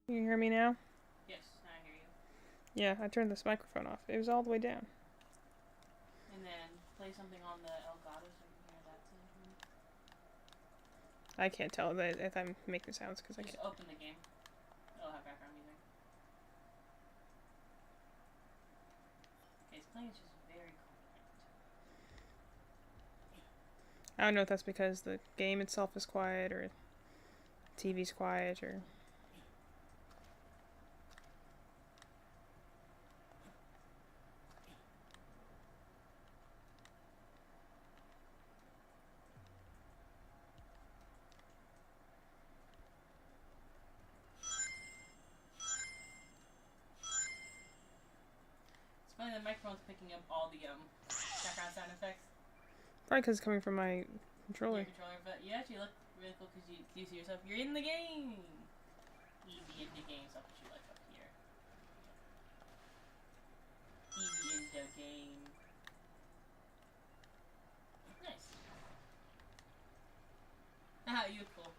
You hear me now? Yes, now I hear you. Yeah, I turned this microphone off. It was all the way down. And then play something on the Elgato so I can hear that sound from you. I can't tell if I'm making sounds because I Just can't. open the game. It'll have background music. Okay, it's playing. It's just very quiet. I don't know if that's because the game itself is quiet or TV's quiet or. It's funny the microphone's picking up all the background sound effects. Probably because it's coming from my controller. Your controller, but you actually look really cool because you see yourself. You're in the game. Eevee in the game. Stuff that you like up here. Eevee in the game. Nice. Ah, you look cool.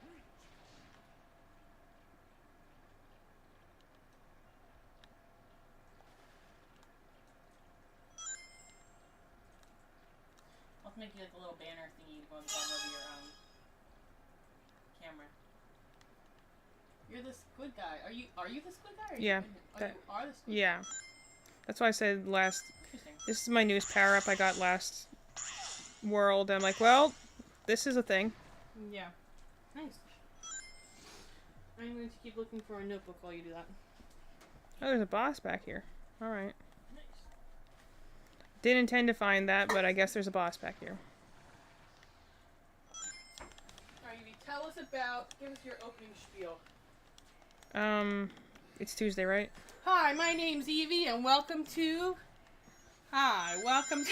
I'll make you like a little banner thingy to go on the bottom of your camera. You're the squid guy. Are you the squid guy? Yeah. You are the squid Yeah. That's why I said last. Interesting. This is my newest power up I got last world. I'm like, well, this is a thing. Yeah. Nice. I'm going to keep looking for a notebook while you do that. Oh, there's a boss back here. Alright. Nice. Didn't intend to find that, but I guess there's a boss back here. Alright, Evie, tell us about. Give us your opening spiel. It's Tuesday, right? Hi, my name's Evie, and welcome to. Hi, welcome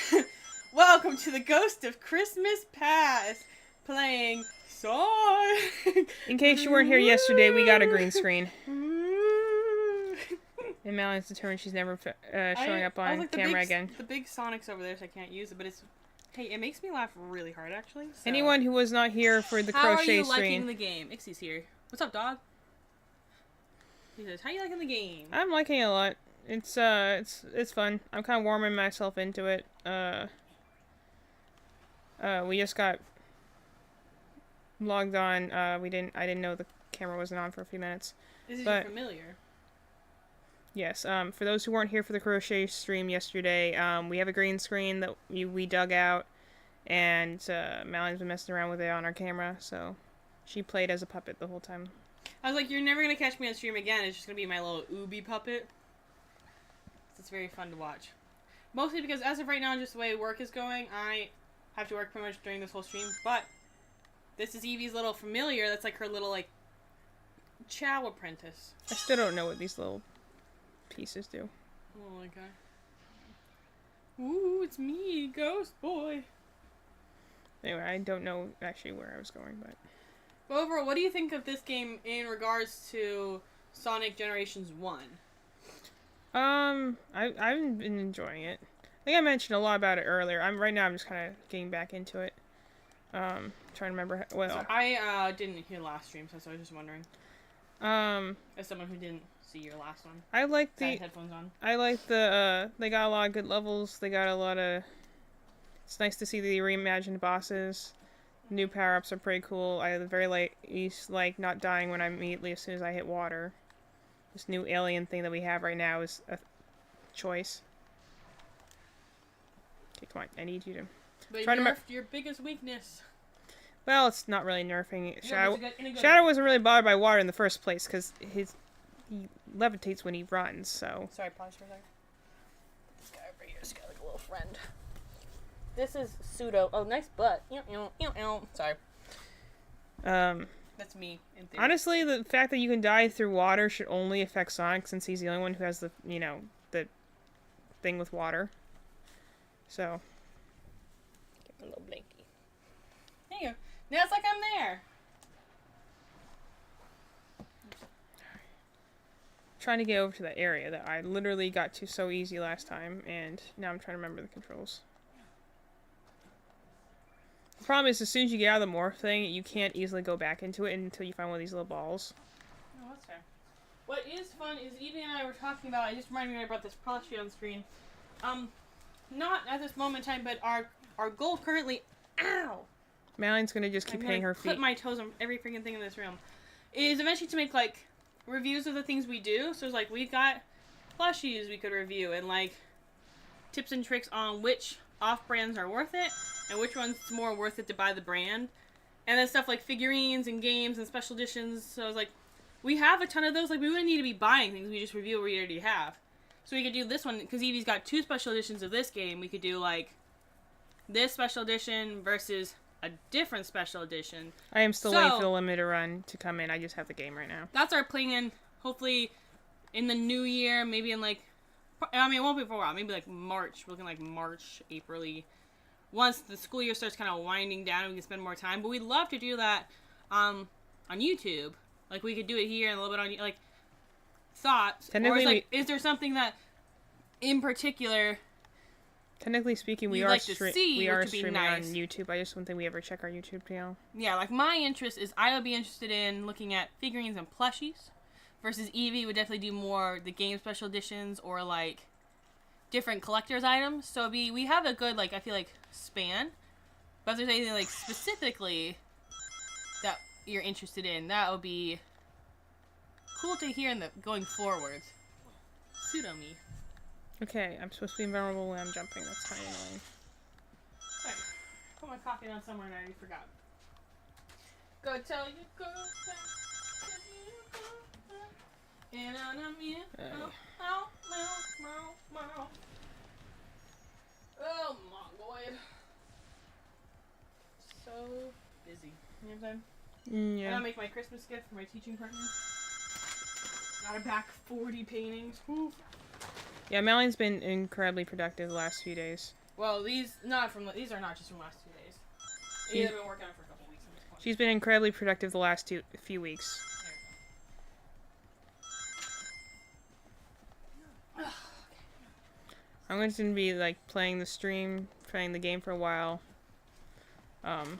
to the Ghost of Christmas Past, playing Sonic. In case you weren't here yesterday, we got a green screen. And Malion's determined she's never showing up on camera again. The big Sonic's over there, so I can't use it, but it's. Hey, it makes me laugh really hard, actually. So. Anyone who was not here for the How crochet are you stream. liking the game? Ixie's here. What's up, dog? He says, "How you liking the game?" I'm liking it a lot. It's fun. I'm kind of warming myself into it. We just got logged on. I didn't know the camera wasn't on for a few minutes. This is familiar. Yes. For those who weren't here for the crochet stream yesterday, we have a green screen that we dug out, and Malion's been messing around with it on our camera, so she played as a puppet the whole time. I was like, you're never gonna catch me on stream again. It's just gonna be my little Ubi puppet. It's very fun to watch. Mostly because as of right now, just the way work is going, I have to work pretty much during this whole stream. But this is Evie's little familiar. That's like her little like chow apprentice. I still don't know what these little pieces do. Oh my god. Ooh, it's me, Ghost Boy. Anyway, I don't know actually where I was going, but overall, what do you think of this game in regards to Sonic Generations 1? I've been enjoying it. I think I mentioned a lot about it earlier. Right now I'm just kind of getting back into it. Trying to remember. So I didn't hear last stream, so I was just wondering. As someone who didn't see your last one. I like the headphones on. I like the they got a lot of good levels. They got a lot of. It's nice to see the reimagined bosses. New power-ups are pretty cool. I like not dying when I'm immediately as soon as I hit water. This new alien thing that we have right now is a choice. Okay, come on. I need you to... But you nerfed your biggest weakness. Well, it's not really nerfing. Shadow wasn't really bothered by water in the first place, because he levitates when he runs, so... Sorry, pause for a second. This guy over here has got like a little friend. This is Pseudo. Oh, nice butt. Sorry. That's me, in theory. Honestly, the fact that you can die through water should only affect Sonic, since he's the only one who has the thing with water. So. Give me a little blinky. There you go. Now it's like I'm there. Trying to get over to that area that I literally got to so easy last time, and now I'm trying to remember the controls. The problem is, as soon as you get out of the morph thing, you can't easily go back into it until you find one of these little balls. Oh, that's fair. What is fun is Evie and I were talking about. It just reminded me I brought this plushie on screen. Not at this moment in time, but our goal currently. Ow. Madeline's gonna just keep hitting her feet. Put my toes on every freaking thing in this room. Is eventually to make like reviews of the things we do. So it's like we got plushies we could review and like tips and tricks on which off brands are worth it and which ones it's more worth it to buy the brand. And then stuff like figurines and games and special editions. So it's like we have a ton of those. Like we wouldn't need to be buying things. We just review what we already have. So we could do this one because Evie's got 2 special editions of this game. We could do like this special edition versus a different special edition. I am still waiting for the limited run to come in. I just have the game right now. That's our plan. Hopefully, in the new year, maybe in like, I mean, it won't be for a while. Maybe like March. We're looking like March, April-y. Once the school year starts kind of winding down, we can spend more time. But we'd love to do that on YouTube. Like we could do it here and a little bit on like thoughts. Or it's like, is there something that, in particular? Technically speaking, we are streaming on YouTube. I just don't think we ever check our YouTube channel. Yeah, like my interest is I would be interested in looking at figurines and plushies, versus Evie would definitely do more the game special editions or like different collector's items. So we have a good like I feel like span. But if there's anything like specifically that you're interested in, that would be cool to hear in the going forwards. Pseudo me. Okay, I'm supposed to be invulnerable when I'm jumping. That's kind of annoying. Alright, put my coffee down somewhere and I already forgot. Go tell your girlfriend. And I'm in. Oh my lord. So busy. You know what I'm saying? Yeah. I gotta make my Christmas gift for my teaching partner. Gotta back 40 paintings. Woo. Yeah, Madeline's been incredibly productive the last few days. Well, these are not just from the last 2 days. They've been working on it for a couple weeks at this point. She's been incredibly productive the last few weeks. I'm going to be like playing the game for a while. I'm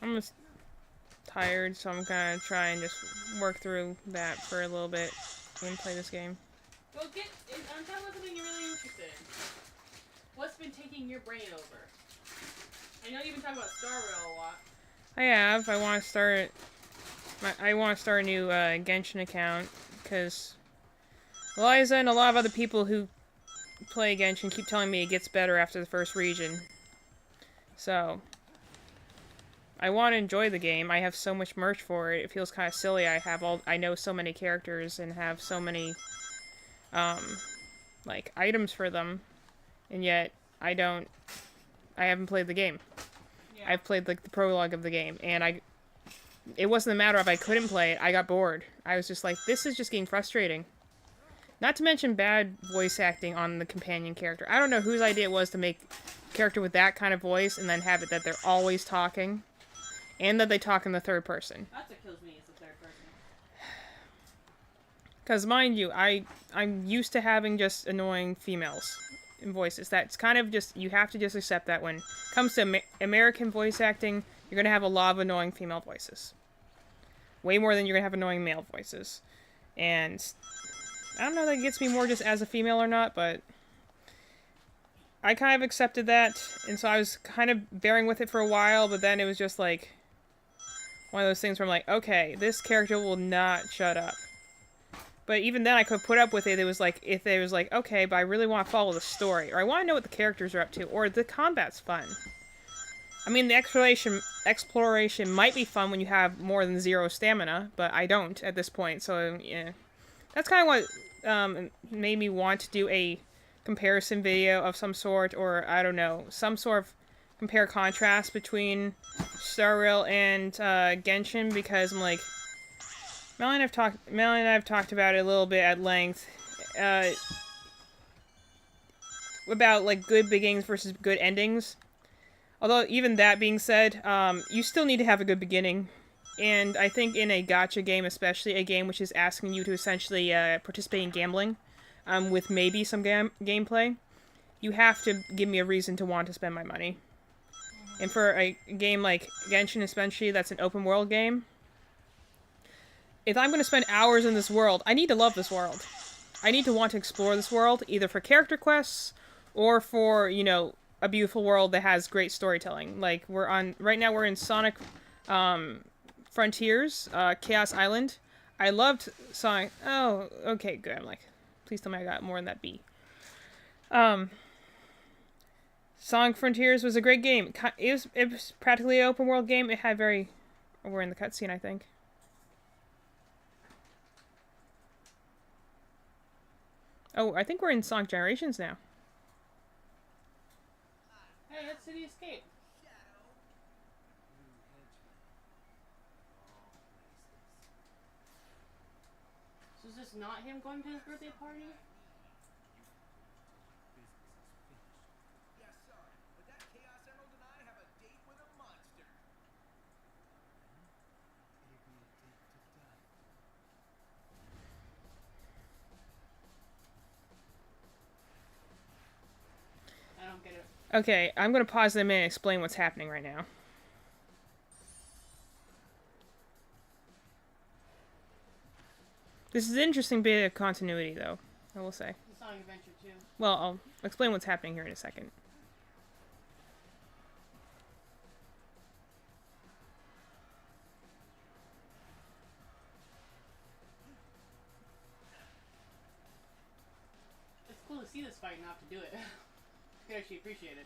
just tired, so I'm gonna try and just work through that for a little bit and play this game. Well, I'm talking about something you're really interested in. What's been taking your brain over? I know you've been talking about Star Rail a lot. I have. I want to start a new Genshin account because Eliza and a lot of other people who play Genshin keep telling me it gets better after the first region. So I want to enjoy the game. I have so much merch for it. It feels kind of silly. I know so many characters and have so many like items for them, and yet I haven't played the game. Yeah. I've played like the prologue of the game, and it wasn't a matter of I couldn't play it. I got bored. I was just like, this is just getting frustrating. Not to mention bad voice acting on the companion character. I don't know whose idea it was to make a character with that kind of voice and then have it that they're always talking. And that they talk in the third person. That's what kills me, is the third person. Because, mind you, I'm used to having just annoying females in voices. That's kind of just, you have to just accept that when it comes to American voice acting, you're going to have a lot of annoying female voices. Way more than you're going to have annoying male voices. And I don't know if that gets me more just as a female or not, but I kind of accepted that. And so I was kind of bearing with it for a while, but then it was just like one of those things where I'm like, okay, this character will not shut up. But even then, I could put up with it. It was like, if it was like, okay, but I really want to follow the story, or I want to know what the characters are up to, or the combat's fun. I mean, the exploration might be fun when you have more than 0 stamina, but I don't at this point, so yeah. That's kind of what made me want to do a comparison video of some sort, or I don't know, some sort of compare-contrast between Star Rail and Genshin, because I'm like, Melanie and I have talked about it a little bit at length, about like good beginnings versus good endings. Although even that being said, you still need to have a good beginning, and I think in a gacha game, especially a game which is asking you to essentially participate in gambling, with maybe some gameplay, you have to give me a reason to want to spend my money. And for a game like Genshin especially, that's an open world game, if I'm going to spend hours in this world, I need to love this world. I need to want to explore this world, either for character quests or for, you know, a beautiful world that has great storytelling. Like, right now we're in Sonic Frontiers, Chaos Island. I loved Sonic. Oh, okay, good. I'm like, please tell me I got more than that B. Sonic Frontiers was a great game. It was practically an open world game. It had very... We're in the cutscene, I think. Oh, I think we're in Sonic Generations now. Hey, that's City Escape. So is this not him going to his birthday party? I don't get it. Okay, I'm going to pause in a minute and explain what's happening right now. This is an interesting bit of continuity, though, I will say. It's Sonic Adventure 2. Well, I'll explain what's happening here in a second. It's cool to see this fight and not to do it. I actually appreciate it.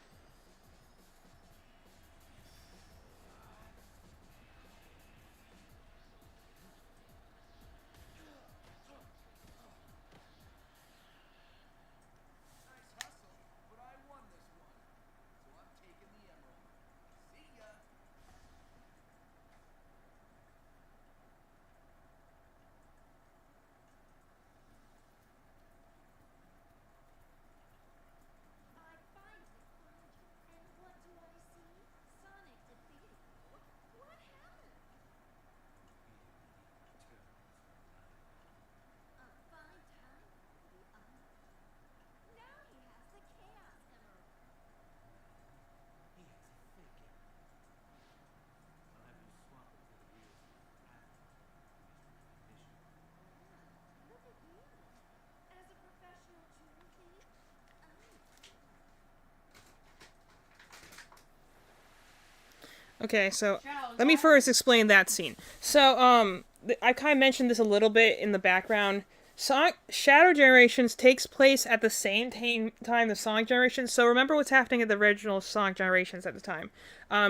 Okay, so let me first explain that scene. So, I kind of mentioned this a little bit in the background. Shadow Generations takes place at the same time the Sonic Generations. So remember what's happening at the original Sonic Generations at the time.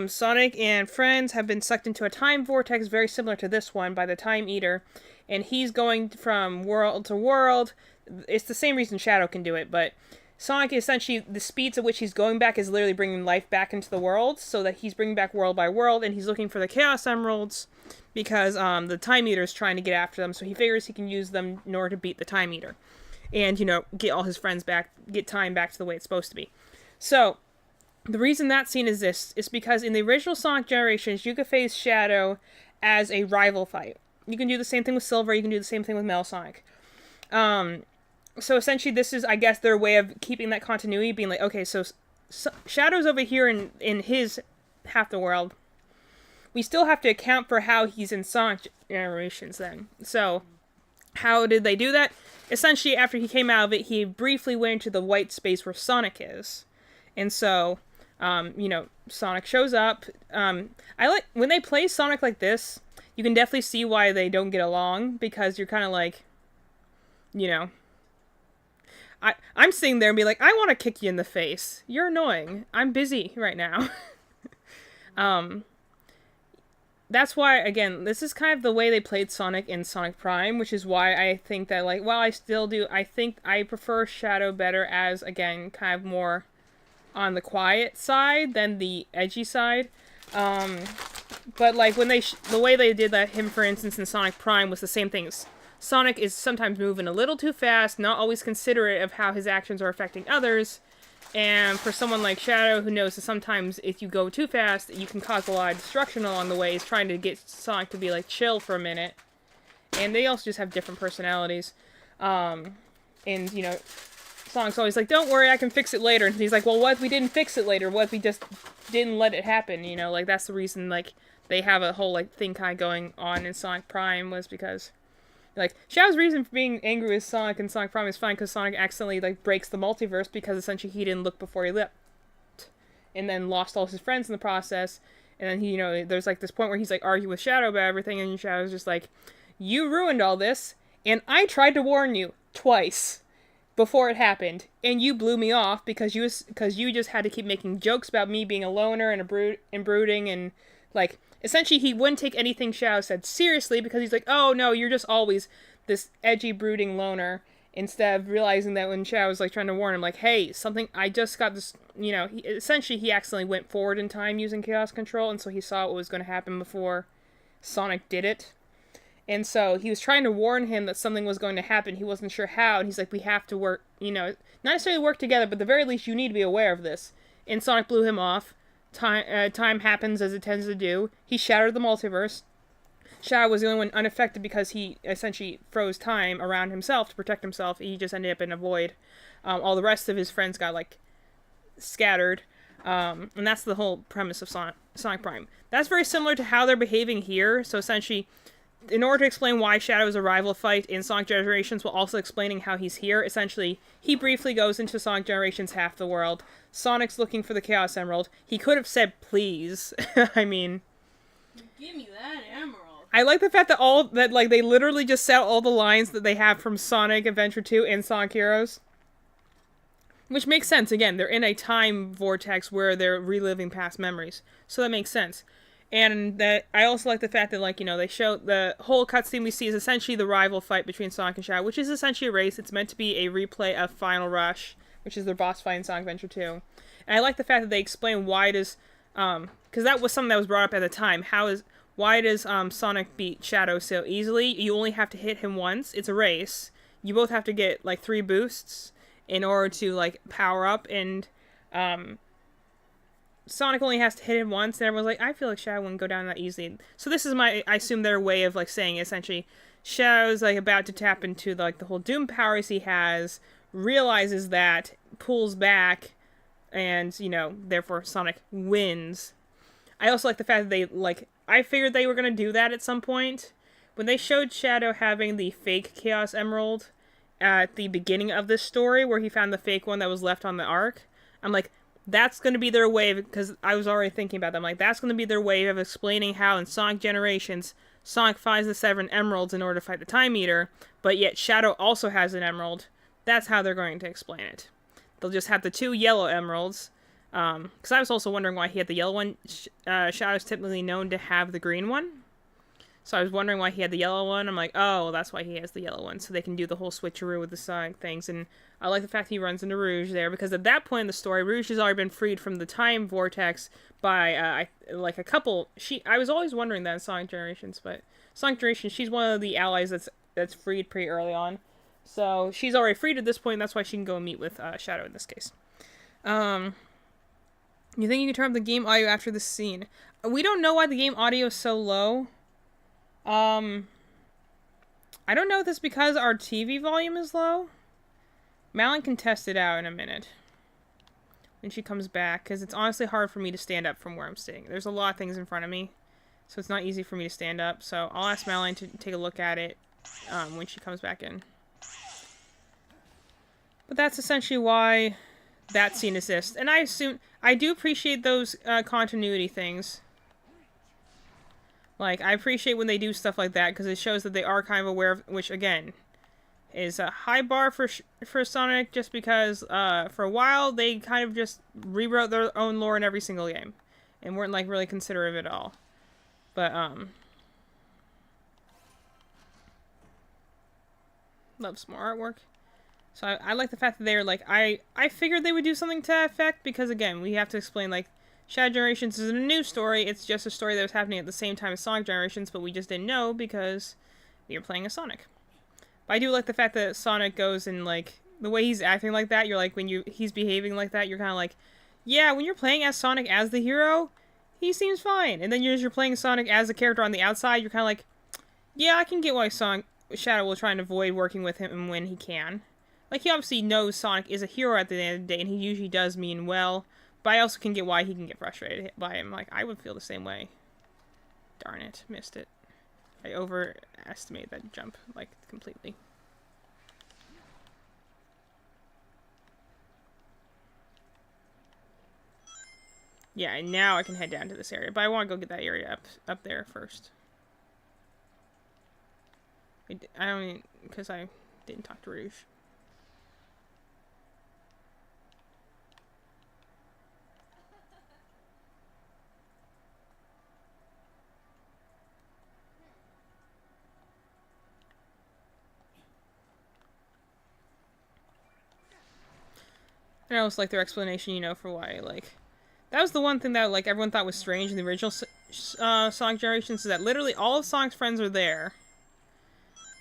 Sonic and friends have been sucked into a time vortex very similar to this one by the Time Eater. And he's going from world to world. It's the same reason Shadow can do it, but... Sonic, essentially, the speeds at which he's going back is literally bringing life back into the world, so that he's bringing back world by world, and he's looking for the Chaos Emeralds, because the Time Eater is trying to get after them, so he figures he can use them in order to beat the Time Eater. And, you know, get all his friends back, get time back to the way it's supposed to be. So, the reason that scene exists is because in the original Sonic Generations, you could face Shadow as a rival fight. You can do the same thing with Silver, you can do the same thing with Metal Sonic. So essentially this is, I guess, their way of keeping that continuity, being like, okay, so Shadow's over here in his half the world. We still have to account for how he's in Sonic Generations then. So, how did they do that? Essentially, after he came out of it, he briefly went into the white space where Sonic is. And so, you know, Sonic shows up. I like, when they play Sonic like this, you can definitely see why they don't get along, because you're kind of like, you know... I'm sitting there and be like, I want to kick you in the face. You're annoying. I'm busy right now. That's why, again, this is kind of the way they played Sonic in Sonic Prime, which is why I think that, like, well, I still do. I think I prefer Shadow better as, again, kind of more on the quiet side than the edgy side. But, like, when the way they did that, him, for instance, in Sonic Prime was the same things. Sonic is sometimes moving a little too fast, not always considerate of how his actions are affecting others, and for someone like Shadow, who knows that sometimes if you go too fast, you can cause a lot of destruction along the way, is trying to get Sonic to be, like, chill for a minute. And they also just have different personalities. And, you know, Sonic's always like, don't worry, I can fix it later. And he's like, well, what if we didn't fix it later? What if we just didn't let it happen? You know, like, that's the reason, like, they have a whole, like, thing kind of going on in Sonic Prime, was because... Like, Shadow's reason for being angry with Sonic and Sonic Prime is fine because Sonic accidentally, like, breaks the multiverse because essentially he didn't look before he left. And then lost all his friends in the process. And then he, you know, there's, like, this point where he's, like, arguing with Shadow about everything, and Shadow's just like, you ruined all this, and I tried to warn you twice before it happened, and you blew me off because you just had to keep making jokes about me being a loner and brooding, and, like, essentially he wouldn't take anything Shadow said seriously because he's like, oh no, you're just always this edgy, brooding loner, instead of realizing that when Shadow was, like, trying to warn him, like, hey, I just got this, you know, essentially he accidentally went forward in time using Chaos Control, and so he saw what was going to happen before Sonic did it. And so he was trying to warn him that something was going to happen. He wasn't sure how, and he's like, we have to work, you know, not necessarily work together, but at the very least you need to be aware of this. And Sonic blew him off. Time happens as it tends to do. He shattered the multiverse. Shadow was the only one unaffected because he essentially froze time around himself to protect himself. He just ended up in a void. All the rest of his friends got, like, scattered. And that's the whole premise of Sonic Prime. That's very similar to how they're behaving here. So essentially, in order to explain why Shadow is a rival fight in Sonic Generations while also explaining how he's here, essentially, he briefly goes into Sonic Generations half the world. Sonic's looking for the Chaos Emerald. He could have said, please. I mean, give me that emerald. I like the fact that they literally just said all the lines that they have from Sonic Adventure 2 and Sonic Heroes. Which makes sense. Again, they're in a time vortex where they're reliving past memories. So that makes sense. And that I also like the fact that, like, you know, they show the whole cutscene we see is essentially the rival fight between Sonic and Shadow, which is essentially a race. It's meant to be a replay of Final Rush, which is their boss fight in Sonic Adventure 2. And I like the fact that they explain why does, because that was something that was brought up at the time. Why does Sonic beat Shadow so easily? You only have to hit him once. It's a race. You both have to get, like, 3 boosts in order to, like, power up, and Sonic only has to hit him once, and everyone's like, I feel like Shadow wouldn't go down that easily. So this is I assume their way of, like, saying, essentially, Shadow's, like, about to tap into, like, the whole Doom powers he has, realizes that, pulls back, and, you know, therefore Sonic wins. I also like the fact that they, like, I figured they were going to do that at some point. When they showed Shadow having the fake Chaos Emerald at the beginning of this story, where he found the fake one that was left on the Ark, I'm like, that's going to be their way, because I was already thinking about that. I'm like, that's going to be their way of explaining how in Sonic Generations, Sonic finds the 7 emeralds in order to fight the Time Eater, but yet Shadow also has an emerald. That's how they're going to explain it. They'll just have the 2 yellow emeralds, because I was also wondering why he had the yellow one. Shadow's typically known to have the green one. So I was wondering why he had the yellow one. I'm like, oh, well, that's why he has the yellow one. So they can do the whole switcheroo with the Sonic things. And I like the fact he runs into Rouge there, because at that point in the story, Rouge has already been freed from the time vortex by, like, a couple... I was always wondering that in Sonic Generations, but Sonic Generations, she's one of the allies that's freed pretty early on. So she's already freed at this point, and that's why she can go and meet with Shadow in this case. You think you can turn up the game audio after this scene? We don't know why the game audio is so low. I don't know if it's because our TV volume is low. Malin can test it out in a minute when she comes back, because it's honestly hard for me to stand up from where I'm sitting. There's a lot of things in front of me, so it's not easy for me to stand up. So I'll ask Malin to take a look at it when she comes back in. But that's essentially why that scene exists. And I do appreciate those continuity things. Like, I appreciate when they do stuff like that, because it shows that they are kind of aware of, which, again, is a high bar for Sonic, just because, for a while, they kind of just rewrote their own lore in every single game, and weren't, like, really considerate of it at all. But, love some more artwork. So I like the fact that they're, like, I figured they would do something to that effect, because, again, we have to explain, like, Shadow Generations is a new story. It's just a story that was happening at the same time as Sonic Generations, but we just didn't know because you're playing as Sonic. But I do like the fact that Sonic goes and, like, the way he's acting like that, you're like, when he's behaving like that, you're kind of like, yeah, when you're playing as Sonic as the hero, he seems fine. And then you're playing Sonic as a character on the outside, you're kind of like, yeah, I can get why Shadow will try and avoid working with him when he can. Like, he obviously knows Sonic is a hero at the end of the day, and he usually does mean well. But I also can get why he can get frustrated by him. Like, I would feel the same way. Darn it. Missed it. I overestimated that jump, like, completely. Yeah, and now I can head down to this area, but I want to go get that area up there first. I don't, because I didn't talk to Rouge. And I always like their explanation, you know, for why, like... That was the one thing that, like, everyone thought was strange in the original Sonic Generations, is that literally all of Sonic's friends are there.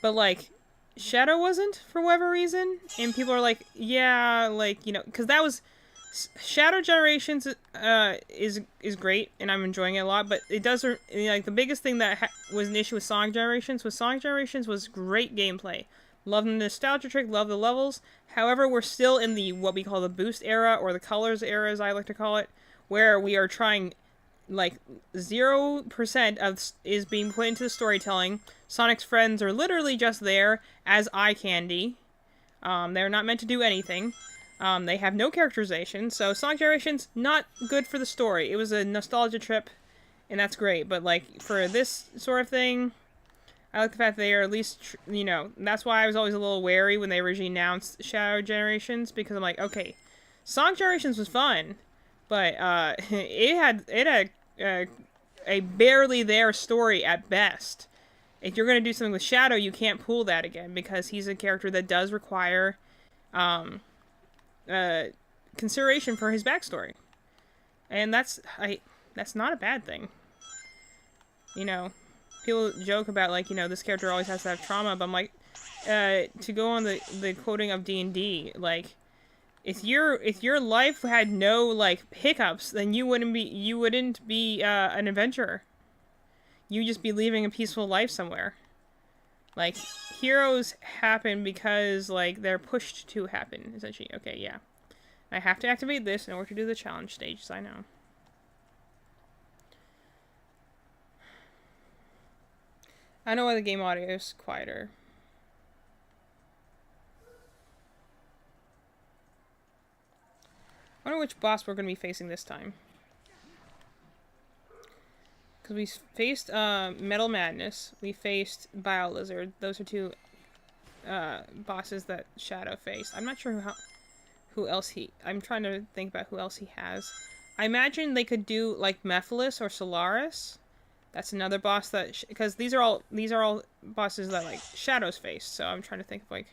But, like, Shadow wasn't, for whatever reason. And people are like, yeah, like, you know... Because that was... Shadow Generations is great, and I'm enjoying it a lot, but it does... Like, the biggest thing that was an issue with Sonic Generations was great gameplay. Love the nostalgia trick, love the levels. However, we're still in the what we call the boost era, or the colors era, as I like to call it, where we are trying, like, 0% of is being put into the storytelling. Sonic's friends are literally just there as eye candy. They're not meant to do anything. They have no characterization, so Sonic Generations, not good for the story. It was a nostalgia trip, and that's great, but, like, for this sort of thing... I like the fact that they are at least, you know, that's why I was always a little wary when they originally announced Shadow Generations, because I'm like, okay, Sonic Generations was fun, but it had a barely there story at best. If you're going to do something with Shadow, you can't pull that again, because he's a character that does require consideration for his backstory. And that's not a bad thing. You know... People joke about, like, you know, this character always has to have trauma, but I'm like, to go on the quoting of D&D, like, if your life had no, like, hiccups, then you wouldn't be an adventurer. You'd just be living a peaceful life somewhere. Like, heroes happen because, like, they're pushed to happen, essentially. Okay, yeah. I have to activate this in order to do the challenge stages, I know. I know why the game audio is quieter. I wonder which boss we're going to be facing this time. Because we faced Metal Madness. We faced Biolizard. Those are two bosses that Shadow faced. I'm not sure who else I'm trying to think about who else he has. I imagine they could do, like, Mephiles or Solaris. That's another boss that... Because these are all bosses that, like, Shadow's face. So I'm trying to think of, like...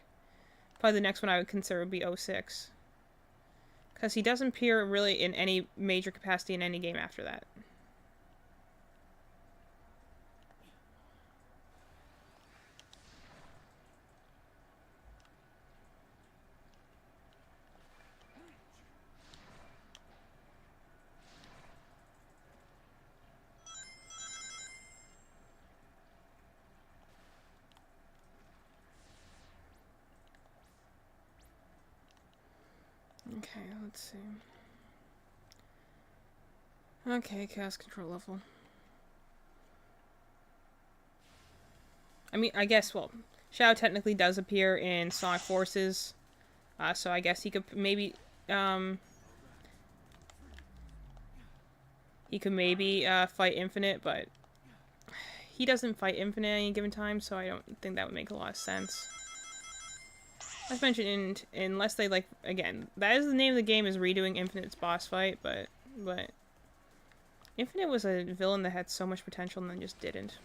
Probably the next one I would consider would be 06. Because he doesn't appear really in any major capacity in any game after that. Okay, let's see. Okay, chaos control level. I mean, I guess, well, Shadow technically does appear in Sonic Forces. So I guess he could maybe, fight Infinite, but he doesn't fight Infinite at any given time, so I don't think that would make a lot of sense. As mentioned, unless they, like, again, that is the name of the game, is redoing Infinite's boss fight, but Infinite was a villain that had so much potential and then just didn't.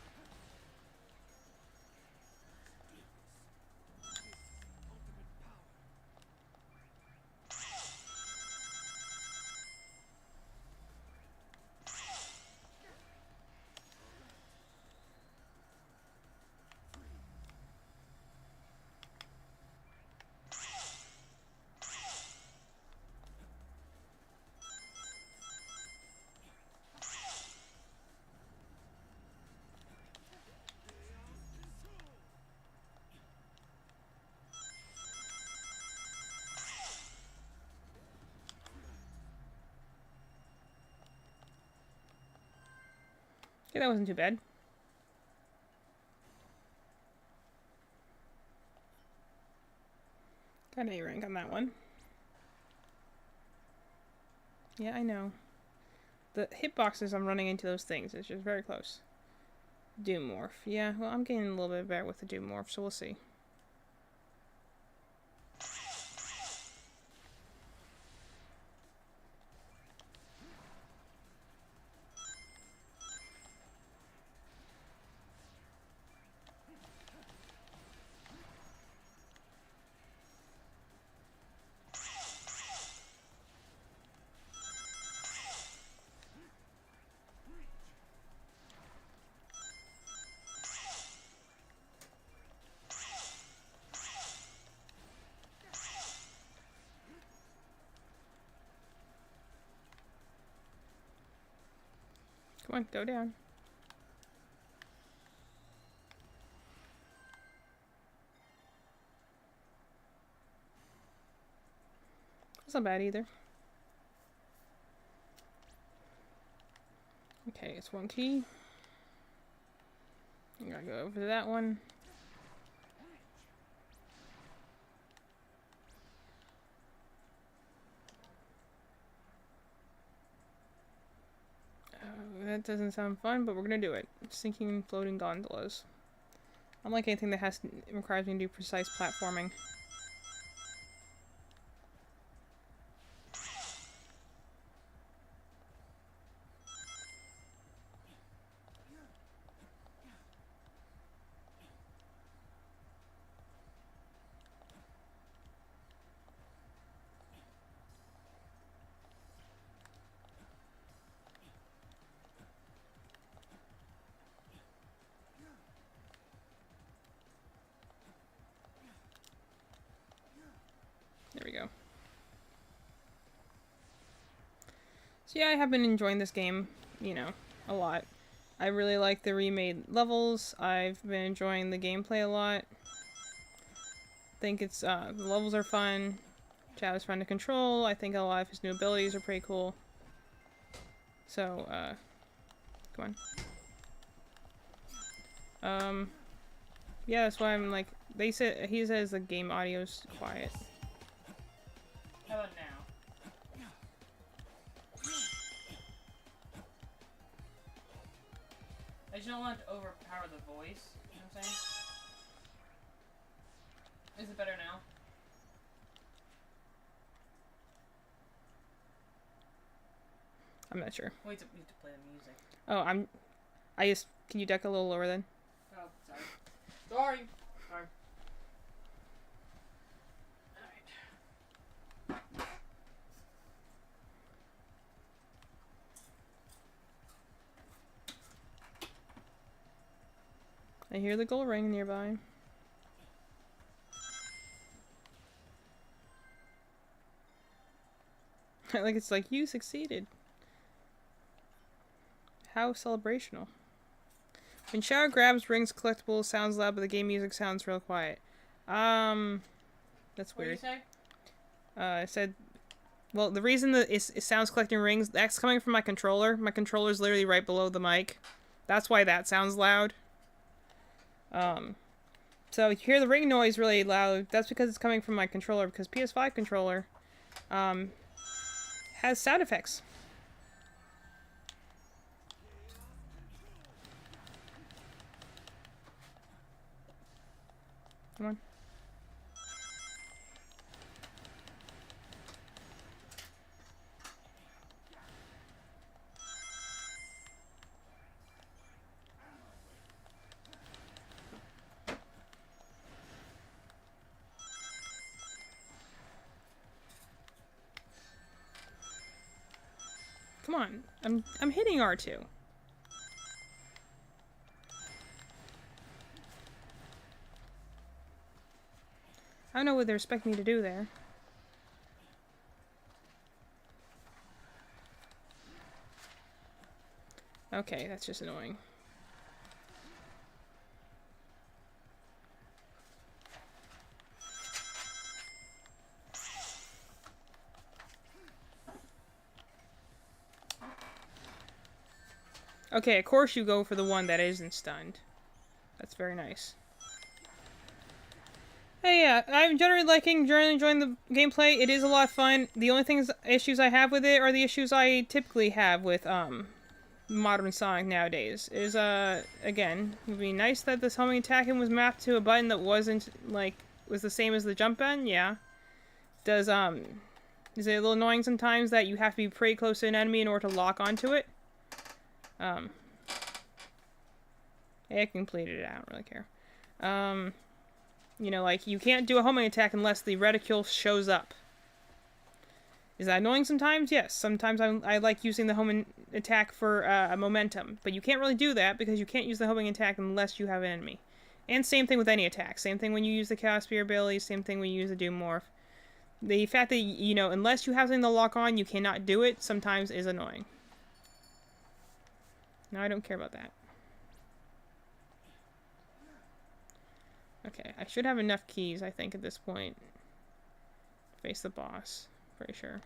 Okay, that wasn't too bad. Got an A rank on that one. Yeah, I know. The hitboxes I'm running into those things. It's just very close. Doom Morph. Yeah, well, I'm getting a little bit better with the Doom Morph, so we'll see. Come on, go down. That's not bad either. Okay, it's one key. I gotta go over to that one. That doesn't sound fun, but we're gonna do it. Sinking floating gondolas. I don't like anything that requires me to do precise platforming. There we go. So yeah, I have been enjoying this game, you know, a lot. I really like the remade levels. I've been enjoying the gameplay a lot. Think it's, the levels are fun. Chad is fun to control. I think a lot of his new abilities are pretty cool. So, come on. Yeah, that's why I'm like, he says the game audio's quiet. How about now? I just don't want it to overpower the voice, you know what I'm saying? Is it better now? I'm not sure. Wait, we have to play the music. Oh, can you deck a little lower then? Oh, sorry. Sorry! Sorry. Alright. I hear the gold ring nearby. Like it's like, you succeeded. How celebrational. When Shadow grabs rings collectibles, sounds loud, but the game music sounds real quiet. That's weird. What did you say? I said, well, the reason that it sounds collecting rings, that's coming from my controller. My controller's literally right below the mic. That's why that sounds loud. So you hear the ring noise really loud. That's because it's coming from my controller, because PS5 controller, has sound effects. Come on. Come on. I'm hitting R2. I don't know what they're expecting me to do there. Okay, that's just annoying. Okay, of course you go for the one that isn't stunned. That's very nice. Hey, yeah, I'm generally enjoying the gameplay. It is a lot of fun. The only issues I have with it are the issues I typically have with modern Sonic nowadays. Is again, it would be nice that this homing attacking was mapped to a button that wasn't was the same as the jump button. Yeah. Is it a little annoying sometimes that you have to be pretty close to an enemy in order to lock onto it? I completed it. I don't really care. You know, like, you can't do a homing attack unless the reticule shows up. Is that annoying sometimes? Yes. Sometimes I like using the homing attack for a momentum. But you can't really do that because you can't use the homing attack unless you have an enemy. And same thing with any attack. Same thing when you use the Chaos Spear ability. Same thing when you use the Doom Morph. The fact that, you know, unless you have something to lock on, you cannot do it sometimes is annoying. No, I don't care about that. Okay, I should have enough keys, I think, at this point. Face the boss. Pretty sure.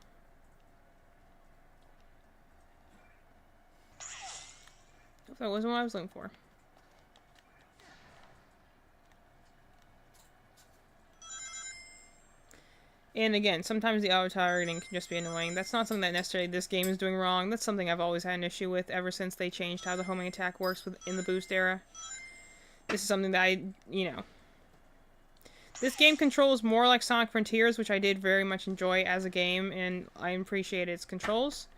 That wasn't what I was looking for. And again, sometimes the auto-targeting can just be annoying. That's not something that necessarily this game is doing wrong. That's something I've always had an issue with ever since they changed how the homing attack works in the boost era. This is something that you know... This game controls more like Sonic Frontiers, which I did very much enjoy as a game, and I appreciate its controls.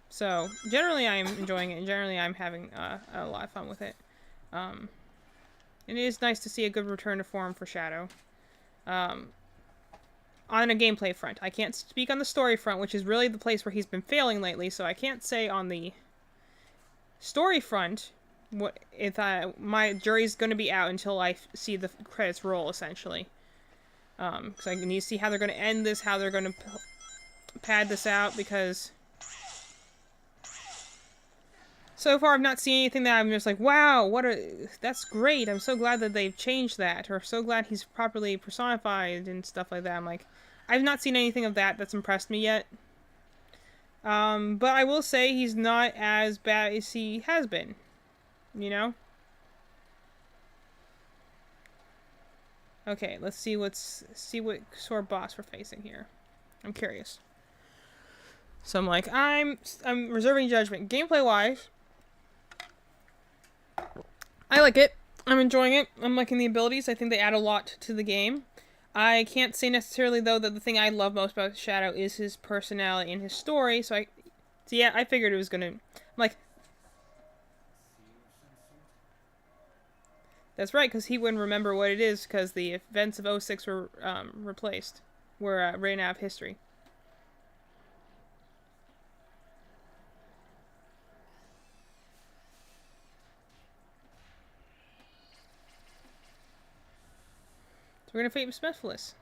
So, generally I'm enjoying it, and generally I'm having a lot of fun with it. And it is nice to see a good return to form for Shadow. On a gameplay front. I can't speak on the story front, which is really the place where he's been failing lately, so I can't say on the story front... my jury's going to be out until I see the credits roll, essentially. Because I need to see how they're going to end this, how they're going to pad this out, because... So far, I've not seen anything that I'm just like, wow, that's great, I'm so glad that they've changed that, or so glad he's properly personified and stuff like that. I'm like, I've not seen anything of that that's impressed me yet. But I will say he's not as bad as he has been. You know? Okay, let's see what sort of boss we're facing here. I'm curious. So I'm like, I'm reserving judgment. Gameplay wise, I like it. I'm enjoying it. I'm liking the abilities. I think they add a lot to the game. I can't say necessarily though that the thing I love most about Shadow is his personality and his story. So yeah, I figured it was gonna like. That's right, because he wouldn't remember what it is, because the events of 06 were replaced. Were written out of history. So we're going to fight Mephistophilus.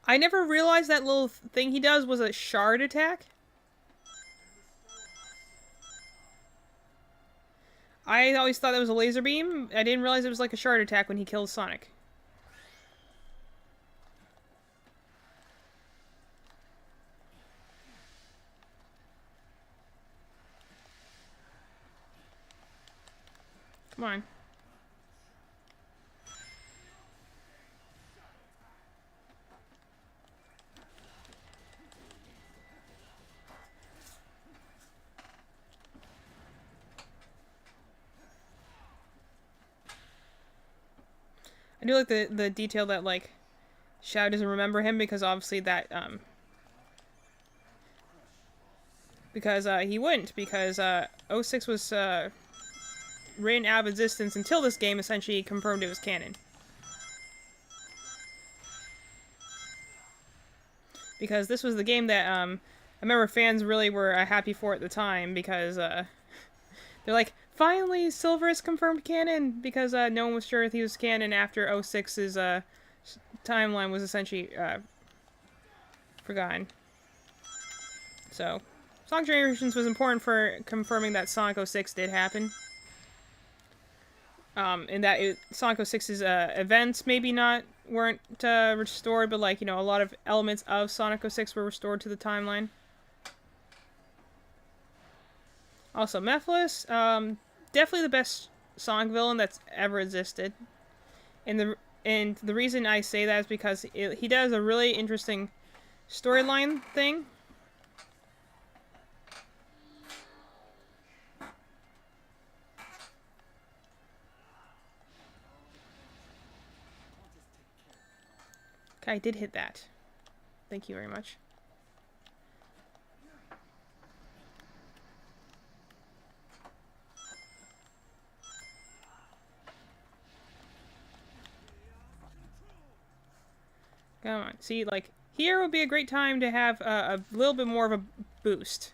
I never realized that little thing he does was a shard attack. I always thought that was a laser beam. I didn't realize it was like a shard attack when he killed Sonic. Come on. I do like the detail that, like, Shadow doesn't remember him because obviously that, because, he wouldn't, because, 06 was, written out of existence until this game essentially confirmed it was canon. Because this was the game that, I remember fans really were happy for at the time because, they're like, finally, Silver is confirmed canon! Because no one was sure if he was canon after 06's timeline was essentially forgotten. So, Sonic Generations was important for confirming that Sonic 06 did happen. And that Sonic 06's events maybe not weren't restored, but like, you know, a lot of elements of Sonic 06 were restored to the timeline. Also, Mephiles, definitely the best Sonic villain that's ever existed. And the reason I say that is because he does a really interesting storyline thing. Okay, I did hit that. Thank you very much. Come on. See, like, here would be a great time to have a little bit more of a boost.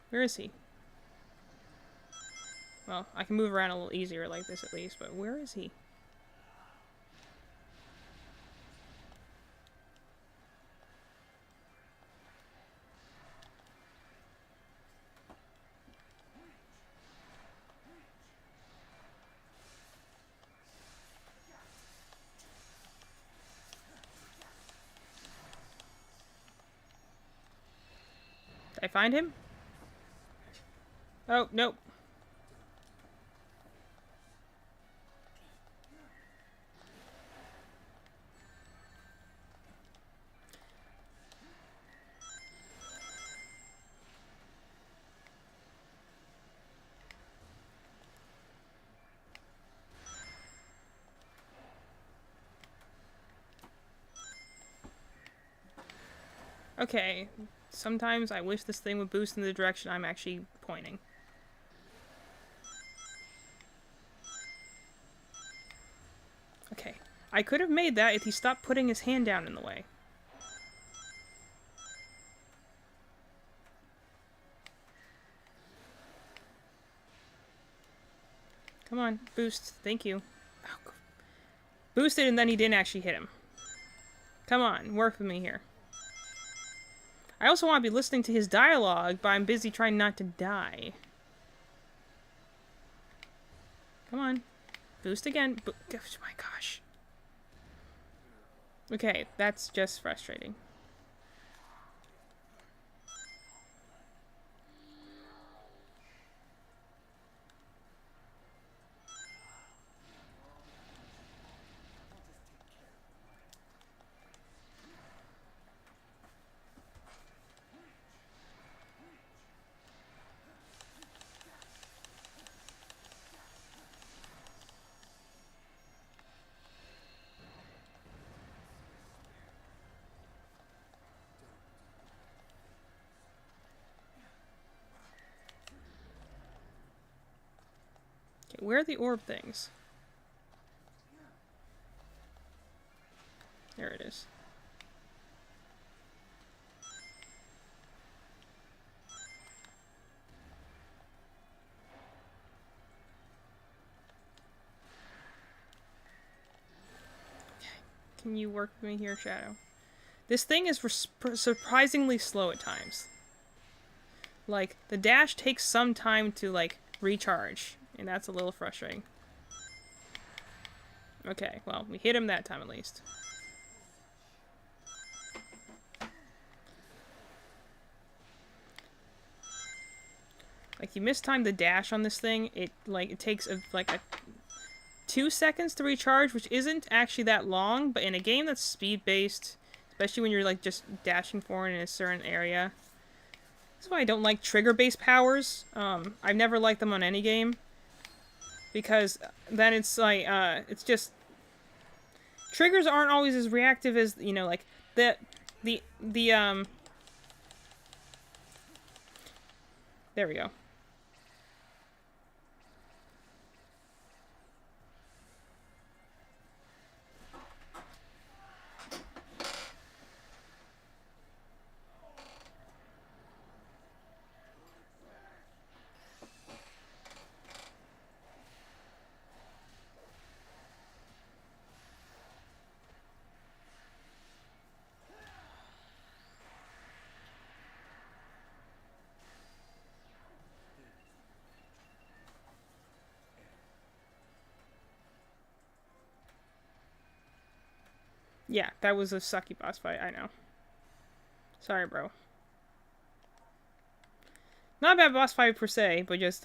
Where is he? Well, I can move around a little easier like this at least, but where is he? Did I find him? Oh, nope. Okay. Sometimes I wish this thing would boost in the direction I'm actually pointing. Okay. I could have made that if he stopped putting his hand down in the way. Come on, boost. Thank you. Oh, boosted and then he didn't actually hit him. Come on, work with me here. I also want to be listening to his dialogue, but I'm busy trying not to die. Come on. Boost again. Oh my gosh. Okay, that's just frustrating. Okay, where are the orb things? There it is. Can you work with me here, Shadow? This thing is surprisingly slow at times. Like, the dash takes some time to, like, recharge. And that's a little frustrating. Okay, well, we hit him that time at least. Like, you mistimed the dash on this thing, it takes like 2 seconds to recharge, which isn't actually that long, but in a game that's speed-based, especially when you're like just dashing forward in a certain area. That's why I don't like trigger-based powers. I've never liked them on any game. Because then it's like, it's just... Triggers aren't always as reactive as, you know, like, there we go. Yeah, that was a sucky boss fight, I know. Sorry, bro. Not a bad boss fight per se, but just,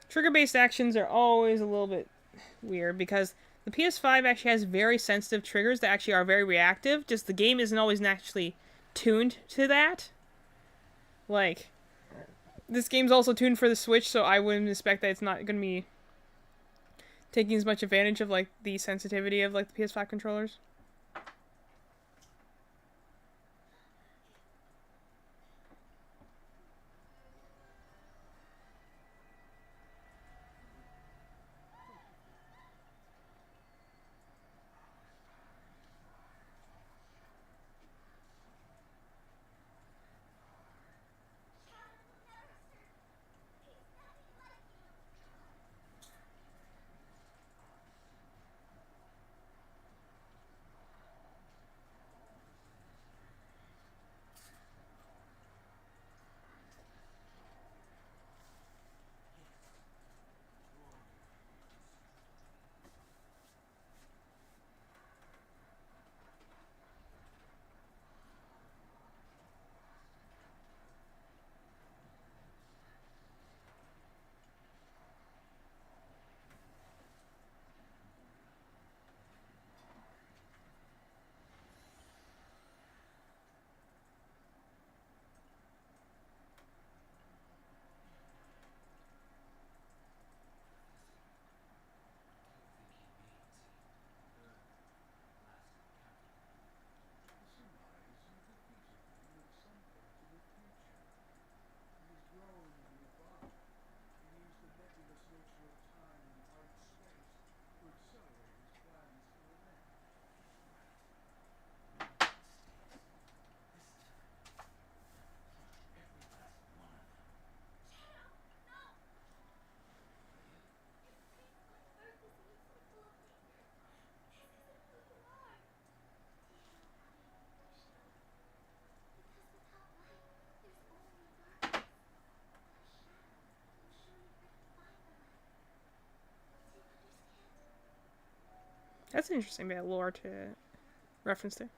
trigger-based actions are always a little bit weird because the PS5 actually has very sensitive triggers that actually are very reactive. Just the game isn't always naturally tuned to that. Like, this game's also tuned for the Switch, so I wouldn't expect that it's not going to be taking as much advantage of, like, the sensitivity of, like, the PS5 controllers. That's an interesting bit of lore to reference there.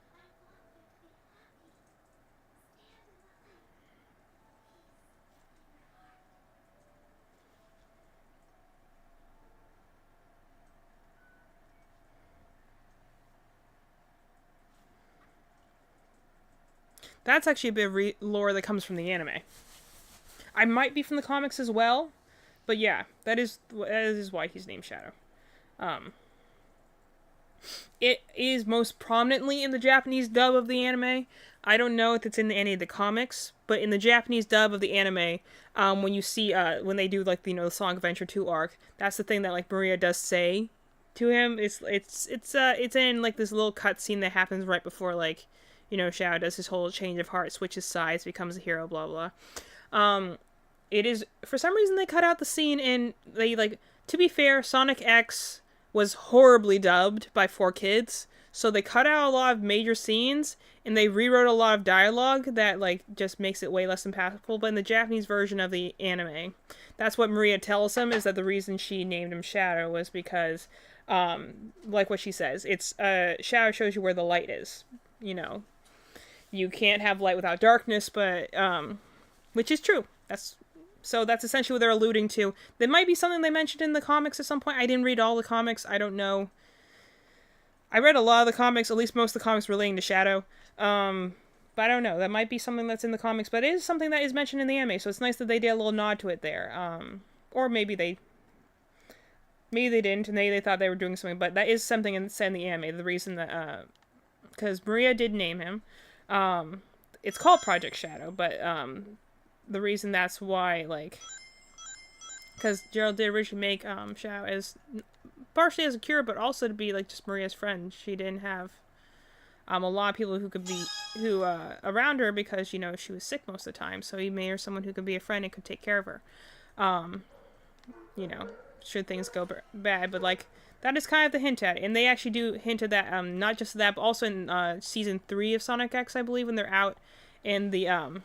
That's actually a bit of lore that comes from the anime. I might be from the comics as well, but yeah, that is why he's named Shadow. It is most prominently in the Japanese dub of the anime. I don't know if it's in any of the comics, but in the Japanese dub of the anime, when you see when they do like the Sonic Adventure 2 arc, that's the thing that like Maria does say to him. It's in like this little cutscene that happens right before like Shadow does his whole change of heart, switches sides, becomes a hero, blah blah. It is for some reason they cut out the scene and they like. To be fair, Sonic X was horribly dubbed by 4Kids, so they cut out a lot of major scenes and they rewrote a lot of dialogue that like just makes it way less impactful. But in the Japanese version of the anime, that's what Maria tells him, is that the reason she named him Shadow was because like what she says, it's Shadow shows you where the light is. You can't have light without darkness, but which is true. So that's essentially what they're alluding to. There might be something they mentioned in the comics at some point. I didn't read all the comics. I don't know. I read a lot of the comics, at least most of the comics relating to Shadow. But I don't know. That might be something that's in the comics, but it is something that is mentioned in the anime, so it's nice that they did a little nod to it there. Or maybe they didn't, and they thought they were doing something, but that is something said in the anime. The reason that, because Maria did name him. It's called Project Shadow, but, the reason that's why, like, because Gerald did originally make Shadow as partially as a cure, but also to be like just Maria's friend. She didn't have a lot of people who around her because she was sick most of the time. So he made her someone who could be a friend and could take care of her. Should things go bad, but like that is kind of the hint at it. And they actually do hint at that. Not just that, but also in season 3 of Sonic X, I believe, when they're out in the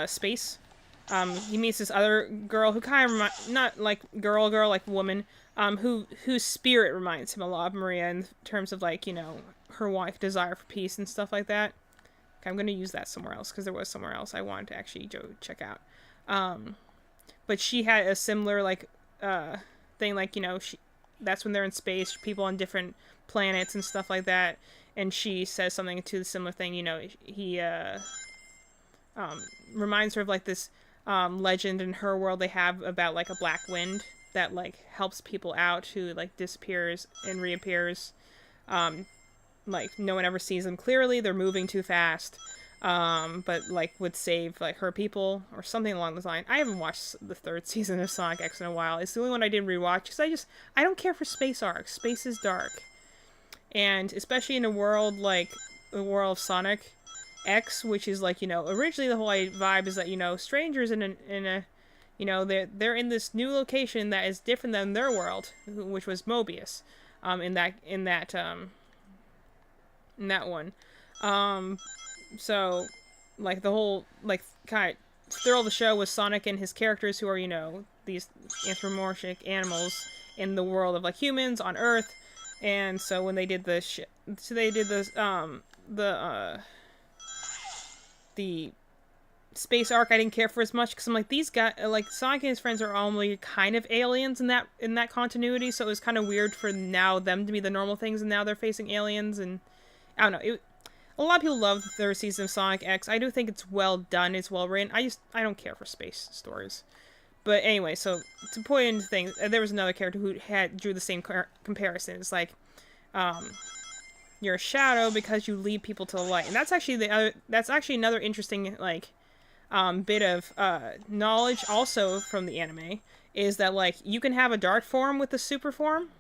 space. He meets this other girl who kind of not like girl, like woman. whose spirit reminds him a lot of Maria in terms of like, you know, her desire for peace and stuff like that. Okay, I'm gonna use that somewhere else because there was somewhere else I wanted to actually go check out. But she had a similar like thing, like, you know, that's when they're in space, people on different planets and stuff like that, and she says something to the similar thing. You know, he reminds her of like this legend in her world they have about like a black wind that like helps people out who like disappears and reappears. Like no one ever sees them clearly, they're moving too fast, but like would save like her people or something along those lines. I haven't watched the 3rd season of Sonic X in a while. It's the only one I didn't rewatch because I don't care for space arcs. Space is dark, and especially in a world like the world of Sonic X, which is like, you know, originally the whole vibe is that, you know, strangers in a you know, they're in this new location that is different than their world, which was Mobius, in that one. So like the whole like kind of thrill of the show was Sonic and his characters, who are, you know, these anthropomorphic animals in the world of like humans on Earth. And so when they did the space arc, I didn't care for as much because I'm like, these guys, like Sonic and his friends are only kind of aliens in that continuity, so it was kind of weird for now them to be the normal things, and now they're facing aliens, and I don't know. A lot of people love the 3rd season of Sonic X. I do think it's well done, it's well written. I don't care for space stories. But anyway, so to point into things, there was another character who drew the same comparison. It's like, you're a shadow because you lead people to the light, and that's actually another interesting like bit of knowledge also from the anime, is that like you can have a dark form with the super form.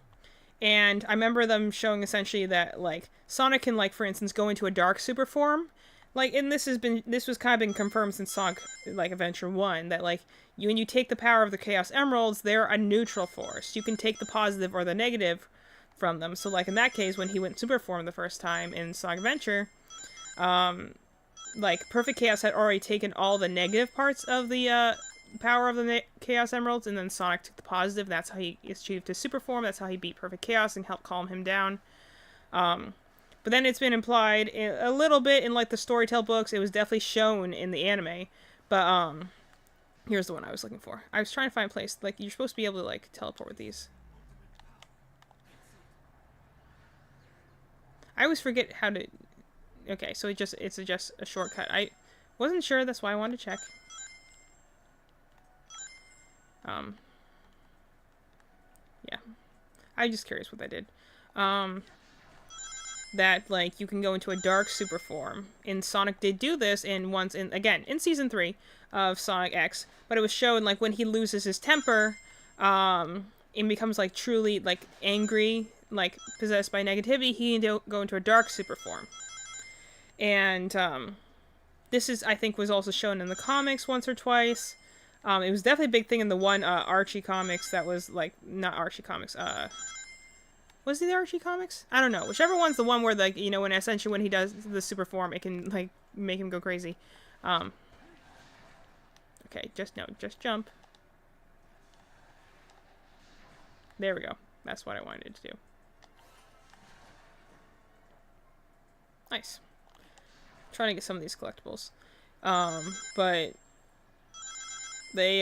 And I remember them showing essentially that like Sonic can, like, for instance, go into a dark super form, like, and this was kind of been confirmed since Sonic like Adventure 1, that like when you take the power of the Chaos Emeralds, they're a neutral force. You can take the positive or the negative from them. So like in that case, when he went super form the first time in Sonic Adventure, like Perfect Chaos had already taken all the negative parts of the power of the Chaos Emeralds, and then Sonic took the positive. That's how he achieved his super form. That's how he beat Perfect Chaos and helped calm him down. But then it's been implied a little bit in like the Storytell books. It was definitely shown in the anime. But here's the one I was looking for. I was trying to find a place, like, you're supposed to be able to like teleport with these. I always forget how to. Okay, so it's just a shortcut. I wasn't sure. That's why I wanted to check. Yeah. I'm just curious what I did. That, like, you can go into a dark super form. And Sonic did do this again, in Season 3 of Sonic X. But it was shown, like, when he loses his temper, and becomes, like, truly, like, angry, like, possessed by negativity, he can go into a dark super form. And, this I think, was also shown in the comics once or twice. It was definitely a big thing in the one Archie comics that was, like, not Archie comics, was it the Archie comics? I don't know. Whichever one's the one where, like, you know, when he does the super form, it can, like, make him go crazy. Okay, just jump. There we go. That's what I wanted to do. Nice. I'm trying to get some of these collectibles. But they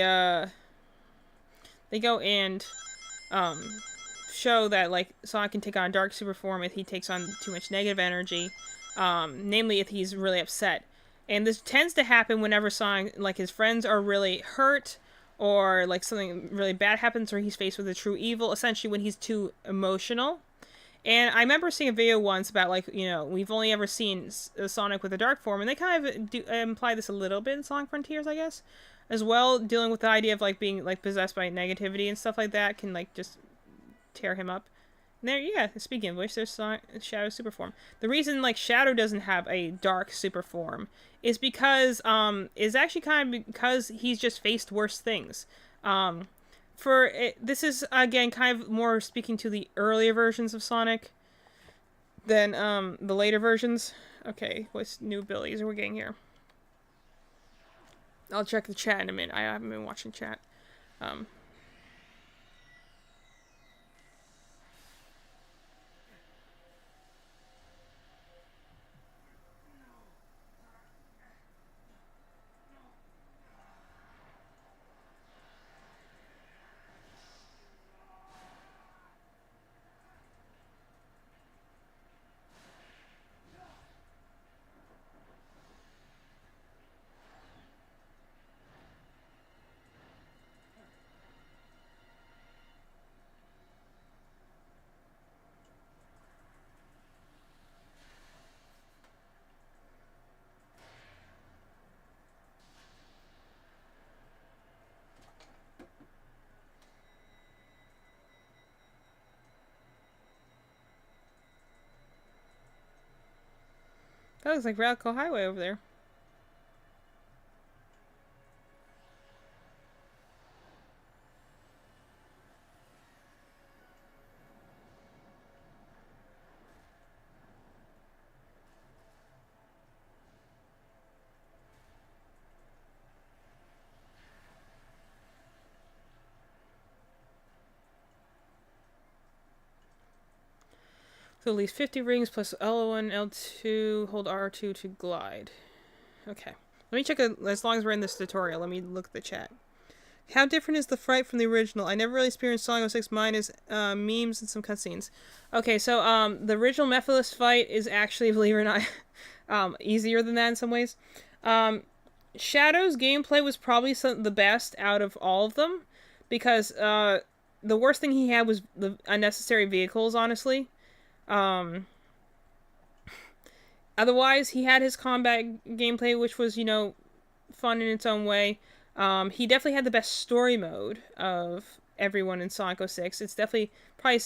go and show that, like, Sonic can take on dark super form if he takes on too much negative energy, namely if he's really upset. And this tends to happen whenever Sonic, like, his friends are really hurt, or like something really bad happens, or he's faced with a true evil, essentially when he's too emotional. And I remember seeing a video once about, like, you know, we've only ever seen Sonic with a dark form, and they kind of imply this a little bit in Sonic Frontiers, I guess, as well, dealing with the idea of, like, being, like, possessed by negativity and stuff like that can, like, just tear him up. And there, yeah, speaking of which, there's Shadow super form. The reason, like, Shadow doesn't have a dark super form is because, is actually kind of because he's just faced worse things. This is, again, kind of more speaking to the earlier versions of Sonic than, the later versions. Okay, what's new abilities are we getting here? I'll check the chat in a minute. I haven't been watching chat. That looks like Radical Highway over there. So at least 50 rings plus L1, L2, hold R2 to glide. Okay. Let me check as long as we're in this tutorial. Let me look at the chat. How different is the fright from the original? I never really experienced Sonic 06. Mine is memes and some cutscenes. Okay, so the original Mephiles fight is actually, believe it or not, easier than that in some ways. Shadow's gameplay was probably the best out of all of them, because the worst thing he had was the unnecessary vehicles, honestly. Otherwise, he had his combat gameplay, which was, you know, fun in its own way. He definitely had the best story mode of everyone in Sonic 06. It's definitely, probably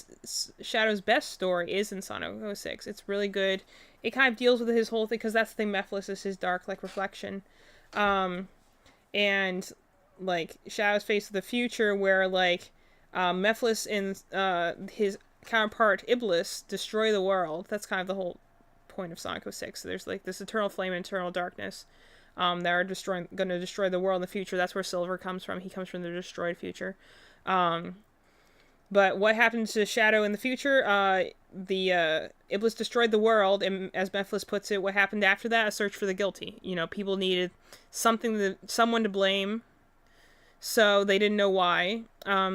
Shadow's best story is in Sonic 06. It's really good. It kind of deals with his whole thing, because that's the thing, Mephiles is his dark, like, reflection. And, like, Shadow's faced with the future where, like, Mephiles and his counterpart Iblis destroy the world. That's kind of the whole point of Sonic 06. So there's like this eternal flame and eternal darkness that are going to destroy the world in the future. That's where Silver comes from. He comes from the destroyed future. But what happens to Shadow in the future? The Iblis destroyed the world, and as Mephiles puts it, what happened after that? A search for the guilty. You know, people needed someone to blame. So they didn't know why.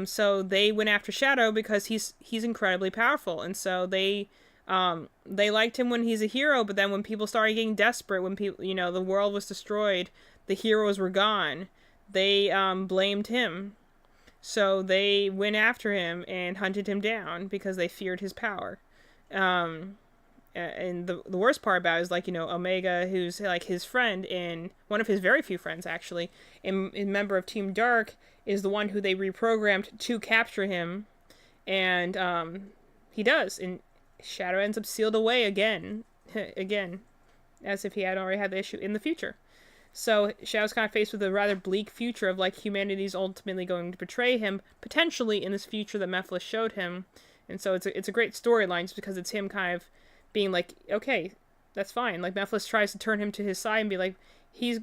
So they went after Shadow because he's incredibly powerful, and so they liked him when he's a hero. But then when people started getting desperate, when people, you know, the world was destroyed, the heroes were gone, they blamed him. So they went after him and hunted him down because they feared his power. And the worst part about it is, like, you know, Omega, who's like his friend, and one of his very few friends actually, and member of Team Dark, is the one who they reprogrammed to capture him, and he does, and Shadow ends up sealed away again, as if he had already had the issue in the future. So Shadow's kind of faced with a rather bleak future of, like, humanity's ultimately going to betray him, potentially in this future that Mephiles showed him, and so it's a great storyline just because it's him kind of being like, okay, that's fine. Like, Mephiles tries to turn him to his side and be like,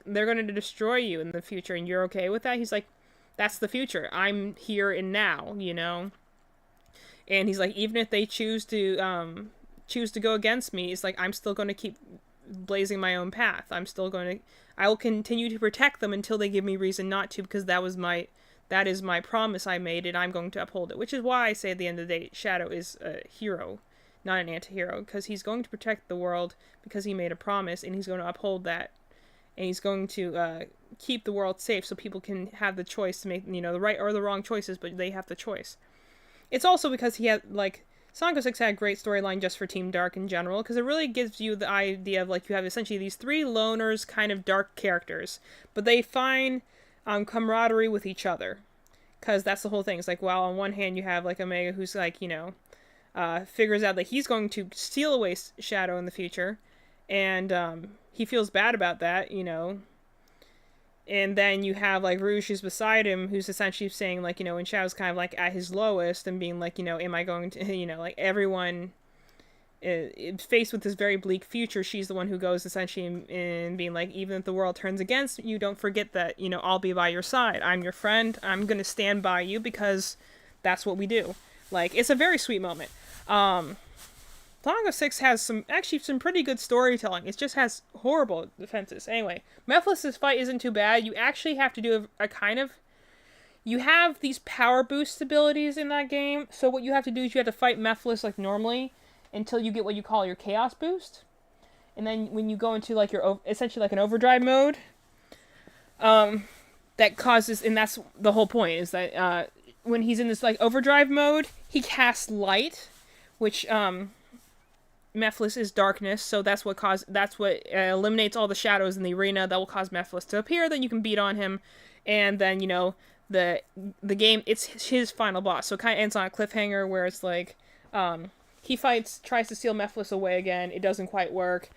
they're going to destroy you in the future, and you're okay with that? He's like, that's the future. I'm here and now, you know? And he's like, even if they choose to go against me, it's like, I'm still going to keep blazing my own path. I will continue to protect them until they give me reason not to, because that is my promise I made, and I'm going to uphold it. Which is why I say at the end of the day, Shadow is a hero, not an anti-hero, because he's going to protect the world because he made a promise, and he's going to uphold that, and he's going to keep the world safe so people can have the choice to make, you know, the right or the wrong choices, but they have the choice. It's also because he had, like, Sonic 06 had a great storyline just for Team Dark in general, because it really gives you the idea of, like, you have essentially these three loners, kind of dark characters, but they find camaraderie with each other, because that's the whole thing. It's like, well, on one hand you have, like, Omega, who's, like, you know, figures out that he's going to steal away Shadow in the future, and he feels bad about that, you know. And then you have, like, Rouge, who's beside him, who's essentially saying, like, you know, when Shadow's kind of, like, at his lowest, and being like, you know, am I going to, you know, like, everyone faced with this very bleak future, she's the one who goes essentially in being like, even if the world turns against you, don't forget that, you know, I'll be by your side. I'm your friend. I'm going to stand by you because that's what we do. Like, it's a very sweet moment. Sonic 06 has some pretty good storytelling. It just has horrible defenses. Anyway, Mephiles' fight isn't too bad. You actually have to do a kind of... You have these power boost abilities in that game, so what you have to do is you have to fight Mephiles like normally until you get what you call your Chaos Boost. And then when you go into, like, your essentially like an overdrive mode, that causes... And that's the whole point, is that when he's in this, like, overdrive mode, he casts light, which... Mephiles is darkness, so that's what eliminates all the shadows in the arena. That will cause Mephiles to appear. Then you can beat on him, and then, you know, the game, it's his final boss. So it kind of ends on a cliffhanger where it's like, he tries to steal Mephiles away again. It doesn't quite work.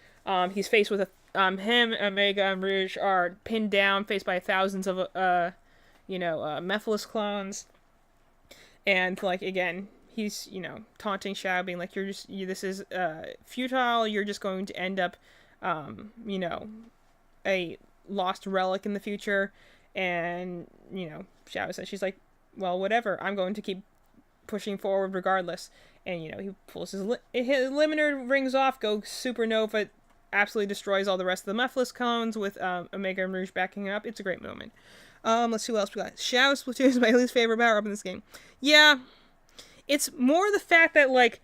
He's faced with him, Omega, and Rouge are pinned down, faced by thousands of Mephiles clones, and like again, he's taunting Shadow, being like, this is futile. You're just going to end up, a lost relic in the future. And Shadow says, she's like, well, whatever. I'm going to keep pushing forward regardless. And he pulls his limiter rings off, goes supernova, absolutely destroys all the rest of the Mephiles clones with Omega and Rouge backing up. It's a great moment. Let's see what else we got. Shadow Splatoon is my least favorite power up in this game. Yeah, it's more the fact that like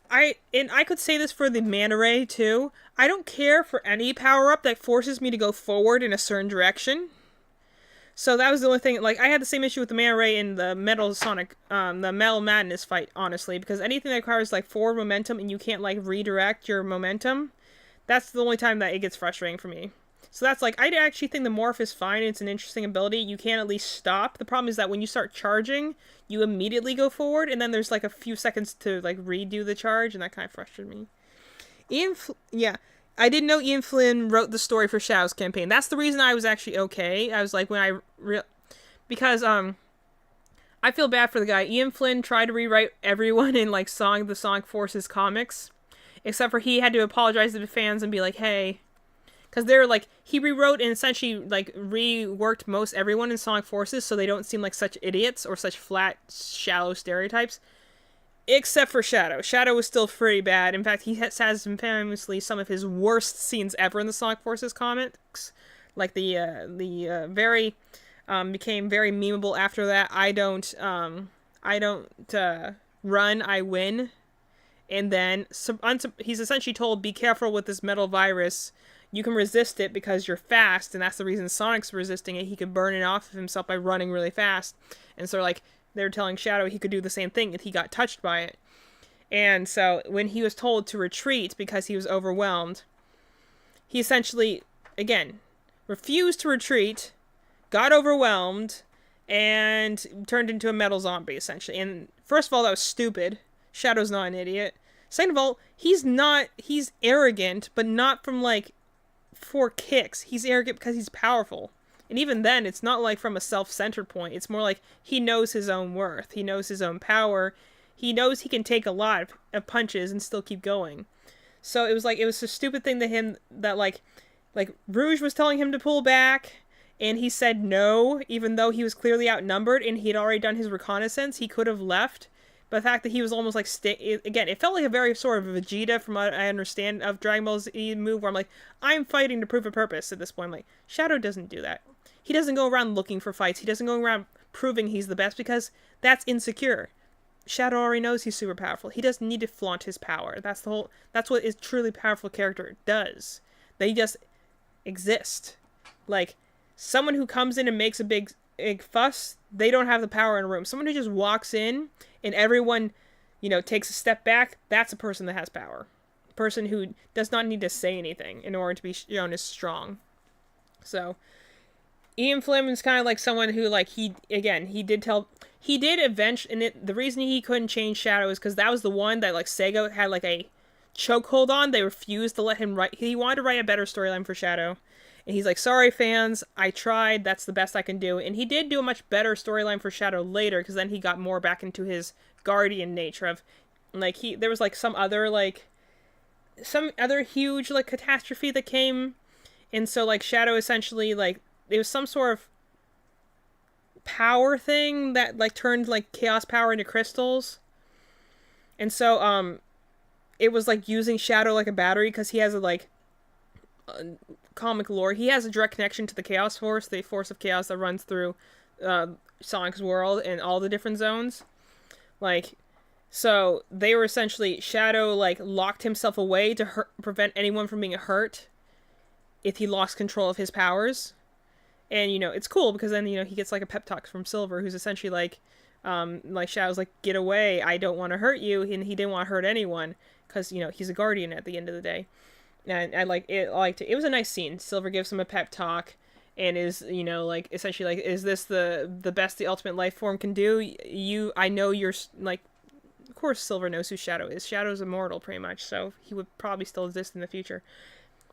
I could say this for the Manta Ray too. I don't care for any power up that forces me to go forward in a certain direction. So that was the only thing. Like I had the same issue with the Manta Ray in the Metal Sonic, the Metal Madness fight, honestly, because anything that requires like forward momentum and you can't like redirect your momentum, that's the only time that it gets frustrating for me. So that's like, I actually think the Morph is fine. It's an interesting ability. You can at least stop. The problem is that when you start charging, you immediately go forward, and then there's like a few seconds to like redo the charge, and that kind of frustrated me. Yeah, I didn't know Ian Flynn wrote the story for Shadow's campaign. That's the reason I was actually okay. I was like, because I feel bad for the guy. Ian Flynn tried to rewrite everyone in like the Sonic Forces comics, except for he had to apologize to the fans and be like, hey. Because they're like, he rewrote and essentially like reworked most everyone in Sonic Forces so they don't seem like such idiots or such flat, shallow stereotypes. Except for Shadow. Shadow was still pretty bad. In fact, he has famously some of his worst scenes ever in the Sonic Forces comics. Like the very, became very memeable after that. I don't run, I win. And then he's essentially told, be careful with this metal virus. You can resist it because you're fast, and that's the reason Sonic's resisting it. He could burn it off of himself by running really fast. And so, like, they're telling Shadow he could do the same thing if he got touched by it. And so, when he was told to retreat because he was overwhelmed, he essentially, again, refused to retreat, got overwhelmed, and turned into a metal zombie, essentially. And first of all, that was stupid. Shadow's not an idiot. Second of all, he's arrogant, but not from, like, for kicks. He's arrogant because he's powerful. And even then, it's not like from a self-centered point. It's more like he knows his own worth. He knows his own power. He knows he can take a lot of punches and still keep going. So it was a stupid thing to him that like Rouge was telling him to pull back, and he said no, even though he was clearly outnumbered and he had already done his reconnaissance. He could have left. But the fact that he was almost like, again, it felt like a very sort of Vegeta, from what I understand, of Dragon Ball Z move, where I'm like, I'm fighting to prove a purpose at this point. I'm like, Shadow doesn't do that. He doesn't go around looking for fights. He doesn't go around proving he's the best, because that's insecure. Shadow already knows he's super powerful. He doesn't need to flaunt his power. That's what a truly powerful character does. They just exist. Like, someone who comes in and makes a big fuss, they don't have the power in a room. Someone who just walks in and everyone, takes a step back, that's a person that has power. A person who does not need to say anything in order to be shown as strong. So, Ian Flynn is kind of like someone who, like, he did eventually, and the reason he couldn't change Shadow is because that was the one that, like, Sega had, like, a chokehold on. They refused to let him write. He wanted to write a better storyline for Shadow. And he's like, sorry, fans, I tried. That's the best I can do. And he did do a much better storyline for Shadow later, because then he got more back into his guardian nature of, like, there was, like, some other huge, like, catastrophe that came. And so, like, Shadow essentially, like, it was some sort of power thing that, like, turned, like, chaos power into crystals. And so, it was, like, using Shadow like a battery, because he has comic lore. He has a direct connection to the Chaos Force, the force of chaos that runs through Sonic's world and all the different zones. Like, so they were essentially, Shadow, like, locked himself away to prevent anyone from being hurt if he lost control of his powers. And, it's cool because then, he gets, like, a pep talk from Silver, who's essentially like Shadow's like, get away, I don't want to hurt you, and he didn't want to hurt anyone because, he's a guardian at the end of the day. And I liked it. It was a nice scene. Silver gives him a pep talk, and is, like, essentially like, is this the best the ultimate life form can do? I know you're, like, course Silver knows who Shadow is. Shadow's immortal, pretty much, so he would probably still exist in the future.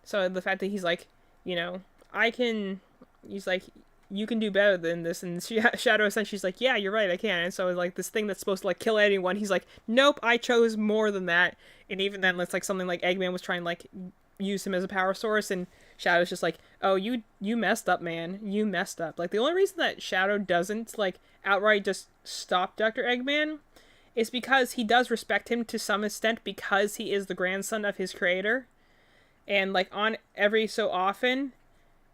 So the fact that he's like, you know, I can, he's like, you can do better than this, and Shadow essentially's like, yeah, you're right, I can. And so like this thing that's supposed to like kill anyone, he's like, nope, I chose more than that. And even then, it's like something like Eggman was trying to like use him as a power source, and Shadow's just like, oh, you messed up, man, you messed up. Like the only reason that Shadow doesn't like outright just stop Dr. Eggman is because he does respect him to some extent because he is the grandson of his creator, and like on every so often,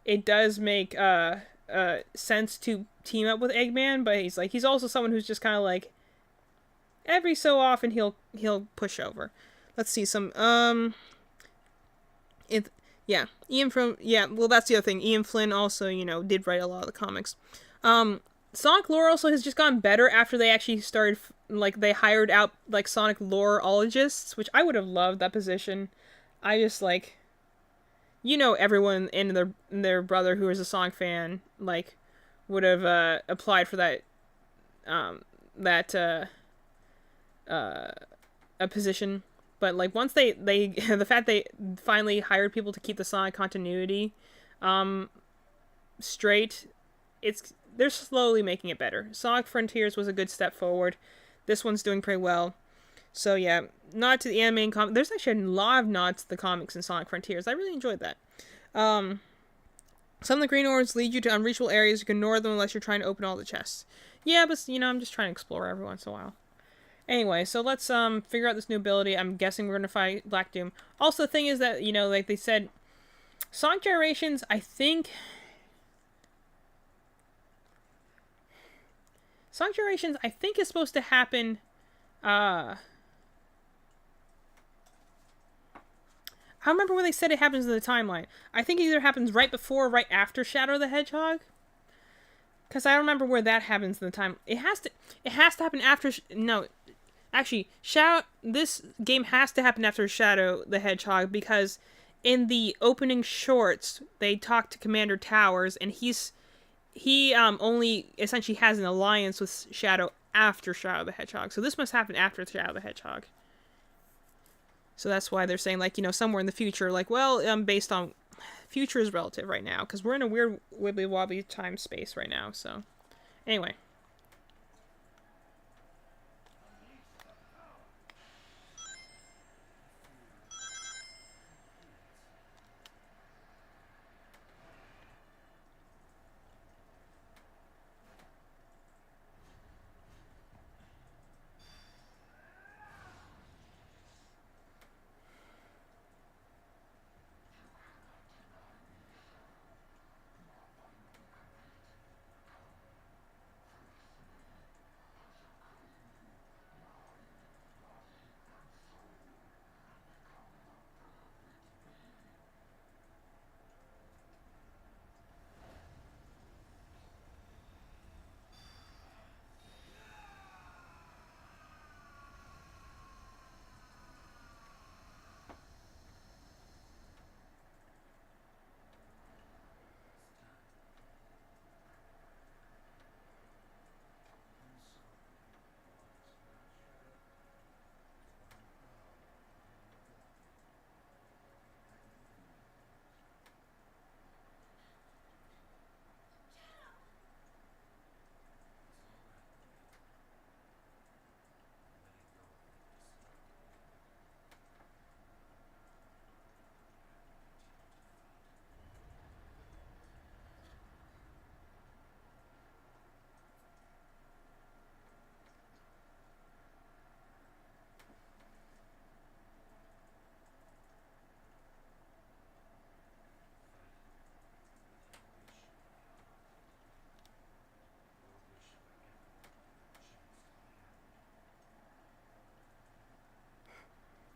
it does make sense to team up with Eggman, but he's also someone who's just kind of like every so often he'll push over. Let's see some Ian from well, that's the other thing. Ian Flynn also, you know, did write a lot of the comics. Sonic lore also has just gotten better after they actually started like they hired out like Sonic loreologists, which I would have loved that position. I just like, you know, everyone and their brother who is a Sonic fan like would have applied for that a position. But like once they the fact they finally hired people to keep the Sonic continuity straight, they're slowly making it better. Sonic Frontiers was a good step forward. This one's doing pretty well. So yeah, nod to the anime and comic. There's actually a lot of nods to the comics in Sonic Frontiers. I really enjoyed that. Some of the green orbs lead you to unreachable areas. You can ignore them unless you're trying to open all the chests. Yeah, but you know, I'm just trying to explore every once in a while. Anyway, so let's figure out this new ability. I'm guessing we're gonna fight Black Doom. Also, the thing is that, you know, like they said, Sonic Generations, I think is supposed to happen. I don't remember where they said it happens in the timeline. I think it either happens right before or right after Shadow the Hedgehog. Because I don't remember where that happens in the time. It has to happen after. No, actually, this game has to happen after Shadow the Hedgehog, because in the opening shorts they talk to Commander Towers, and he only essentially has an alliance with Shadow after Shadow the Hedgehog. So this must happen after Shadow the Hedgehog. So that's why they're saying, like, you know, somewhere in the future, like, well, based on future is relative right now, because we're in a weird wibbly wobbly time space right now. So anyway.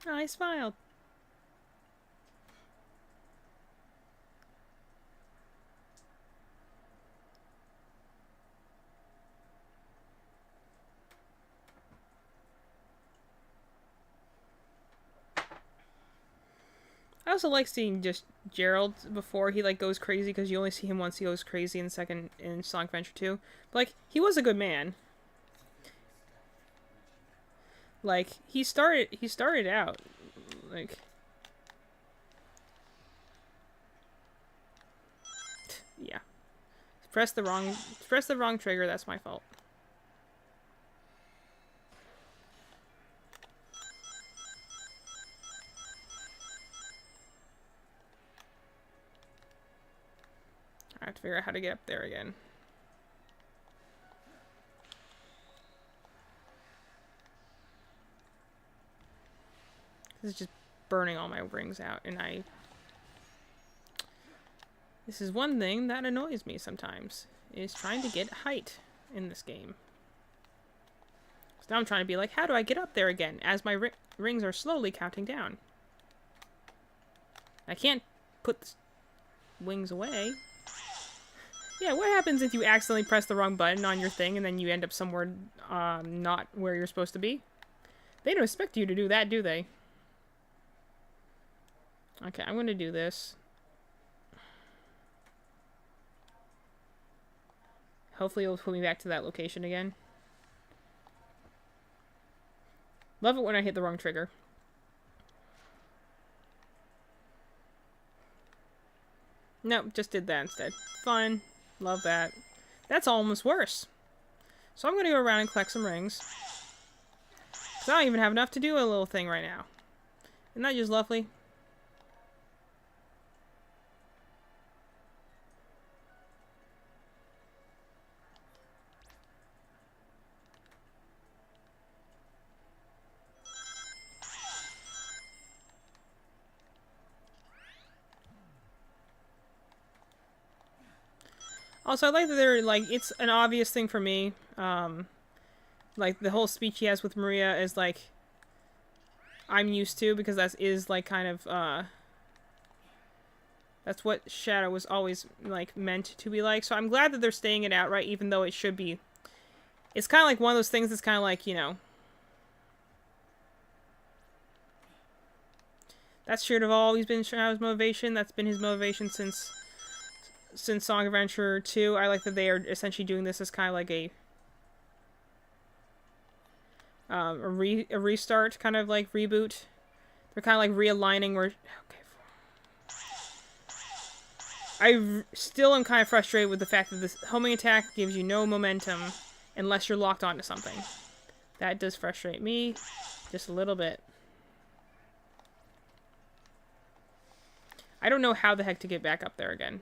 Oh, I smiled. I also like seeing just Gerald before he like goes crazy, because you only see him once he goes crazy in Sonic Adventure 2. But like, he was a good man. Like, he started out like Yeah. Press the wrong trigger, that's my fault. I have to figure out how to get up there again. This is just burning all my rings out, and this is one thing that annoys me sometimes, is trying to get height in this game. So now I'm trying to be like, how do I get up there again, as my rings are slowly counting down? I can't put the wings away. Yeah, what happens if you accidentally press the wrong button on your thing and then you end up somewhere not where you're supposed to be? They don't expect you to do that, do they? Okay, I'm gonna do this. Hopefully it'll put me back to that location again. Love it when I hit the wrong trigger. Nope, just did that instead. Fun. Love that. That's almost worse. So I'm gonna go around and collect some rings. Because I don't even have enough to do a little thing right now. Isn't that just lovely? Also, I like that they're, like, it's an obvious thing for me. Like, the whole speech he has with Maria is, like, I'm used to, because that is, like, kind of, that's what Shadow was always, like, meant to be like. So I'm glad that they're staying it out, right, even though it should be. It's kind of like one of those things that's kind of like, you know. That should have always been Shadow's motivation. That's been his motivation since Sonic Adventure 2. I like that they are essentially doing this as kind of like a restart, kind of like reboot. They're kind of like realigning where... Okay. I still am kind of frustrated with the fact that this homing attack gives you no momentum unless you're locked onto something. That does frustrate me just a little bit. I don't know how the heck to get back up there again.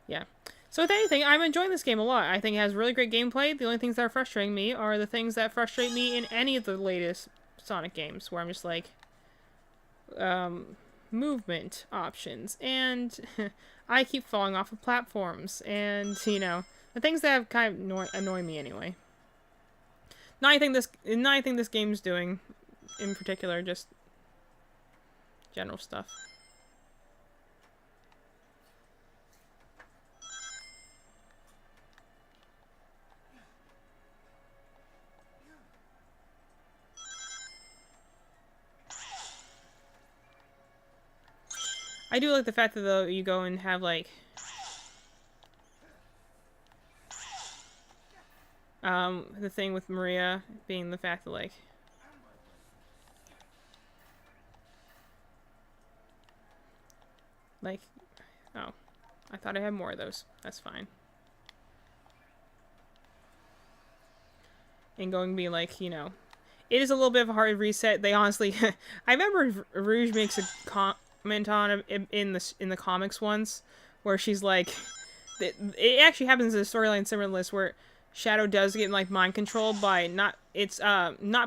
Yeah. So with anything, I'm enjoying this game a lot. I think it has really great gameplay. The only things that are frustrating me are the things that frustrate me in any of the latest Sonic games, where I'm just like, movement options, and I keep falling off of platforms, and, you know, the things that kind of annoy me anyway. Not anything this game's doing in particular, just general stuff. I do like the fact that, though, you go and have, like, the thing with Maria being the fact that, like, oh, I thought I had more of those. That's fine. And going to be like, you know, it is a little bit of a hard reset. They honestly, I remember Rouge makes a comment on it in the comics once, where she's like, it actually happens in a storyline similar to this, where Shadow does get, like, mind controlled by not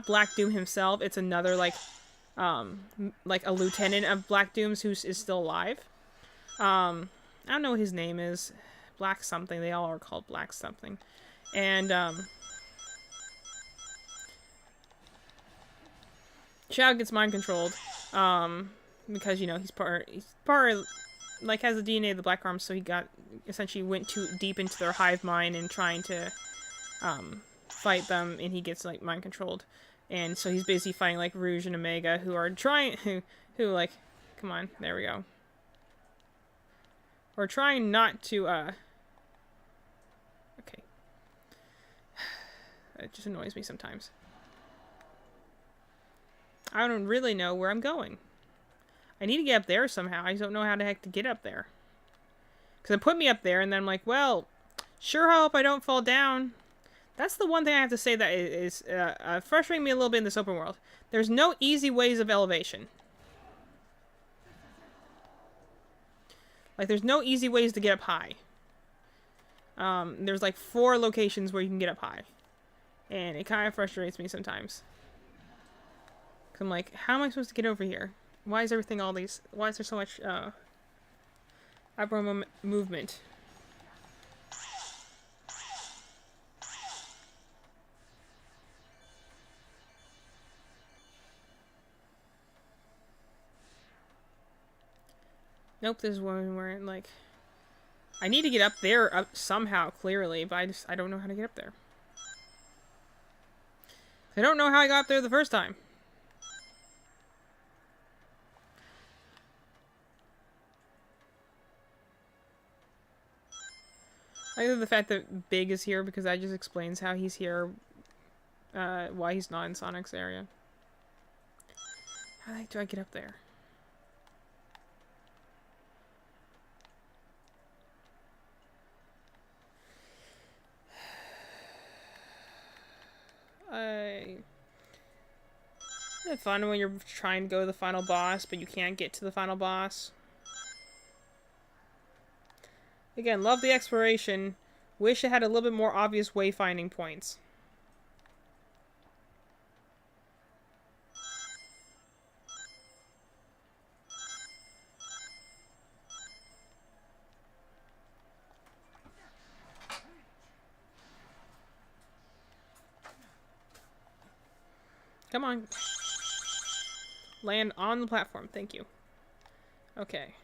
Black Doom himself. It's another, like a lieutenant of Black Doom's who is still alive. I don't know what his name is. Black something. They all are called Black something. And Shadow gets mind controlled, because, you know, he's part like, has the DNA of the Black Arms, so he essentially went too deep into their hive mind and trying to fight them, and he gets, like, mind controlled, and so he's basically fighting, like, Rouge and Omega, who are trying who like, come on, there we go. We're trying not to okay. It just annoys me sometimes. I don't really know where I'm going. I need to get up there somehow. I just don't know how the heck to get up there. Because it put me up there, and then I'm like, well, sure hope I don't fall down. That's the one thing I have to say that is frustrating me a little bit in this open world. There's no easy ways of elevation. Like, there's no easy ways to get up high. There's like 4 locations where you can get up high. And it kind of frustrates me sometimes. Cause I'm like, how am I supposed to get over here? Why is everything all these... Why is there so much, upward movement? Nope, this is one where, like... I need to get up there somehow, clearly, but I don't know how to get up there. I don't know how I got up there the first time. I like the fact that Big is here because that just explains how he's here, why he's not in Sonic's area. How the heck do I get up there? Isn't it fun when you're trying to go to the final boss, but you can't get to the final boss? Again, love the exploration. Wish it had a little bit more obvious wayfinding points. Come on. Land on the platform. Thank you. Okay.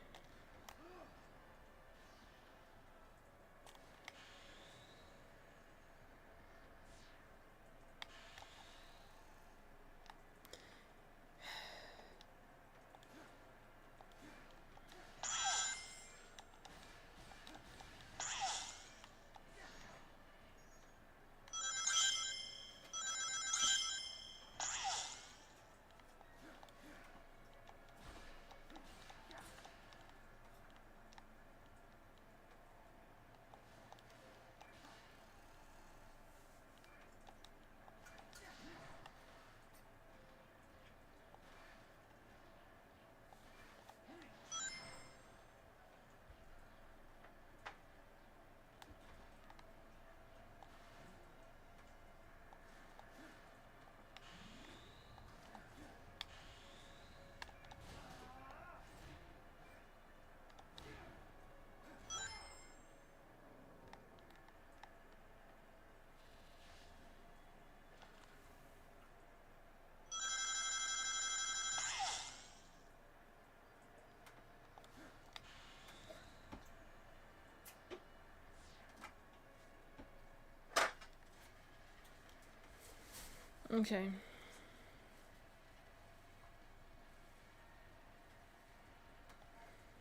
Okay.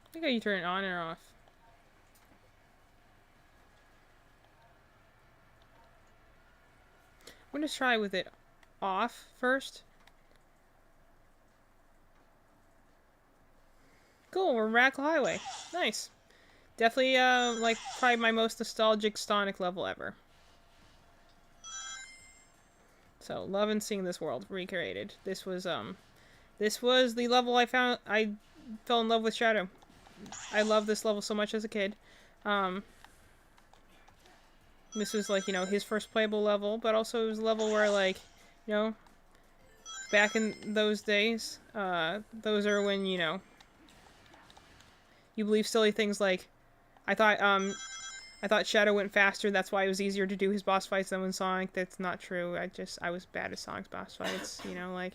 I think you turn it on or off. I'm gonna try with it off first. Cool, we're Miracle Highway. Nice. Definitely, like, probably my most nostalgic Sonic level ever. So, loving seeing this world recreated. This was the level I fell in love with Shadow. I loved this level so much as a kid. This was, like, you know, his first playable level, but also it was a level where, like, you know, back in those days, those are when, you know, you believe silly things like, I thought Shadow went faster, that's why it was easier to do his boss fights than with Sonic. That's not true. I was bad at Sonic's boss fights, you know, like,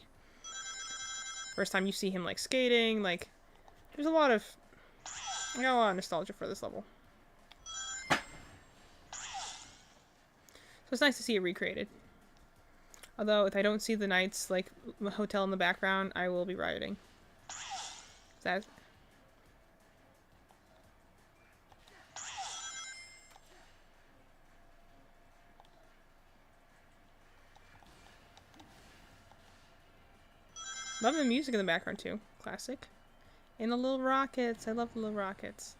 first time you see him, like, skating, like, there's I got a lot of nostalgia for this level. So it's nice to see it recreated. Although, if I don't see the Knights, like, hotel in the background, I will be rioting. That... Love the music in the background, too. Classic. And the little rockets. I love the little rockets.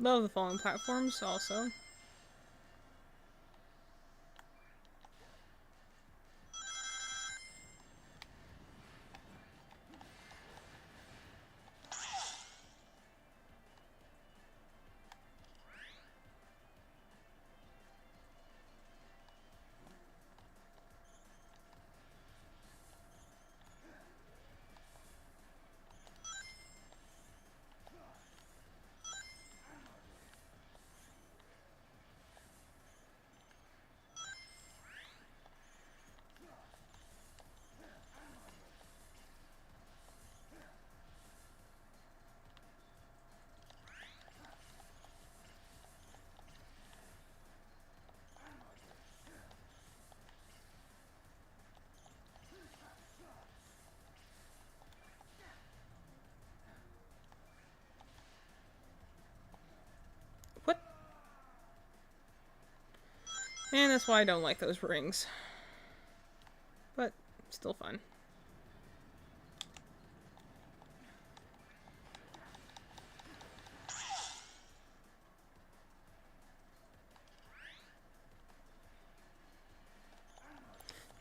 Love the falling platforms also. What? And that's why I don't like those rings. But, still fun.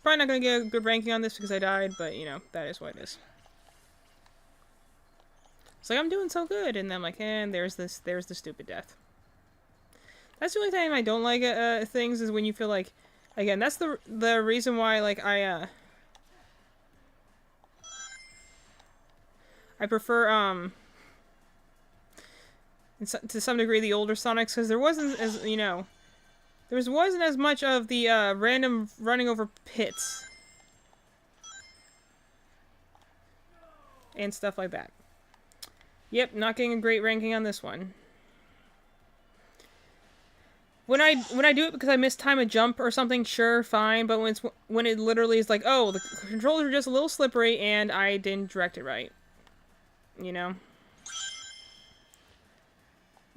Probably not gonna get a good ranking on this because I died, but you know, that is what it is. It's like I'm doing so good, and then I'm like, and there's the stupid death. That's the only time I don't like things is when you feel like, again, that's the reason why like I prefer to some degree the older Sonics because there wasn't as wasn't as much of the random running over pits and stuff like that. Yep, not getting a great ranking on this one. When I do it because I mistime a jump or something, sure, fine. But when it literally is like, oh, the controls are just a little slippery and I didn't direct it right, you know.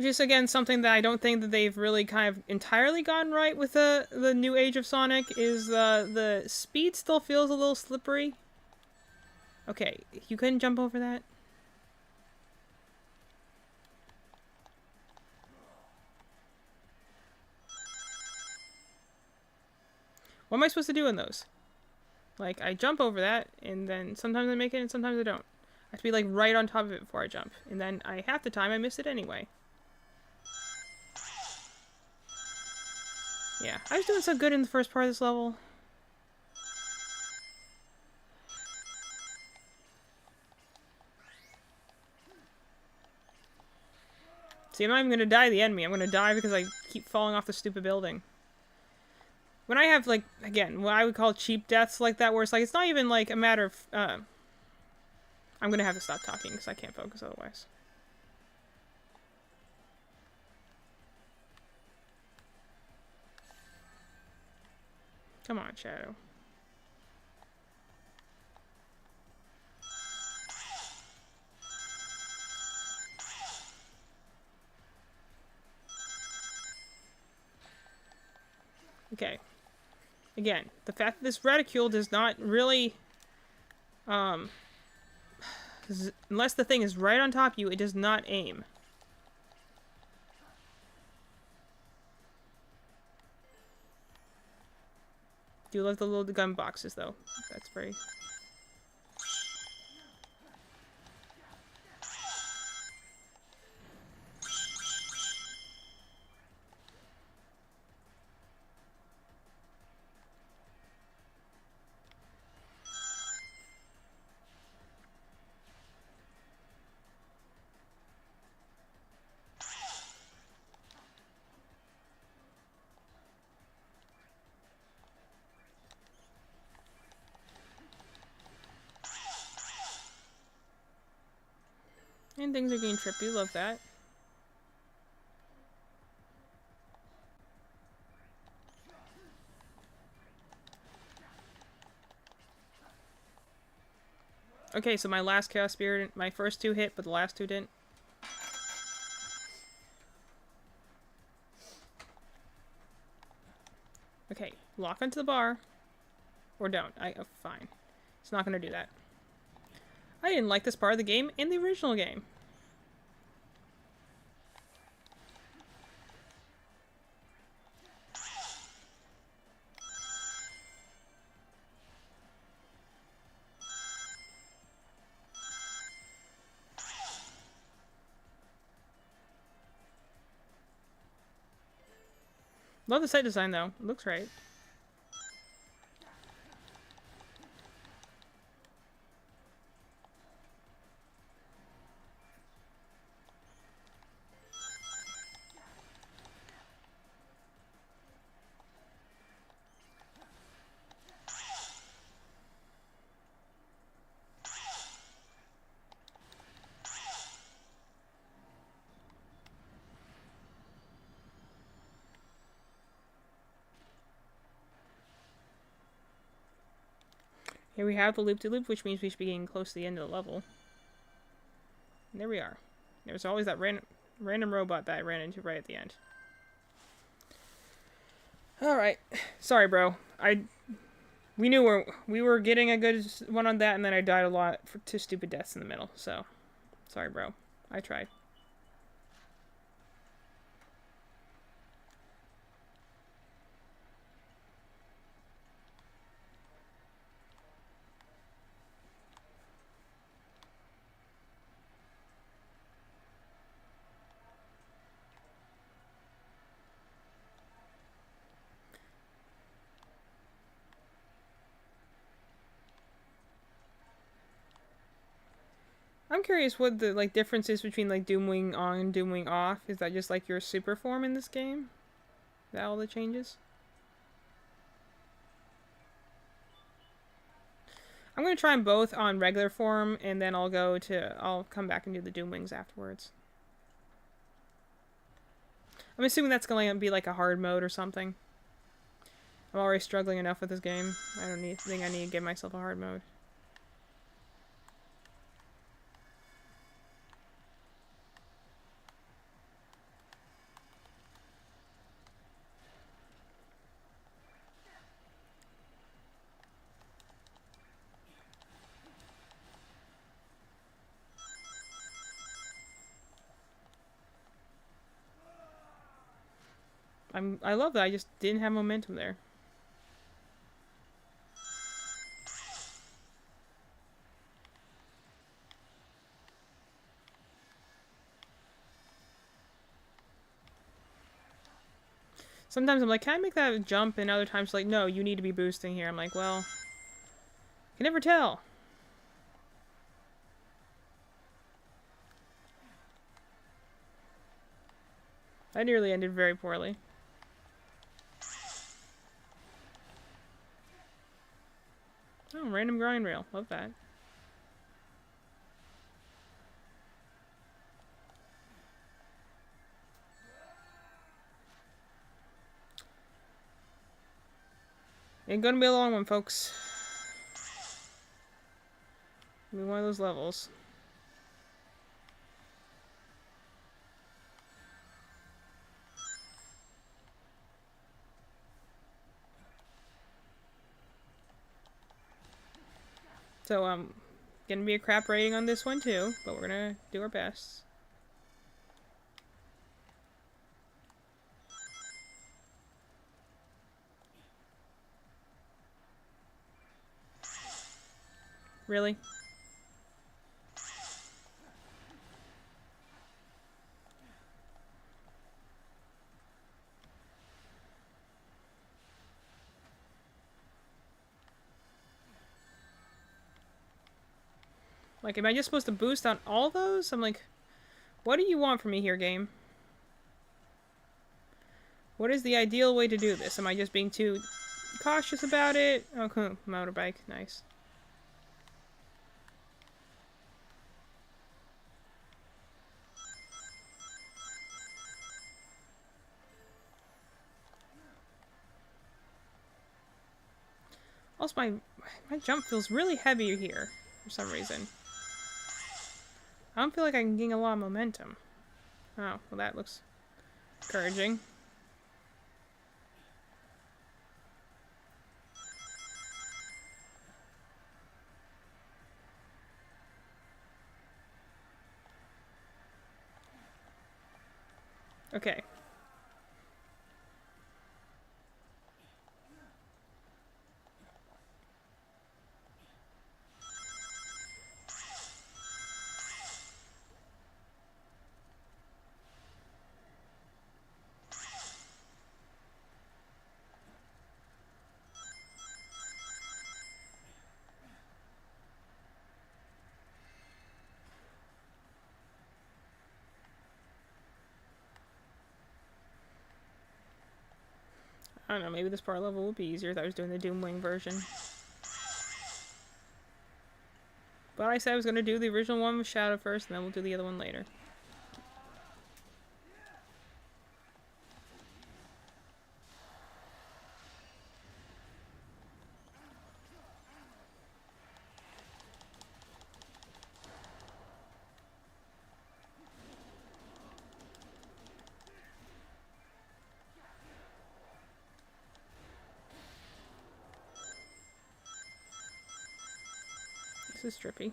Just again something that I don't think that they've really kind of entirely gotten right with the new age of Sonic is the speed still feels a little slippery. Okay, you couldn't jump over that. What am I supposed to do in those? Like, I jump over that, and then sometimes I make it, and sometimes I don't. I have to be, like, right on top of it before I jump. And then half the time I miss it anyway. Yeah, I was doing so good in the first part of this level. See, I'm not even gonna die the enemy. I'm gonna die because I keep falling off the stupid building. When I have, like, again, what I would call cheap deaths like that, where it's like, it's not even, like, a matter of, I'm gonna have to stop talking because I can't focus otherwise. Come on, Shadow. Okay. Again, the fact that this reticule does not really, unless the thing is right on top of you, it does not aim. Do love the little gun boxes, though. That's very... And things are getting trippy. Love that. Okay, so my last Chaos Spirit, my first 2 hit, but the last 2 didn't. Okay, lock onto the bar. Or don't. Oh, fine. It's not going to do that. I didn't like this part of the game in the original game. Love the set design, though. It looks right. Here we have the loop-de-loop, which means we should be getting close to the end of the level. And there we are. There's always that random robot that I ran into right at the end. Alright. Sorry, bro. We knew we were getting a good one on that, and then I died a lot for 2 stupid deaths in the middle. So, sorry, bro. I tried. I'm curious what the difference is between Doomwing on and Doomwing off. Is that just your super form in this game? Is that all that changes? I'm gonna try them both on regular form, and then I'll come back and do the Doomwings afterwards. I'm assuming that's gonna be a hard mode or something. I'm already struggling enough with this game. I don't think I need to give myself a hard mode. I love that. I just didn't have momentum there. Sometimes I'm like, can I make that jump? And other times like, no, you need to be boosting here. I'm like, well, I can never tell. That nearly ended very poorly. Oh, random grind rail. Love that. Ain't gonna be a long one, folks. Be one of those levels. So, gonna be a crap rating on this one too, but we're gonna do our best. Really? Like, am I just supposed to boost on all those? I'm like, what do you want from me here, game? What is the ideal way to do this? Am I just being too cautious about it? Okay, motorbike, nice. Also, my jump feels really heavy here for some reason. I don't feel like I can gain a lot of momentum. Oh, well that looks encouraging. Okay. I don't know, maybe this part level would be easier if I was doing the Doomwing version. But I said I was going to do the original one with Shadow first, and then we'll do the other one later. This is trippy.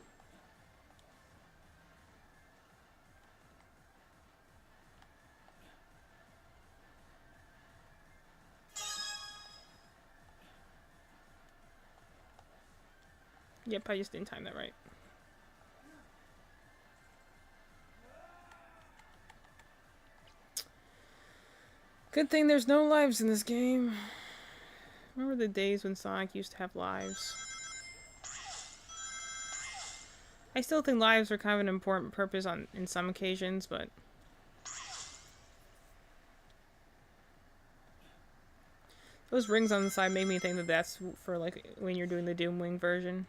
Yep, I just didn't time that right. Good thing there's no lives in this game. Remember the days when Sonic used to have lives? I still think lives are kind of an important purpose in some occasions, but those rings on the side make me think that that's for like when you're doing the Doomwing version.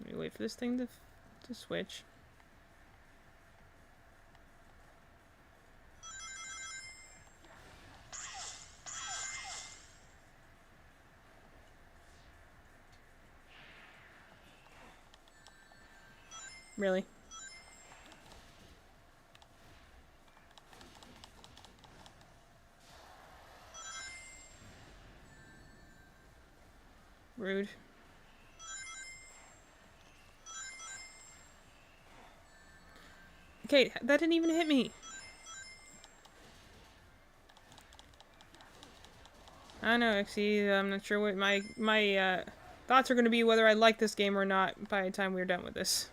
Let me wait for this thing to switch. Really? Rude. Okay, that didn't even hit me. I don't know, see, I'm not sure what my thoughts are going to be whether I like this game or not by the time we're done with this.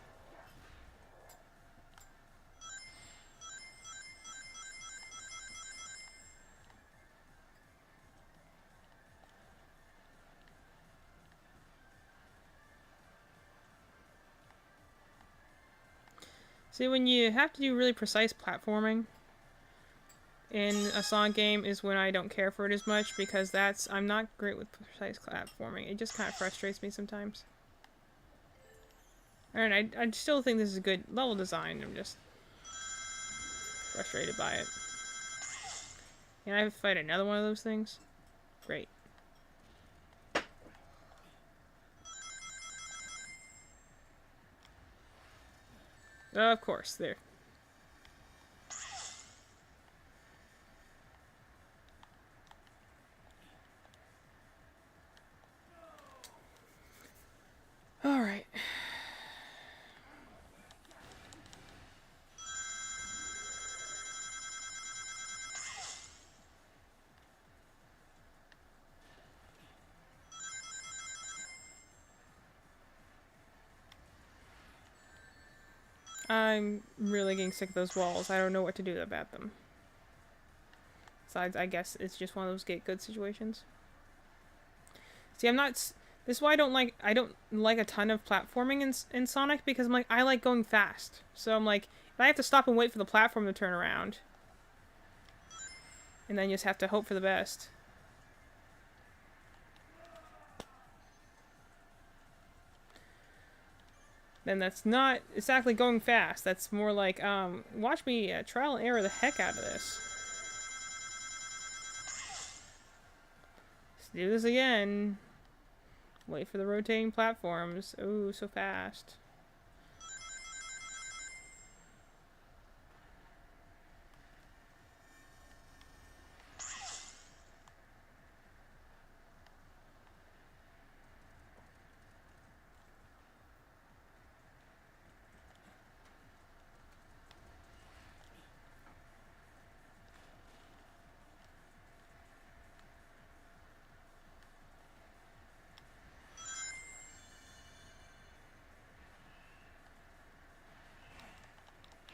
See, when you have to do really precise platforming in a Sonic game is when I don't care for it as much, because I'm not great with precise platforming. It just kind of frustrates me sometimes. Alright, I still think this is a good level design. I'm just frustrated by it. Can I fight another one of those things? Great. Of course, there. Alright. I'm really getting sick of those walls. I don't know what to do about them. Besides, I guess it's just one of those get good situations. See, I'm not... This is why I don't like a ton of platforming in Sonic, because I'm like, I like going fast. So I'm like, if I have to stop and wait for the platform to turn around, and then you just have to hope for the best. Then that's not exactly going fast. That's more like, watch me trial and error the heck out of this. do this again. Wait for the rotating platforms. Oh, so fast.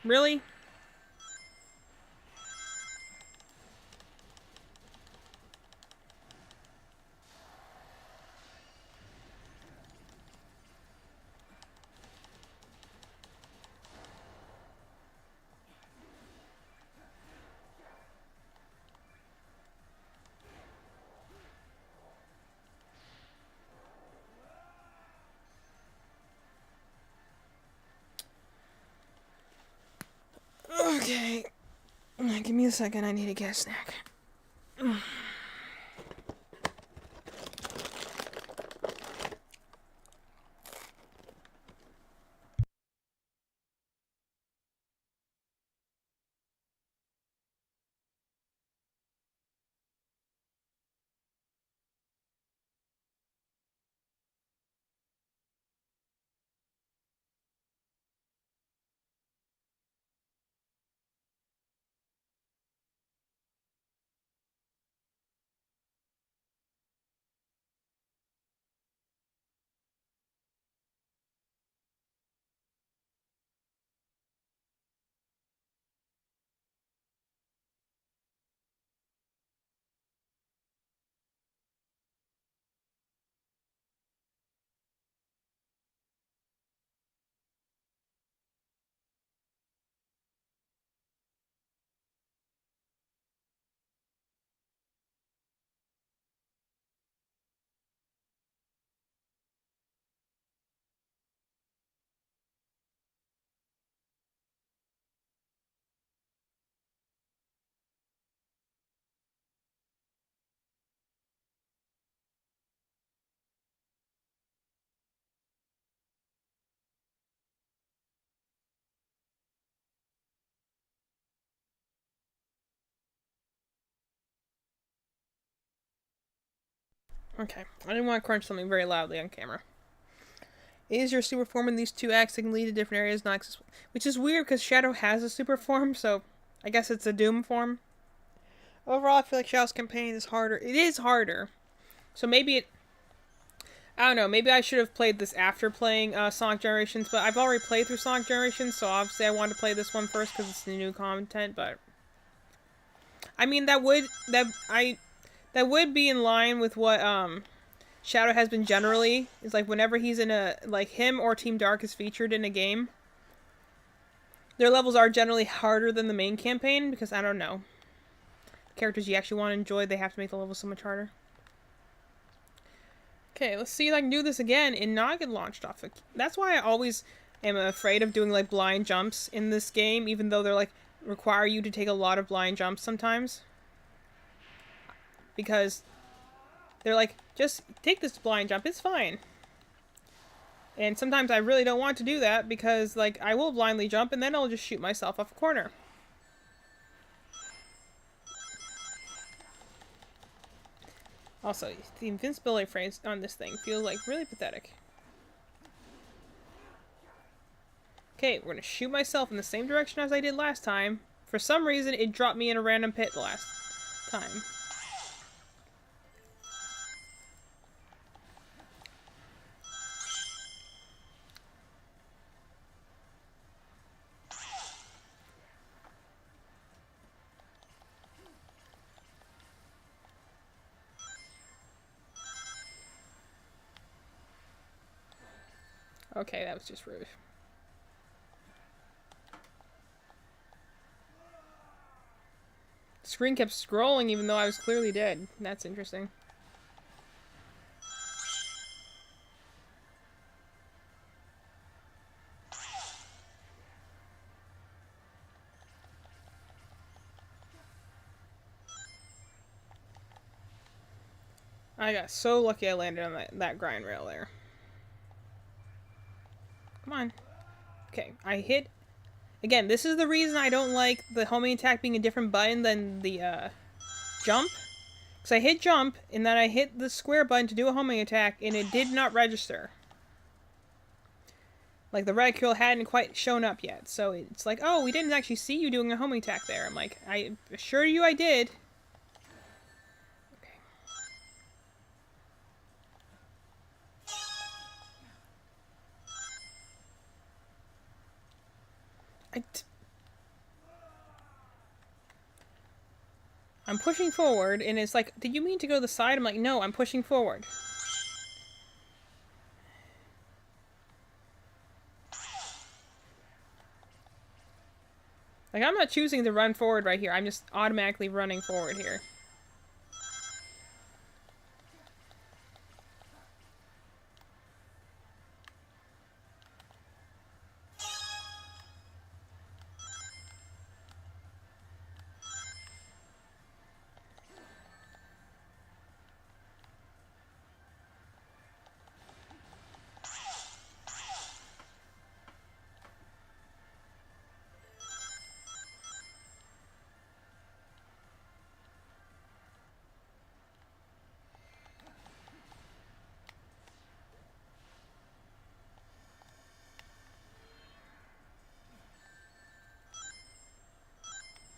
Really? Okay. Give me a second. I need a gas snack. Okay. I didn't want to crunch something very loudly on camera. Is your super form in these two acts that can lead to different areas, not accessible? Which is weird because Shadow has a super form, so I guess it's a Doom form. Overall, I feel like Shadow's campaign is harder. It is harder. So maybe it... I don't know. Maybe I should have played this after playing Sonic Generations, but I've already played through Sonic Generations, so obviously I wanted to play this one first because it's the new content, but... I mean, that would be in line with what Shadow has been generally. Is like whenever he's in a like him or Team Dark is featured in a game, their levels are generally harder than the main campaign because I don't know. Characters you actually want to enjoy, they have to make the levels so much harder. Okay, let's see if I can do this again and not get launched off. That's why I always am afraid of doing like blind jumps in this game, even though they're like require you to take a lot of blind jumps sometimes. Because they're like, just take this blind jump, it's fine. And sometimes I really don't want to do that because like I will blindly jump and then I'll just shoot myself off a corner. Also, the invincibility frames on this thing feel like really pathetic. Okay, we're gonna shoot myself in the same direction as I did last time. For some reason, it dropped me in a random pit last time. Okay, that was just rude. The screen kept scrolling even though I was clearly dead. That's interesting. I got so lucky I landed on that grind rail there. Come on. Okay, I hit... Again, this is the reason I don't like the homing attack being a different button than the jump. Because I hit jump, and then I hit the square button to do a homing attack, and it did not register. Like, the reticule hadn't quite shown up yet. So it's like, oh, we didn't actually see you doing a homing attack there. I'm like, I assure you I did. I'm pushing forward, and it's like, did you mean to go to the side? I'm like, no, I'm pushing forward. Like, I'm not choosing to run forward right here. I'm just automatically running forward here.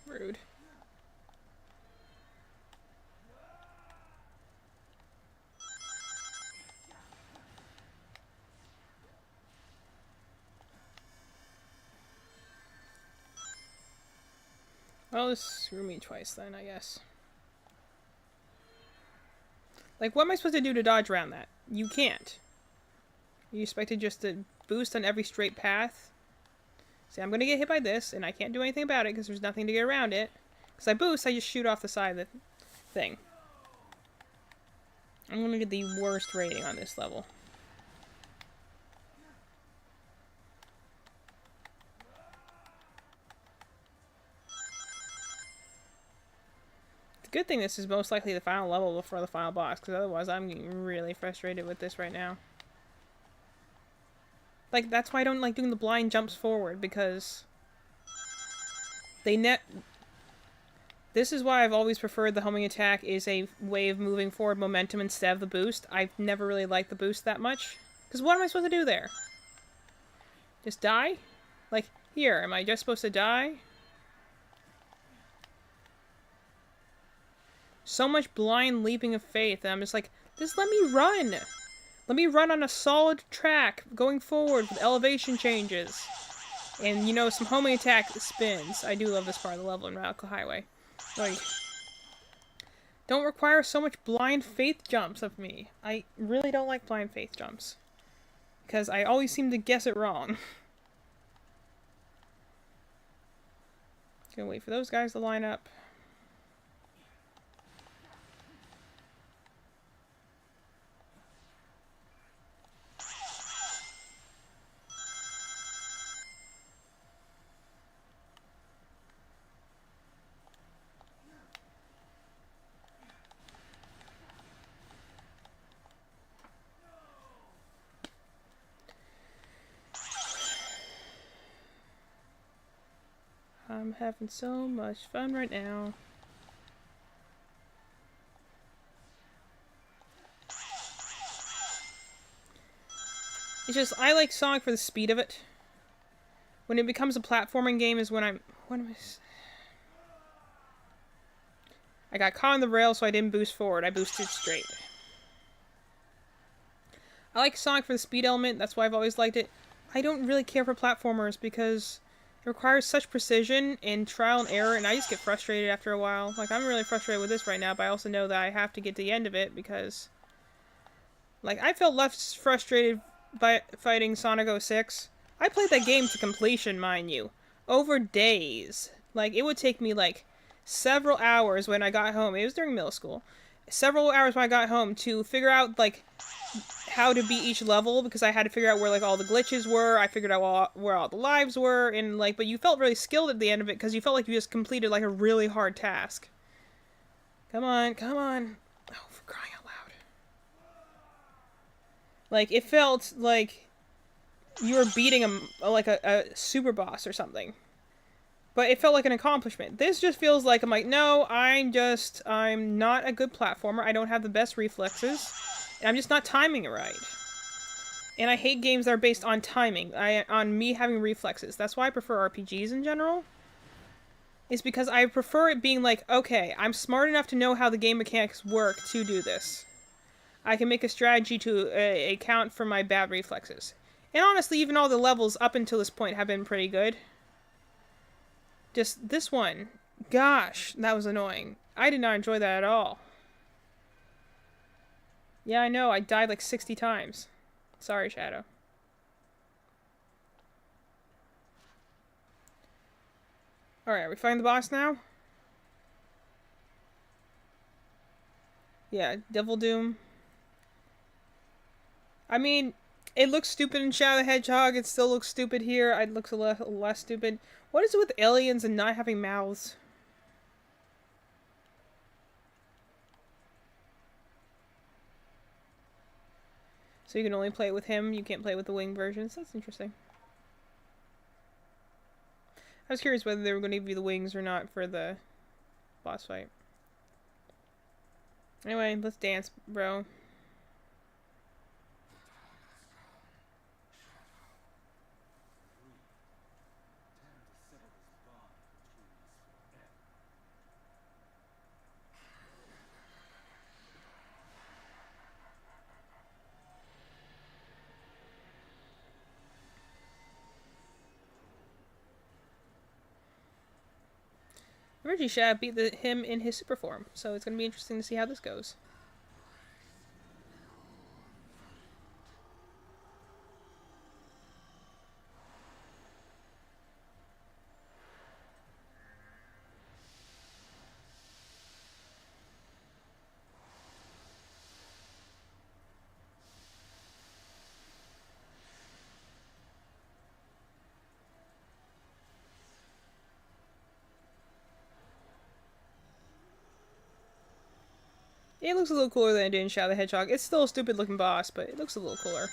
Rude. Well, this screw me twice then, I guess. Like, what am I supposed to do to dodge around that? You can't. You expected just to boost on every straight path? See, I'm gonna get hit by this, and I can't do anything about it because there's nothing to get around it. Because I boost, I just shoot off the side of the thing. I'm gonna get the worst rating on this level. The good thing this is most likely the final level before the final boss, because otherwise I'm getting really frustrated with this right now. Like, that's why I don't like doing the blind jumps forward, because they this is why I've always preferred the homing attack is a way of moving forward momentum instead of the boost. I've never really liked the boost that much. Because what am I supposed to do there? Just die? Like, here, am I just supposed to die? So much blind leaping of faith, and I'm just like, just let me run! Let me run on a solid track, going forward with elevation changes. And, you know, some homing attack spins. I do love this part of the level in Radical Highway. Like, don't require so much blind faith jumps of me. I really don't like blind faith jumps. Because I always seem to guess it wrong. Gonna wait for those guys to line up. I'm having so much fun right now. It's just, I like Sonic for the speed of it. When it becomes a platforming game is when I got caught on the rail, so I didn't boost forward. I boosted straight. I like Sonic for the speed element. That's why I've always liked it. I don't really care for platformers because it requires such precision and trial and error, and I just get frustrated after a while. Like, I'm really frustrated with this right now, but I also know that I have to get to the end of it because... Like, I felt less frustrated by fighting Sonic 06. I played that game to completion, mind you. Over days. Like, it would take me, like, several hours when I got home. It was during middle school. Several hours when I got home to figure out, like, how to beat each level, because I had to figure out where, like, all the glitches were. I figured out where all the lives were, and, like, but you felt really skilled at the end of it, because you felt like you just completed, like, a really hard task. Come on, come on. Oh, for crying out loud. Like, it felt like you were beating a super boss or something. But it felt like an accomplishment. This just feels like, I'm like, no, I'm not a good platformer. I don't have the best reflexes. And I'm just not timing it right. And I hate games that are based on timing, on me having reflexes. That's why I prefer RPGs in general. Is because I prefer it being like, okay, I'm smart enough to know how the game mechanics work to do this. I can make a strategy to account for my bad reflexes. And honestly, even all the levels up until this point have been pretty good. Just this one. Gosh, that was annoying. I did not enjoy that at all. Yeah, I know, I died like 60 times. Sorry, Shadow. Alright, we find the boss now? Yeah, Devil Doom. I mean, it looks stupid in Shadow the Hedgehog. It still looks stupid here. It looks a less stupid. What is it with aliens and not having mouths? So you can only play it with him. You can't play with the wing versions. That's interesting. I was curious whether they were going to give you the wings or not for the boss fight. Anyway, let's dance, bro. Reggie Shad beat him in his super form, so it's going to be interesting to see how this goes. It looks a little cooler than it did in Shadow the Hedgehog. It's still a stupid looking boss, but it looks a little cooler.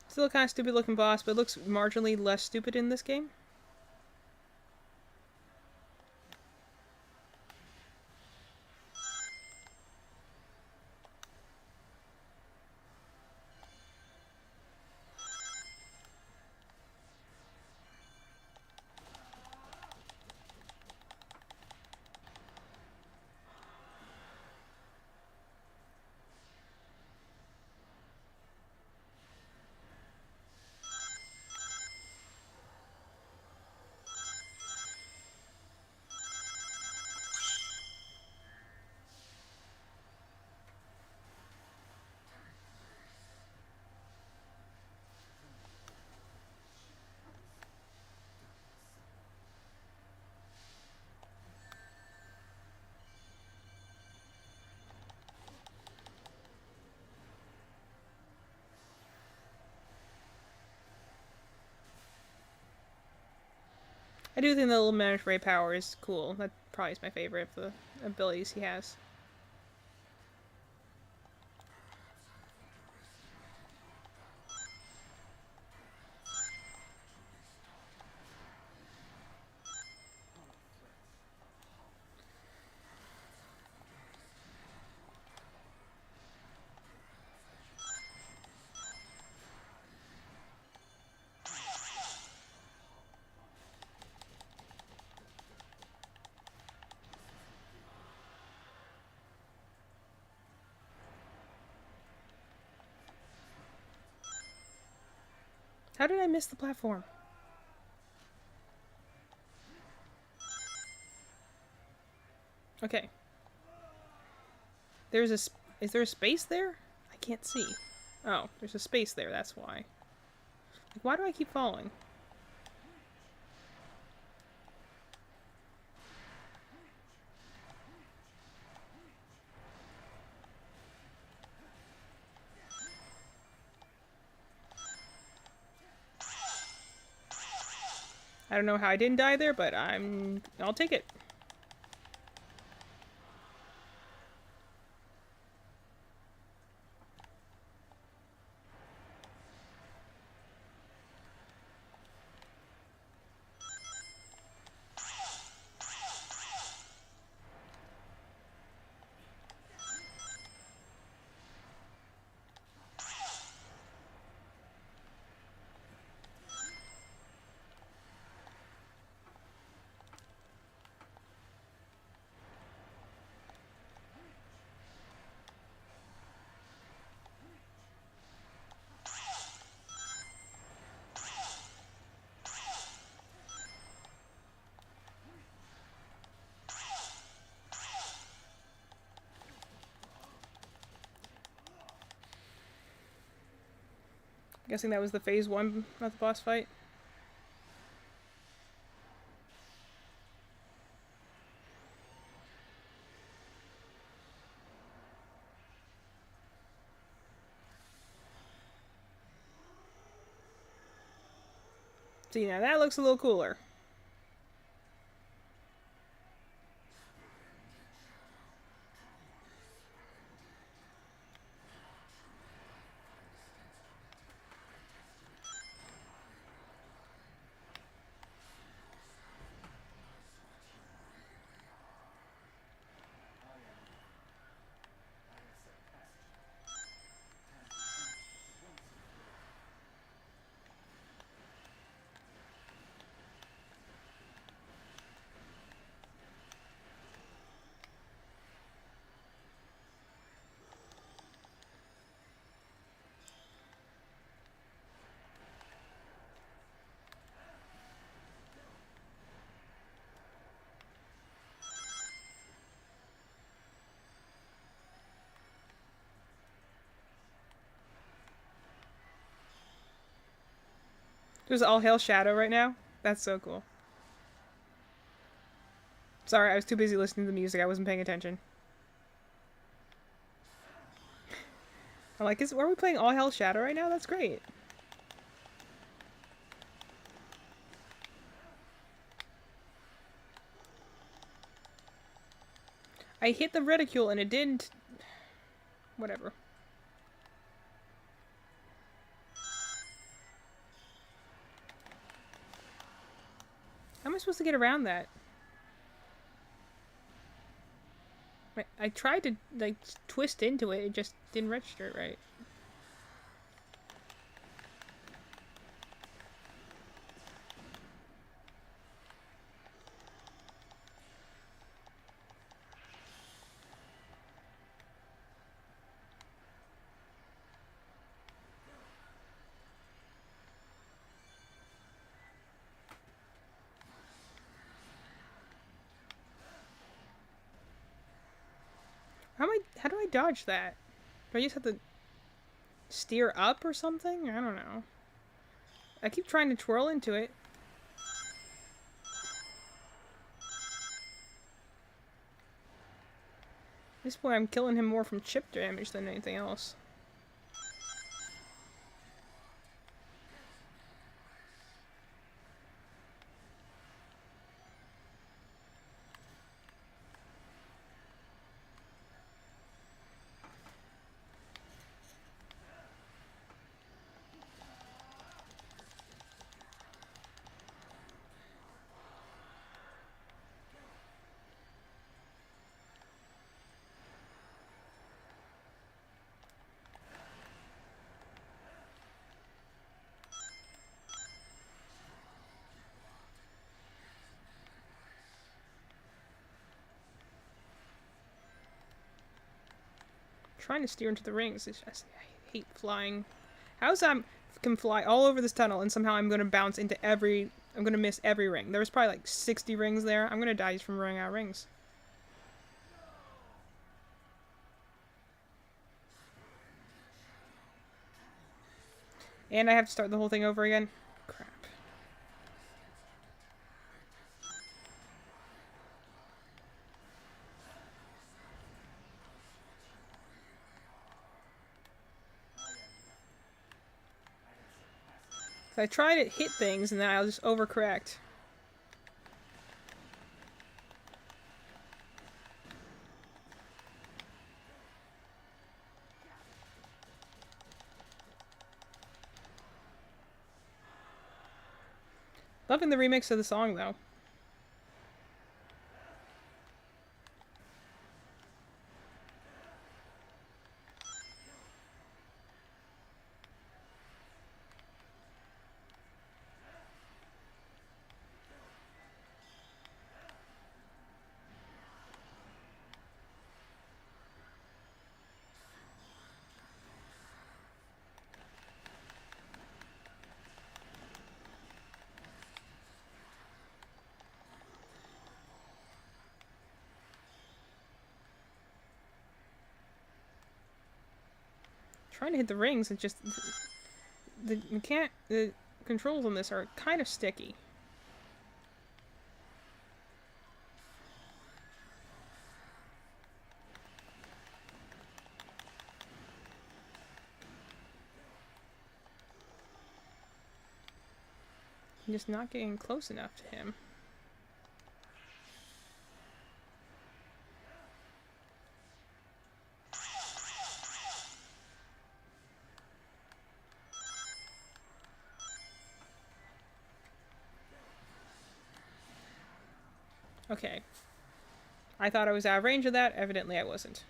Still a kind of stupid looking boss, but it looks marginally less stupid in this game. I do think the little managed ray power is cool. That probably is my favorite of the abilities he has. How did I miss the platform? Okay. Is there a space there? I can't see. Oh, there's a space there, that's why. Like, why do I keep falling? I don't know how I didn't die there, but I'll take it. Guessing that was the phase 1 of the boss fight. See, now that looks a little cooler. There's All Hail Shadow right now. That's so cool. Sorry, I was too busy listening to the music. I wasn't paying attention. I'm like, are we playing All Hail Shadow right now? That's great. I hit the reticule and it didn't... Whatever. How am I supposed to get around that? I tried to, like, twist into it. It just didn't register it right. How do I dodge that? Do I just have to steer up or something? I don't know. I keep trying to twirl into it. At this point, I'm killing him more from chip damage than anything else. Trying to steer into the rings. I hate flying. How's I can fly all over this tunnel and somehow I'm going to bounce into every... I'm going to miss every ring. There was probably like 60 rings there. I'm going to die just from running out of rings. And I have to start the whole thing over again? Crap. So I try to hit things and then I'll just overcorrect. Loving the remix of the song though. Trying to hit the rings, it just the controls on this are kind of sticky. I'm just not getting close enough to him. Okay. I thought I was out of range of that. Evidently I wasn't.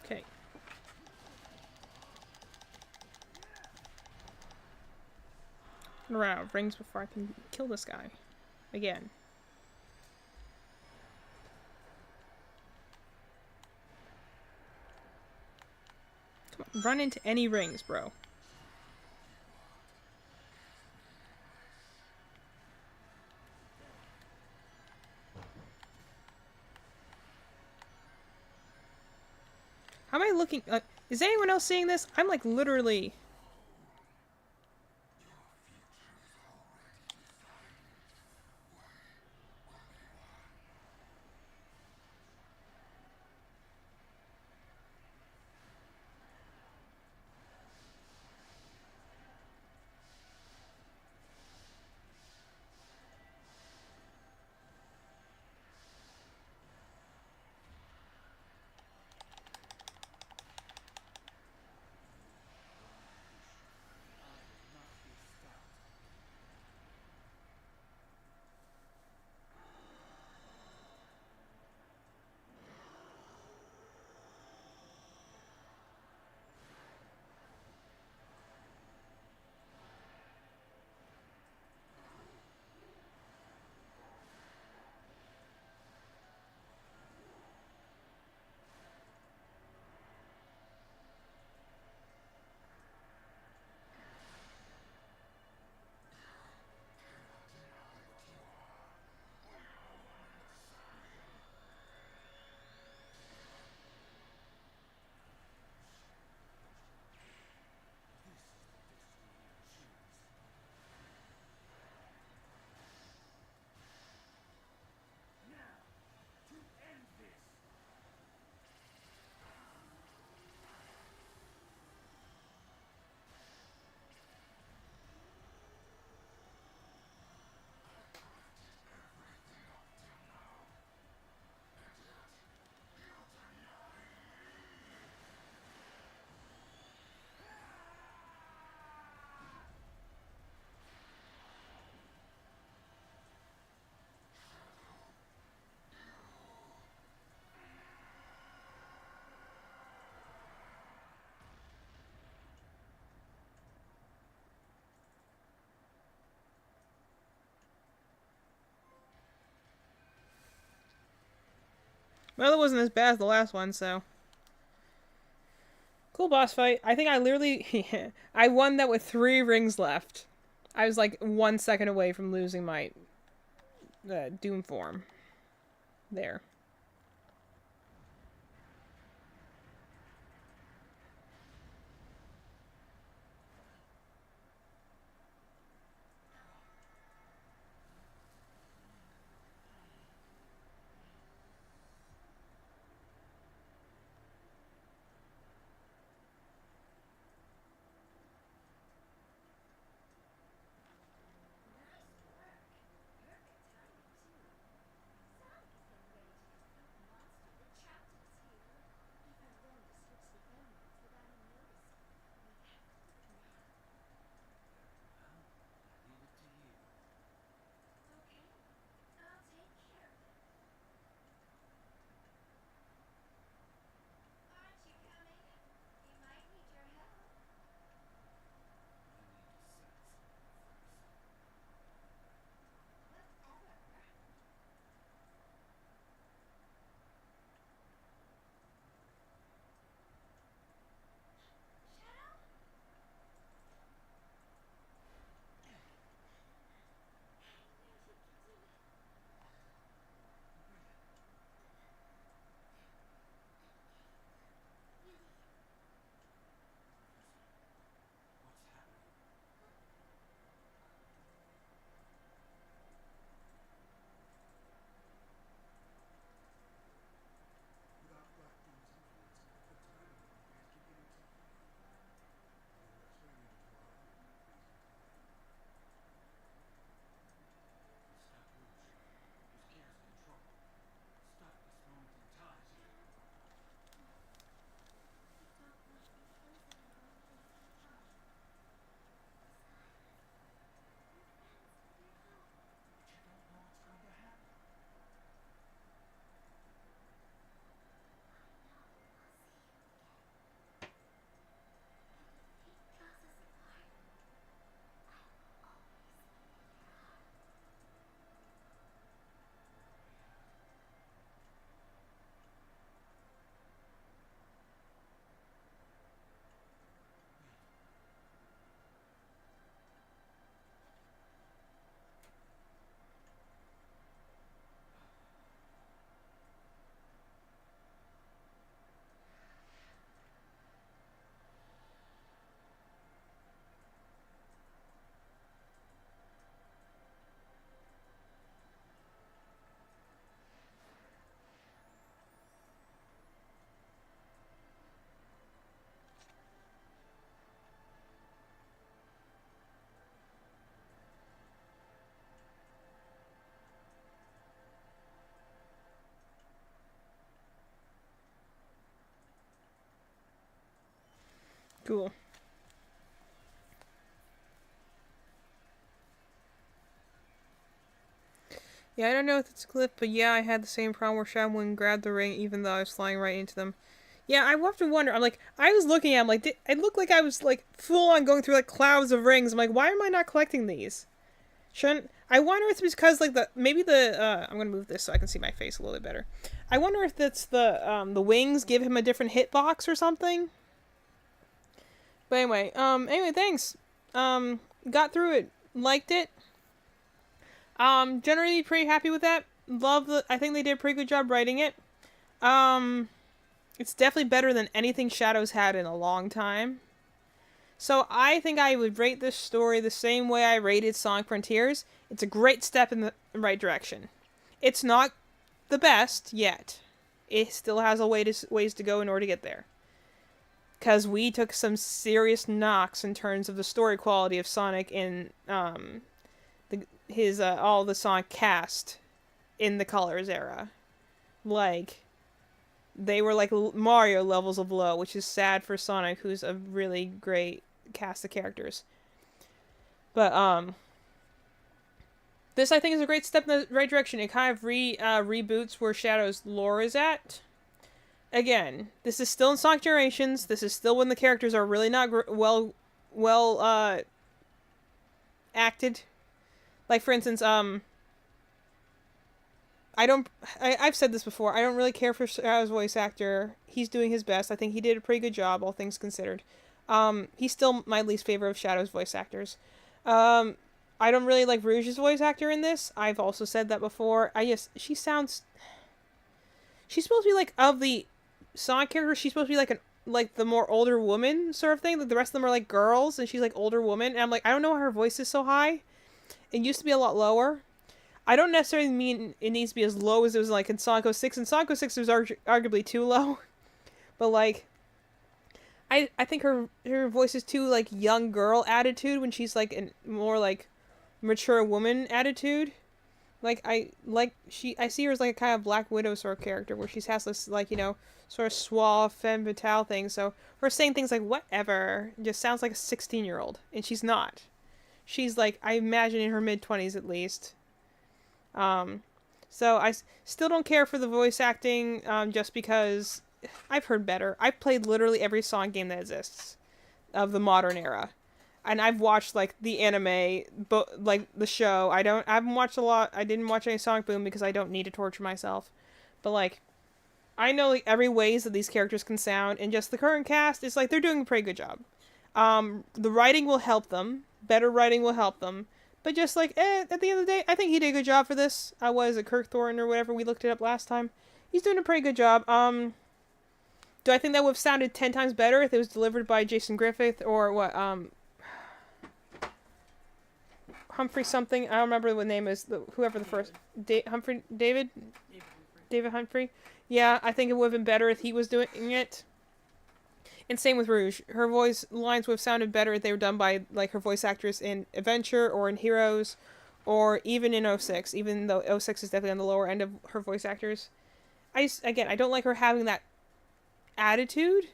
Okay. I'm gonna run out of rings before I can kill this guy. Again. Come on, run into any rings, bro. How am I looking? Is anyone else seeing this? I'm like literally... Well, it wasn't as bad as the last one, so. Cool boss fight. I think I literally... I won that with 3 rings left. I was like 1 second away from losing my Doom form. There. Cool. Yeah, I don't know if it's a clip, but yeah, I had the same problem where Shadowwind grabbed the ring even though I was flying right into them. Yeah, I often wonder. I'm like, I was looking at them, like, it looked like I was, like, full on going through, like, clouds of rings. I'm like, why am I not collecting these? Shouldn't... I wonder if it's because, like, maybe I'm gonna move this so I can see my face a little bit better. I wonder if that's the wings give him a different hitbox or something. But anyway, thanks. Got through it. Liked it. Generally pretty happy with that. I think they did a pretty good job writing it. It's definitely better than anything Shadows had in a long time. So I think I would rate this story the same way I rated Sonic Frontiers. It's a great step in the right direction. It's not the best yet. It still has a ways to go in order to get there. Because we took some serious knocks in terms of the story quality of Sonic in all the Sonic cast in the Colors era. Like, they were like Mario levels of low, which is sad for Sonic, who's a really great cast of characters. But this I think is a great step in the right direction. It kind of reboots where Shadow's lore is at. Again, this is still in Sonic Generations. This is still when the characters are really not well acted. Like, for instance, I don't. I've said this before. I don't really care for Shadow's voice actor. He's doing his best. I think he did a pretty good job, all things considered. He's still my least favorite of Shadow's voice actors. Um, I don't really like Rouge's voice actor in this. I've also said that before. She sounds. She's supposed to be like of the Sonic characters. She's supposed to be like the more older woman sort of thing. Like the rest of them are like girls, and she's like older woman. And I'm like, I don't know why her voice is so high. It used to be a lot lower. I don't necessarily mean it needs to be as low as it was like in Sonic 06. In Sonic 06, it was arguably too low. But like, I think her voice is too like young girl attitude when she's like a more like mature woman attitude. I see her as like a kind of Black Widow sort of character where she has this like, sort of suave femme fatale thing. So her saying things like whatever just sounds like a 16-year-old, and she's not. She's like, I imagine in her mid-20s at least. So still don't care for the voice acting, just because I've heard better. I've played literally every Sonic game that exists of the modern era. And I've watched like the anime, but like the show. I haven't watched a lot. I didn't watch any Sonic Boom because I don't need to torture myself. But like, I know like every ways that these characters can sound, and just the current cast is like they're doing a pretty good job. The writing will help them. Better writing will help them. But just like, at the end of the day, I think he did a good job for this. What is it, Kirk Thornton or whatever? We looked it up last time. He's doing a pretty good job. Do I think that would have sounded 10 times better if it was delivered by Jason Griffith or what? Humphrey something. I don't remember what name is. Whoever the first. David Humphrey. Yeah, I think it would have been better if he was doing it. And same with Rouge. Her voice lines would have sounded better if they were done by like her voice actress in Adventure or in Heroes, or even in 06. Even though 06 is definitely on the lower end of her voice actors. I don't like her having that attitude,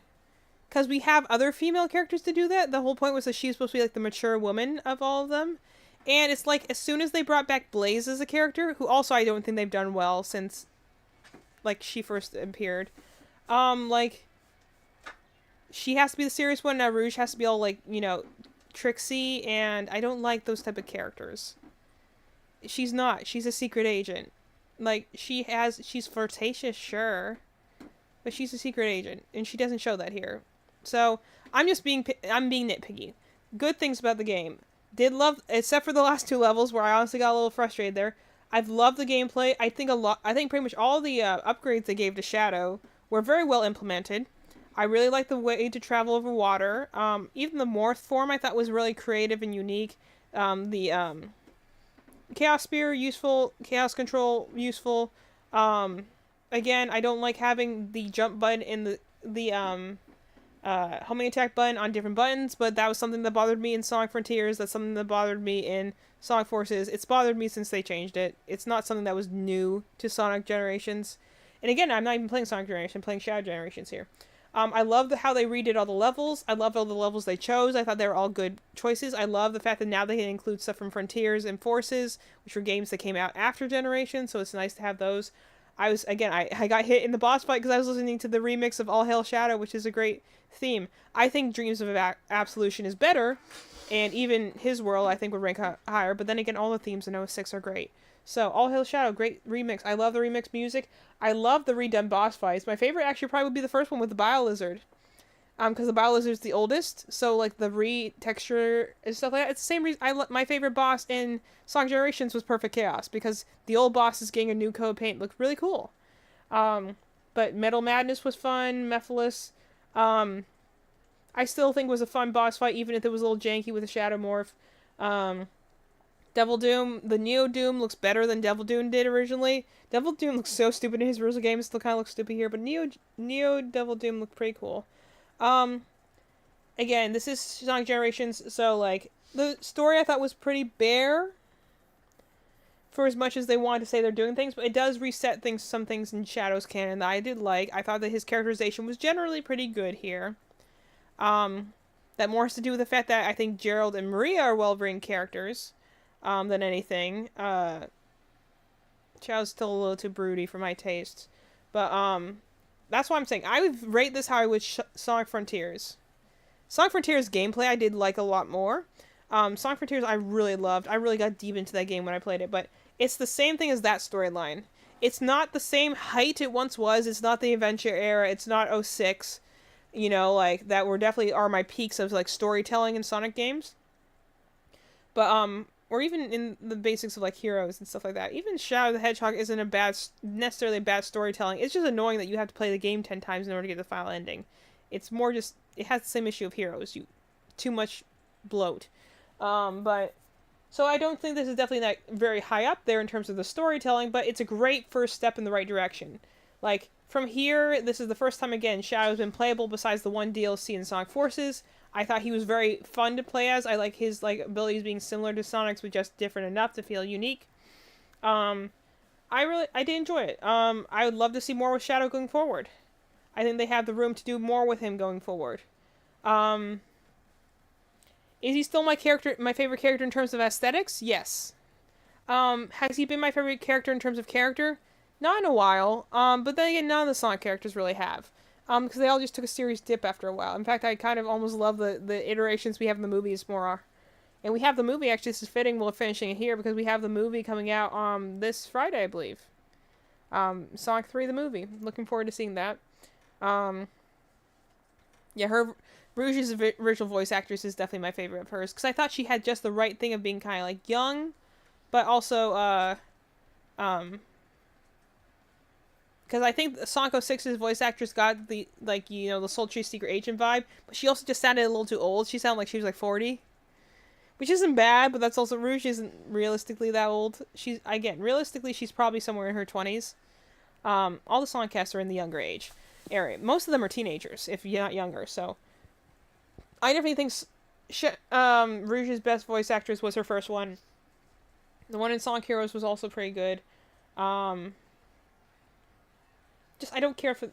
because we have other female characters to do that. The whole point was that she's supposed to be like the mature woman of all of them. And it's like, as soon as they brought back Blaze as a character, who also I don't think they've done well since, like, she first appeared. Like, she has to be the serious one, now Rouge has to be all, like, tricksy, and I don't like those type of characters. She's not. She's a secret agent. Like, she's flirtatious, sure, but she's a secret agent, and she doesn't show that here. So, I'm being nitpicky. Good things about the game. Did love, except for the last 2 levels where I honestly got a little frustrated there. I've loved the gameplay. I think pretty much all the upgrades they gave to Shadow were very well implemented. I really like the way to travel over water. Even the morph form I thought was really creative and unique. The Chaos Spear, useful. Chaos Control, useful. Again, I don't like having the jump button and the homing attack button on different buttons, but that was something that bothered me in Sonic Frontiers. That's something that bothered me in Sonic Forces. It's bothered me since they changed it. It's not something that was new to Sonic Generations. And again, I'm not even playing Sonic Generations, I'm playing Shadow Generations here. I love how they redid all the levels. I love all the levels they chose. I thought they were all good choices. I love the fact that now they can include stuff from Frontiers and Forces, which were games that came out after Generations, so it's nice to have those. I got hit in the boss fight because I was listening to the remix of All Hail Shadow, which is a great theme. I think Dreams of Absolution is better, and even his world I think would rank higher, but then again, all the themes in 06 are great. So, All Hail Shadow, great remix. I love the remix music. I love the redone boss fights. My favorite actually probably would be the first one with the Biolizard. Because the Biolizard's the oldest, so like the re-texture and stuff like that. It's the same reason my favorite boss in Sonic Generations was Perfect Chaos, because the old boss is getting a new coat of paint. It looked really cool. But Metal Madness was fun. Mephiles. I still think was a fun boss fight, even if it was a little janky with a Shadow Morph. Devil Doom, the Neo Doom looks better than Devil Doom did originally. Devil Doom looks so stupid in his original game, it still kind of looks stupid here, but Neo Devil Doom looked pretty cool. Again, this is Sonic Generations, so like, the story I thought was pretty bare, for as much as they wanted to say they're doing things, but it does reset some things in Shadow's canon that I did like. I thought that his characterization was generally pretty good here. That more has to do with the fact that I think Gerald and Maria are well-written characters, than anything. Shadow's still a little too broody for my tastes, but, that's why I'm saying I would rate this how I would Sonic Frontiers. Sonic Frontiers gameplay I did like a lot more. Sonic Frontiers I really loved. I really got deep into that game when I played it, but it's the same thing as that storyline. It's not the same height it once was. It's not the adventure era. It's not '06. You know, like that were definitely are my peaks of like storytelling in Sonic games. But or even in the basics of like heroes and stuff like that. Even Shadow the Hedgehog isn't a bad necessarily bad storytelling. It's just annoying that you have to play the game 10 times in order to get the final ending. It's more just it has the same issue of heroes. You too much bloat. But so I don't think this is definitely not very high up there in terms of the storytelling, but it's a great first step in the right direction. Like from here, this is the first time again Shadow's been playable besides the one DLC in Sonic Forces. I thought he was very fun to play as. I like his like abilities being similar to Sonic's, but just different enough to feel unique. I did enjoy it. I would love to see more with Shadow going forward. I think they have the room to do more with him going forward. Um, is he still my favorite character in terms of aesthetics? Yes. Has he been my favorite character in terms of character? Not in a while. But then again, none of the Sonic characters really have. Because they all just took a serious dip after a while. In fact, I kind of almost love the iterations we have in the movies more. And we have the movie, actually, this is fitting, we're finishing it here, because we have the movie coming out this Friday, I believe. Sonic 3, the movie. Looking forward to seeing that. Yeah, Rouge's original voice actress is definitely my favorite of hers, because I thought she had just the right thing of being kind of like young, but also, because I think Sonic 06's voice actress got the, like, you know, the sultry secret agent vibe, but she also just sounded a little too old. She sounded like she was like 40. Which isn't bad, but that's also Rouge isn't realistically that old. Realistically, she's probably somewhere in her 20s. All the Sonic casts are in the younger age area. Most of them are teenagers, if you're not younger, so. I definitely think Rouge's best voice actress was her first one. The one in Sonic Heroes was also pretty good. I don't care for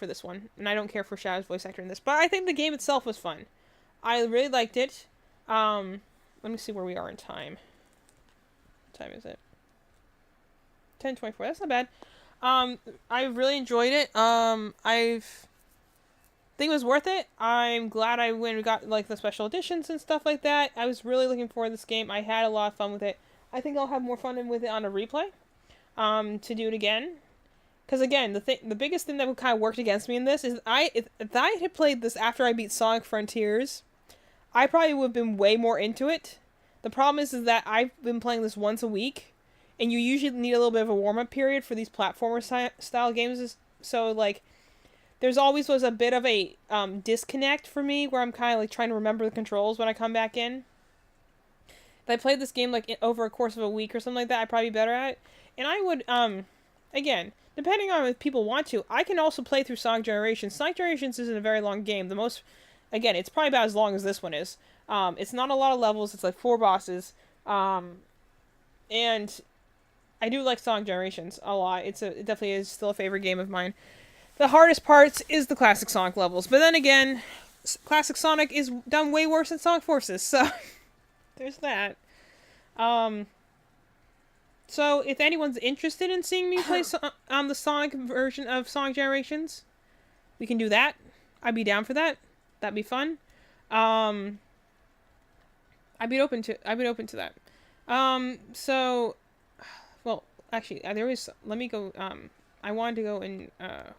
this one, and I don't care for Shadow's voice actor in this, but I think the game itself was fun. I really liked it. Let me see where we are in time. What time is it? 10:24. That's not bad. I really enjoyed it. I think it was worth it. I'm glad I went and got like the special editions and stuff like that. I was really looking forward to this game. I had a lot of fun with it. I think I'll have more fun with it on a replay. To do it again. Because again, the biggest thing that would kind of worked against me in this is if I had played this after I beat Sonic Frontiers, I probably would have been way more into it. The problem is that I've been playing this once a week, and you usually need a little bit of a warm-up period for these platformer style games. So like, there's always was a bit of a disconnect for me where I'm kind of like trying to remember the controls when I come back in. If I played this game like over a course of a week or something like that, I'd probably be better at it. And I would again, depending on if people want to, I can also play through Sonic Generations. Sonic Generations isn't a very long game. Again, it's probably about as long as this one is. It's not a lot of levels. It's like 4 bosses. And I do like Sonic Generations a lot. It definitely is still a favorite game of mine. The hardest parts is the classic Sonic levels. But then again, classic Sonic is done way worse than Sonic Forces. So, there's that. So, if anyone's interested in seeing me play the Sonic version of Sonic Generations, we can do that. I'd be down for that. That'd be fun. I'd be open to that. So, well, actually, there is. Let me go. I wanted to go and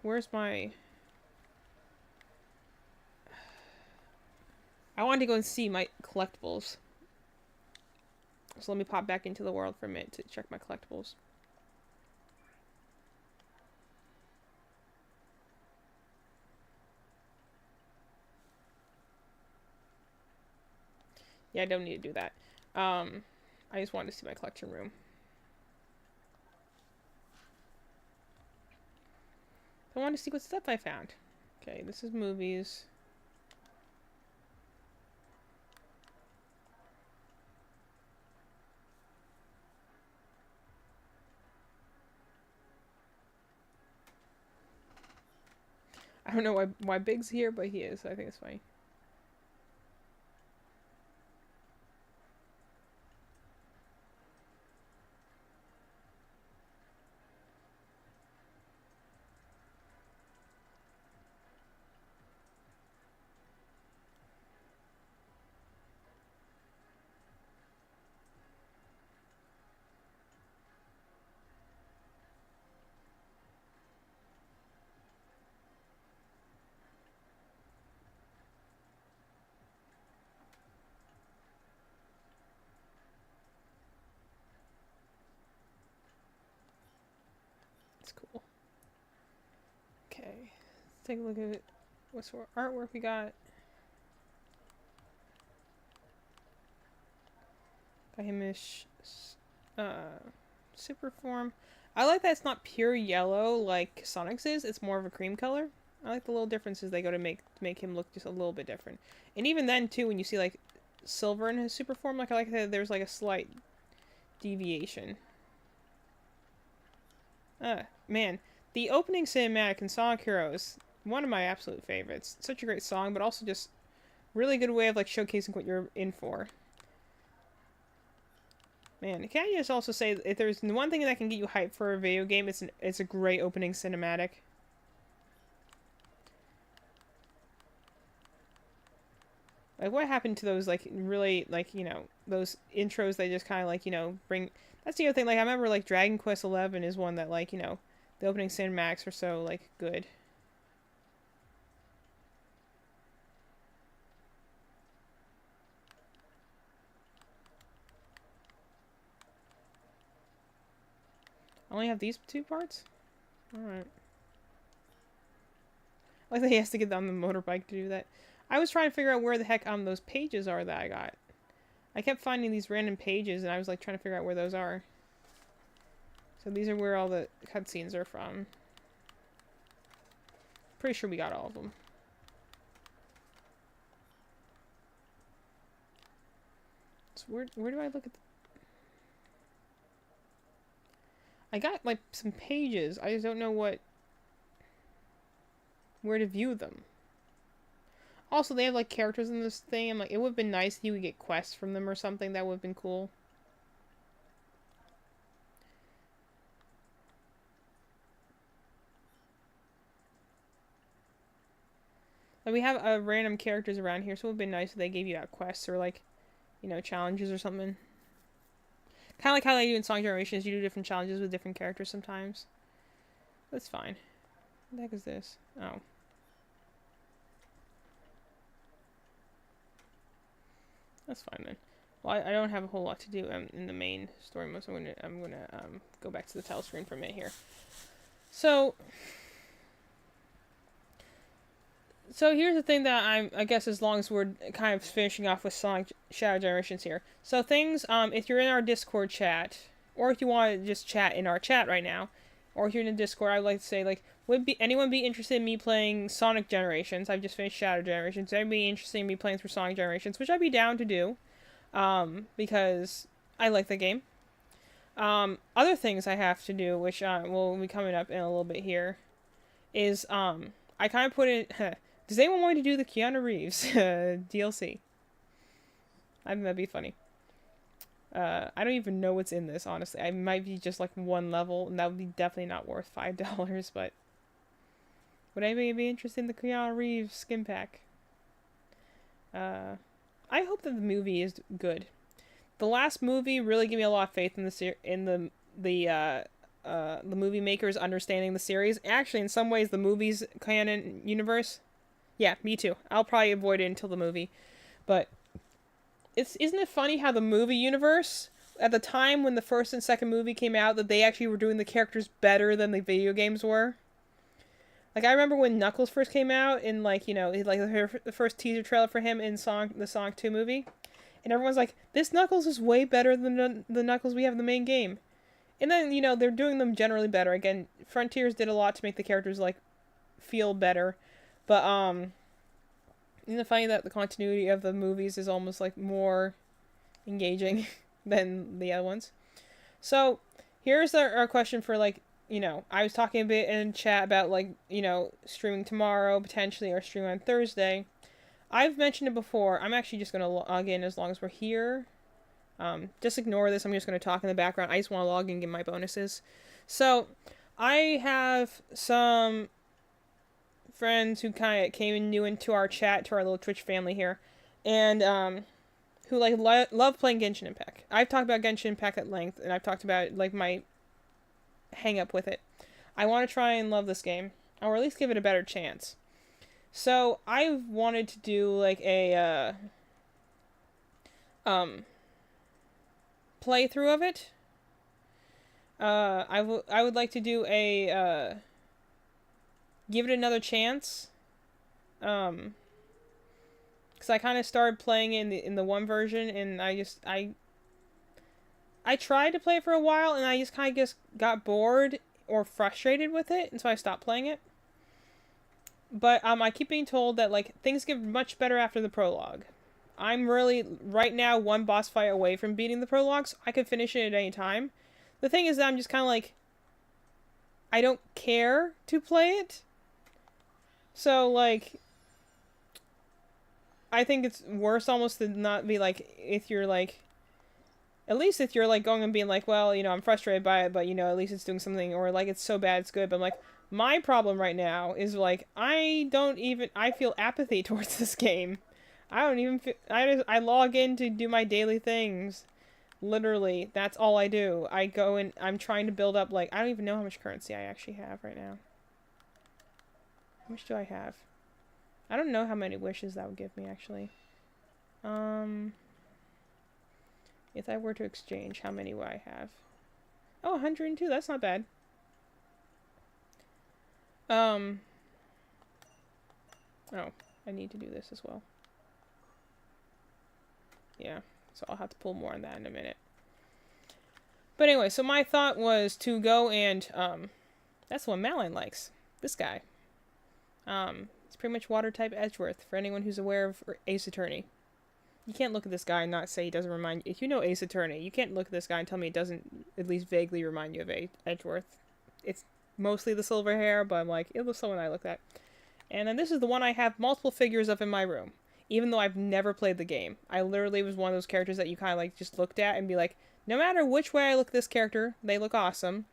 where's my? I wanted to go and see my collectibles. So let me pop back into the world for a minute to check my collectibles. Yeah, I don't need to do that. I just wanted to see my collection room. I wanted to see what stuff I found. Okay, this is movies. I don't know why Big's here, but he is. So I think it's funny. That's cool. Okay. Let's take a look at what sort of artwork we got. Hamish super form. I like that it's not pure yellow like Sonic's is. It's more of a cream color. I like the little differences they go to make him look just a little bit different. And even then too, when you see like Silver in his super form, like I like that there's like a slight deviation. Man, the opening cinematic in Sonic Heroes, one of my absolute favorites. Such a great song, but also just really good way of like showcasing what you're in for. Man, can I just also say, if there's one thing that can get you hyped for a video game, it's a great opening cinematic. Like, what happened to those, like, really, like, you know, those intros they just kind of, like, you know, bring... That's the other thing, like, I remember, like, Dragon Quest XI is one that, like, you know, the opening cinematics are so, like, good. I only have these two parts? Alright. Like that he has to get on the motorbike to do that. I was trying to figure out where the heck those pages are that I got. I kept finding these random pages and I was like trying to figure out where those are. So these are where all the cutscenes are from. Pretty sure we got all of them. So where do I look at I got like some pages. I just don't know where to view them. Also, they have like characters in this thing. I'm like, it would have been nice if you would get quests from them or something. That would have been cool. Like, we have random characters around here, so it would have been nice if they gave you out quests or like, you know, challenges or something. Kind of like how they do in Sonic Generations. You do different challenges with different characters sometimes. That's fine. What the heck is this? Oh. That's fine then. Well, I don't have a whole lot to do in the main story mode, so I'm gonna go back to the title screen for a minute here. So here's the thing that I guess as long as we're kind of finishing off with Sonic Shadow Generations here. So things, if you're in our Discord chat, or if you want to just chat in our chat right now, or if you're in the Discord, I'd like to say, like, would anyone be interested in me playing Sonic Generations? I've just finished Shadow Generations. I'd be interested in me playing through Sonic Generations, which I'd be down to do, because I like the game. Other things I have to do, which will be coming up in a little bit here, is I kind of put in. Does anyone want me to do the Keanu Reeves DLC? I think that'd be funny. I don't even know what's in this, honestly. I might be just like one level, and that would be definitely not worth $5, but... Would anybody be interested in the Keanu Reeves skin pack? I hope that the movie is good. The last movie really gave me a lot of faith in the movie makers understanding the series. Actually, in some ways, the movie's canon universe. Yeah, me too. I'll probably avoid it until the movie, but isn't it funny how the movie universe at the time when the first and second movie came out that they actually were doing the characters better than the video games were? Like, I remember when Knuckles first came out in, like, you know, like the first teaser trailer for him in the Sonic 2 movie. And everyone's like, this Knuckles is way better than the Knuckles we have in the main game. And then, you know, they're doing them generally better. Again, Frontiers did a lot to make the characters, like, feel better. But, isn't it funny that the continuity of the movies is almost, like, more engaging than the other ones? So, here's our question for, like, you know, I was talking a bit in chat about, like, you know, streaming tomorrow, potentially, or streaming on Thursday. I've mentioned it before. I'm actually just going to log in as long as we're here. Just ignore this. I'm just going to talk in the background. I just want to log in and get my bonuses. So, I have some friends who kind of came new into our chat, to our little Twitch family here, and who like love playing Genshin Impact. I've talked about Genshin Impact at length, and I've talked about like my hang up with it. I want to try and love this game, or at least give it a better chance. So I've wanted to do like a playthrough of it. I would like to do a give it another chance. Because I kind of started playing it in the one version, and I tried to play it for a while, and I just kind of just got bored or frustrated with it, and so I stopped playing it. But I keep being told that like things get much better after the prologue. I'm really right now one boss fight away from beating the prologue, so I can finish it at any time. The thing is that I'm just kind of like I don't care to play it. So like I think it's worse almost to not be like if you're like at least if you're like going and being like, well, I'm frustrated by it, but at least it's doing something, or like it's so bad it's good. But I'm like, my problem right now is like I feel apathy towards this game. I don't even feel, I log in to do my daily things. Literally, that's all I do. I go and I'm trying to build up like I don't even know how much currency I actually have right now. How much do I have? I don't know how many wishes that would give me actually. If I were to exchange, how many would I have? Oh, 102. That's not bad. Oh, I need to do this as well. Yeah, so I'll have to pull more on that in a minute. But anyway, so my thought was to go and, that's the one Madeline likes. This guy. It's pretty much water-type Edgeworth, for anyone who's aware of Ace Attorney. You can't look at this guy and not say he doesn't remind you. If you know Ace Attorney, you can't look at this guy and tell me it doesn't at least vaguely remind you of Edgeworth. It's mostly the silver hair, but I'm like, it was someone I looked at. And then this is the one I have multiple figures of in my room, even though I've never played the game. I literally was one of those characters that you kind of like just looked at and be like, no matter which way I look at this character, they look awesome.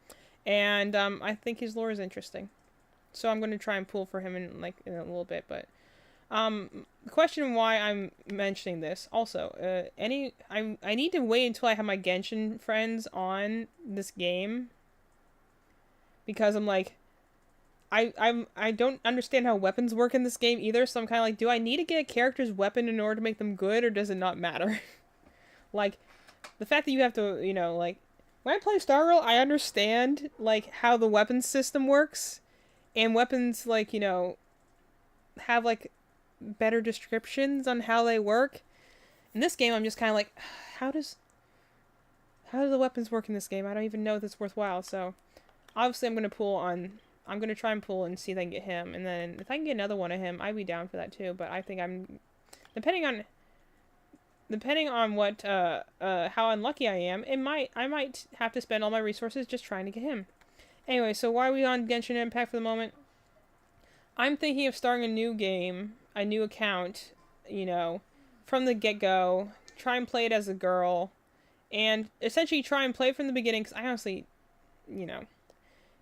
And I think his lore is interesting. So I'm going to try and pull for him in a little bit, but the question why I'm mentioning this also, I need to wait until I have my Genshin friends on this game, because I'm like, I don't understand how weapons work in this game either, so I'm kind of like, do I need to get a character's weapon in order to make them good, or does it not matter? Like, the fact that you have to, like, when I play Star Rail, I understand, like, how the weapons system works, and weapons, like, have, like, better descriptions on how they work. In this game, I'm just kind of like, how do the weapons work in this game? I don't even know if it's worthwhile. So obviously I'm going to try and pull and see if I can get him, and then if I can get another one of him, I'd be down for that too. But I think depending on what how unlucky I am, I might have to spend all my resources just trying to get him. Anyway, so why are we on Genshin Impact for the moment? I'm thinking of starting a new game, a new account, from the get-go, try and play it as a girl, and essentially try and play from the beginning, because I honestly,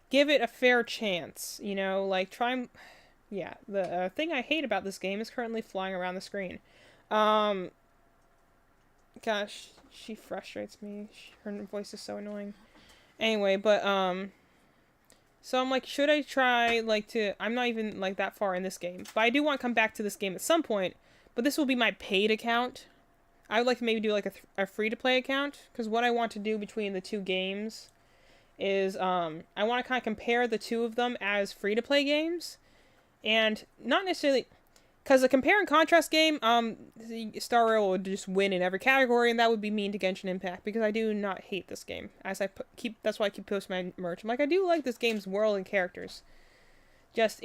give it a fair chance, like, yeah, the thing I hate about this game is currently flying around the screen. Gosh, she frustrates me, her voice is so annoying. Anyway, but, so I'm like, should I try, like, I'm not even, like, that far in this game. But I do want to come back to this game at some point. But this will be my paid account. I would like to maybe do, like, a free-to-play account. Because what I want to do between the two games is, I want to kind of compare the two of them as free-to-play games. And not necessarily... Because the compare and contrast game, Star Rail would just win in every category, and that would be mean to Genshin Impact, because I do not hate this game. That's why I keep posting my merch. I'm like, I do like this game's world and characters. Just,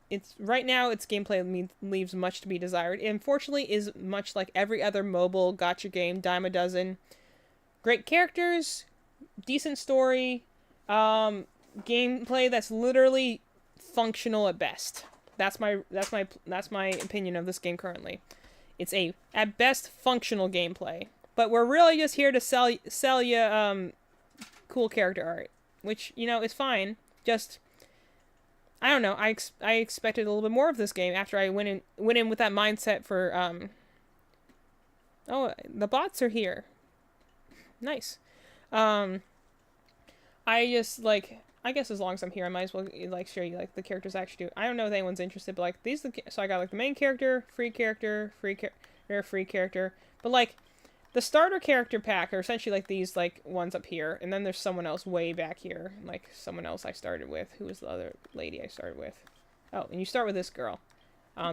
it's right now, its gameplay leaves much to be desired. It unfortunately is much like every other mobile gacha game, dime a dozen. Great characters, decent story, gameplay that's literally functional at best. That's my opinion of this game currently. It's at best functional gameplay, but we're really just here to sell you cool character art, which is fine. Just I don't know. I expected a little bit more of this game after I went in with that mindset for Oh, the bots are here. Nice. I guess as long as I'm here, I might as well like show you like the characters I actually do. I don't know if anyone's interested, but like so I got like the main character, free character, free character. But like the starter character pack are essentially like these like ones up here, and then there's someone else way back here, like someone else I started with. Who was the other lady I started with? Oh, and you start with this girl.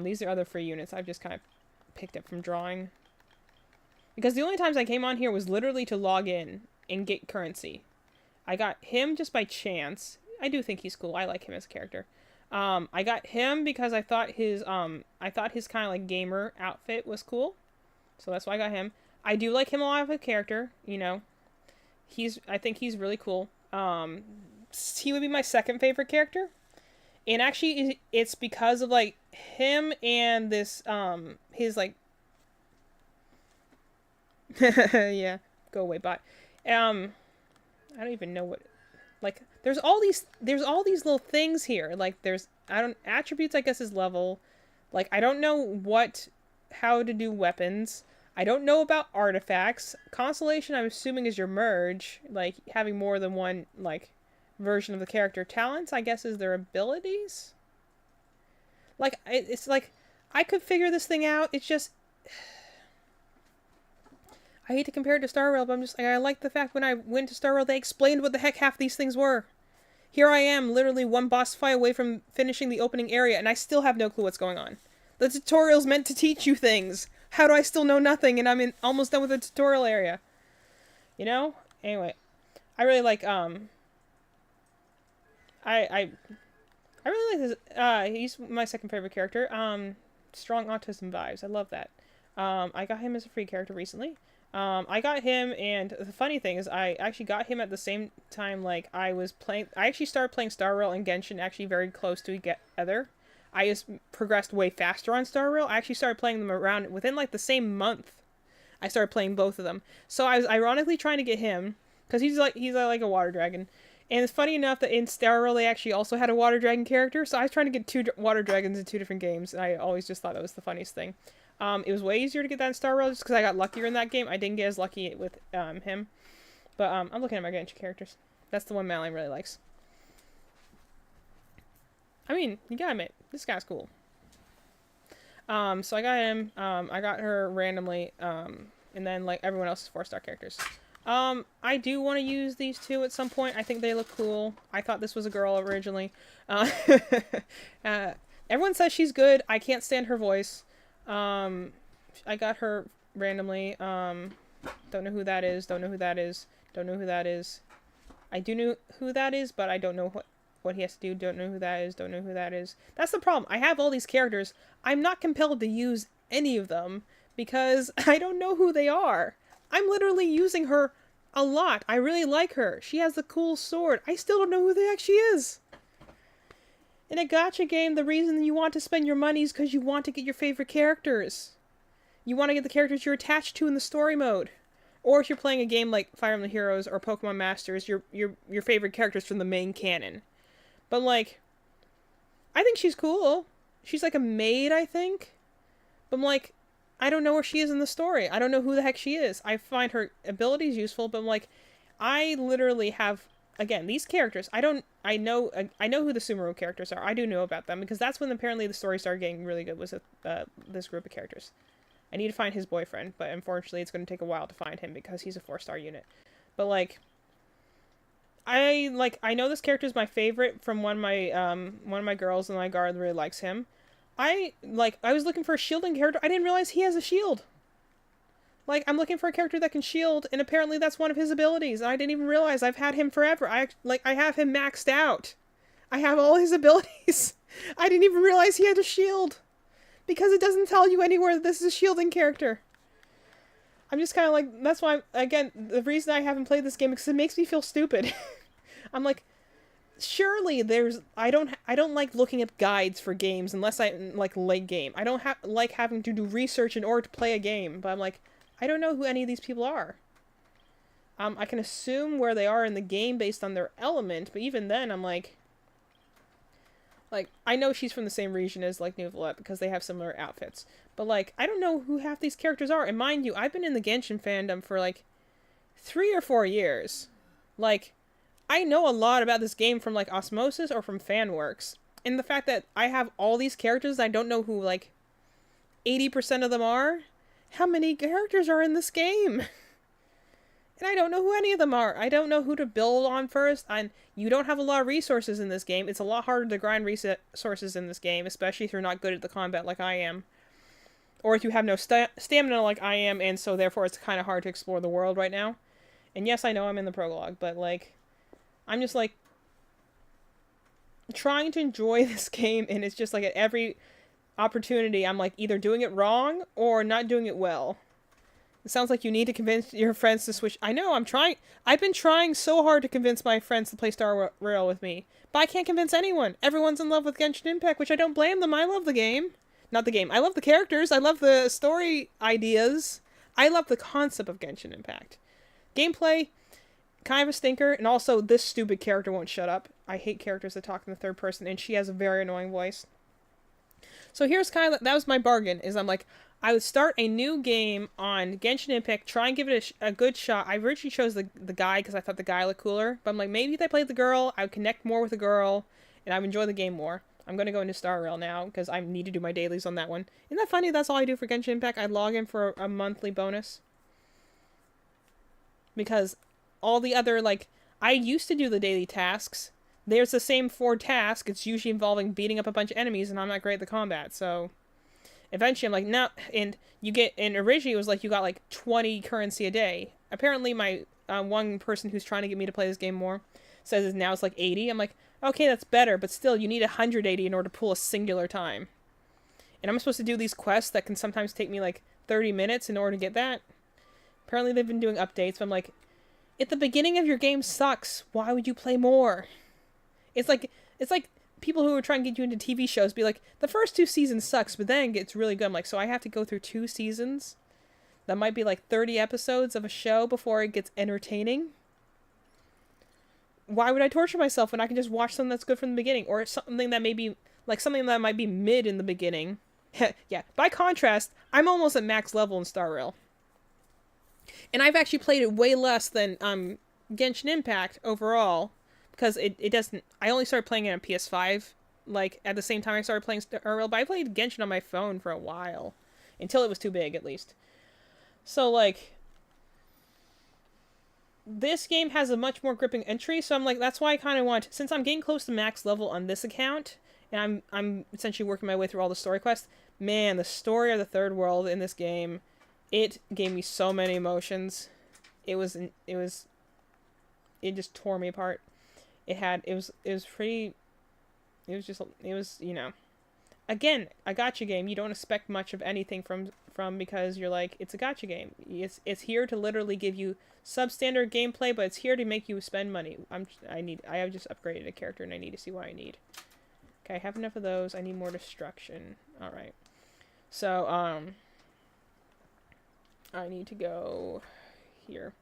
These are other free units I've just kind of picked up from drawing. Because the only times I came on here was literally to log in and get currency. I got him just by chance. I do think he's cool. I like him as a character. I got him because I thought his kind of like gamer outfit was cool. So that's why I got him. I do like him a lot of a character, you know. I think he's really cool. He would be my second favorite character. And actually, it's because of, like, him and this, his, like... yeah, go away, bot. I don't even know what... Like, there's all these little things here. Like, attributes, I guess, is level. Like, I don't know how to do weapons. I don't know about artifacts. Constellation, I'm assuming, is your merge. Like, having more than one, like, version of the character. Talents, I guess, is their abilities. Like, it's like, I could figure this thing out. It's just... I hate to compare it to Star Rail, but I'm just like, I like the fact when I went to Star Rail, they explained what the heck half these things were. Here I am, literally one boss fight away from finishing the opening area, and I still have no clue what's going on. The tutorial's meant to teach you things. How do I still know nothing, and I'm almost done with the tutorial area? You know? Anyway, I really like, I really like this, he's my second favorite character. Strong autism vibes. I love that. I got him as a free character recently. I got him, and the funny thing is, I actually got him at the same time, like, I actually started playing Star Rail and Genshin actually very close to together. I just progressed way faster on Star Rail. I actually started playing them around within, like, the same month. I started playing both of them. So I was ironically trying to get him, because he's like a water dragon. And it's funny enough that in Star Rail they actually also had a water dragon character, so I was trying to get two water dragons in two different games, and I always just thought that was the funniest thing. It was way easier to get that in Star Rail just because I got luckier in that game. I didn't get as lucky with him. But I'm looking at my Genshin characters. That's the one Madeline really likes. I mean, you gotta admit, this guy's cool. So I got him. I got her randomly. And then, like, everyone else is 4-star characters. I do want to use these two at some point. I think they look cool. I thought this was a girl originally. Everyone says she's good. I can't stand her voice. I got her randomly. Don't know who that is. Don't know who that is. Don't know who that is. I do know who that is, but I don't know what he has to do. Don't know who that is. Don't know who that is. That's the problem. I have all these characters. I'm not compelled to use any of them because I don't know who they are. I'm literally using her a lot. I really like her. She has the cool sword. I still don't know who the heck she is. In a gacha game, the reason you want to spend your money is because you want to get your favorite characters. You want to get the characters you're attached to in the story mode. Or if you're playing a game like Fire Emblem Heroes or Pokemon Masters, your favorite characters from the main canon. But, like, I think she's cool. She's like a maid, I think. But I'm like, I don't know where she is in the story. I don't know who the heck she is. I find her abilities useful, but I'm like, I literally have, again, these characters, I know who the Sumeru characters are. I do know about them, because that's when apparently the story started getting really good, was this group of characters. I need to find his boyfriend, but unfortunately it's going to take a while to find him, because he's a 4-star unit. But, like, I know this character is my favorite from one of my girls in my guard really likes him. I was looking for a shielding character. I didn't realize he has a shield. Like, I'm looking for a character that can shield, and apparently that's one of his abilities. And I didn't even realize I've had him forever. I have him maxed out. I have all his abilities. I didn't even realize he had a shield. Because it doesn't tell you anywhere that this is a shielding character. I'm just kind of like, that's why, again, the reason I haven't played this game is because it makes me feel stupid. I'm like, surely I don't like looking at guides for games unless I like late game. I don't like having to do research in order to play a game, but I'm like, I don't know who any of these people are. I can assume where they are in the game based on their element, but even then I'm like, I know she's from the same region as, like, Neuvillette because they have similar outfits. But, like, I don't know who half these characters are. And mind you, I've been in the Genshin fandom for, like, 3 or 4 years. Like, I know a lot about this game from, like, osmosis or from fanworks. And the fact that I have all these characters, I don't know who, like, 80% of them are, how many characters are in this game? And I don't know who any of them are. I don't know who to build on first. And you don't have a lot of resources in this game. It's a lot harder to grind resources in this game, especially if you're not good at the combat like I am. Or if you have no stamina like I am, and so therefore it's kind of hard to explore the world right now. And yes, I know I'm in the prologue, but like, I'm just like, trying to enjoy this game, and it's just like at every opportunity, I'm like either doing it wrong or not doing it well. It sounds like you need to convince your friends to switch. I know, I'm trying. I've been trying so hard to convince my friends to play Star Rail with me, but I can't convince anyone. Everyone's in love with Genshin Impact, which I don't blame them. I love the game. Not the game. I love the characters. I love the story ideas. I love the concept of Genshin Impact. Gameplay, kind of a stinker, and also this stupid character won't shut up. I hate characters that talk in the third person, and she has a very annoying voice. So here's kind of, that was my bargain, is I'm like, I would start a new game on Genshin Impact, try and give it a good shot. I originally chose the guy because I thought the guy looked cooler, but I'm like, maybe if I played the girl, I would connect more with the girl, and I would enjoy the game more. I'm going to go into Star Rail now, because I need to do my dailies on that one. Isn't that funny? That's all I do for Genshin Impact. I log in for a monthly bonus. Because all the other, like, I used to do the daily tasks. There's the same 4 tasks. It's usually involving beating up a bunch of enemies, and I'm not great at the combat, so... Eventually, I'm like, no, and you get, and originally it was like you got like 20 currency a day. Apparently my one person who's trying to get me to play this game more says now it's like 80. I'm like, okay, that's better, but still, you need 180 in order to pull a singular time. And I'm supposed to do these quests that can sometimes take me like 30 minutes in order to get that. Apparently they've been doing updates, but I'm like, at the beginning of your game sucks. Why would you play more? It's like people who are trying to get you into TV shows be like, the first 2 seasons sucks, but then it gets really good. I'm like, so I have to go through 2 seasons? That might be like 30 episodes of a show before it gets entertaining? Why would I torture myself when I can just watch something that's good from the beginning? Or something that may be, like something that might be mid in the beginning. Yeah, by contrast, I'm almost at max level in Star Rail. And I've actually played it way less than Genshin Impact overall. Because it doesn't... I only started playing it on PS5, like, at the same time I started playing Star Rail, but I played Genshin on my phone for a while. Until it was too big, at least. So, like... This game has a much more gripping entry, so I'm like, that's why I kind of want... Since I'm getting close to max level on this account, and I'm essentially working my way through all the story quests, man, the story of the third world in this game, it gave me so many emotions. It just tore me apart. It was, you know, again, a gacha game. You don't expect much of anything from because you're like, it's a gacha game. It's here to literally give you substandard gameplay, but it's here to make you spend money. I have just upgraded a character and I need to see what I need. Okay, I have enough of those. I need more destruction. Alright. So, I need to go here.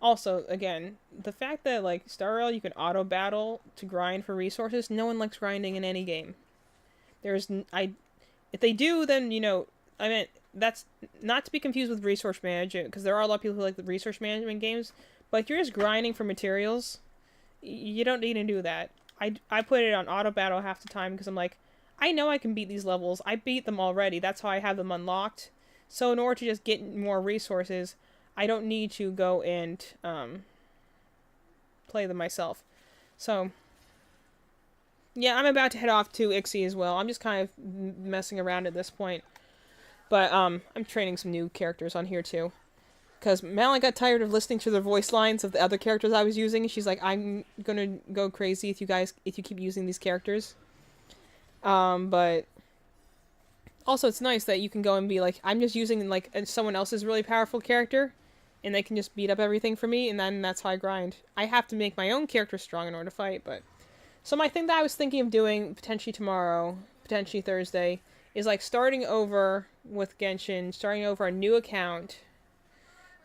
Also, again, the fact that, like, Star Rail, you can auto-battle to grind for resources, no one likes grinding in any game. If they do, then, you know, I mean, that's not to be confused with resource management, because there are a lot of people who like the resource management games, but if you're just grinding for materials, you don't need to do that. I put it on auto-battle half the time, because I'm like, I know I can beat these levels, I beat them already, that's how I have them unlocked, so in order to just get more resources, I don't need to go and play them myself. So, yeah, I'm about to head off to Ixie as well. I'm just kind of messing around at this point. But I'm training some new characters on here too. Because Malin got tired of listening to the voice lines of the other characters I was using. She's like, I'm gonna go crazy if you keep using these characters. But also it's nice that you can go and be like, I'm just using like someone else's really powerful character. And they can just beat up everything for me, and then that's how I grind. I have to make my own character strong in order to fight, but... So my thing that I was thinking of doing, potentially tomorrow, potentially Thursday, is like starting over with Genshin, starting over a new account,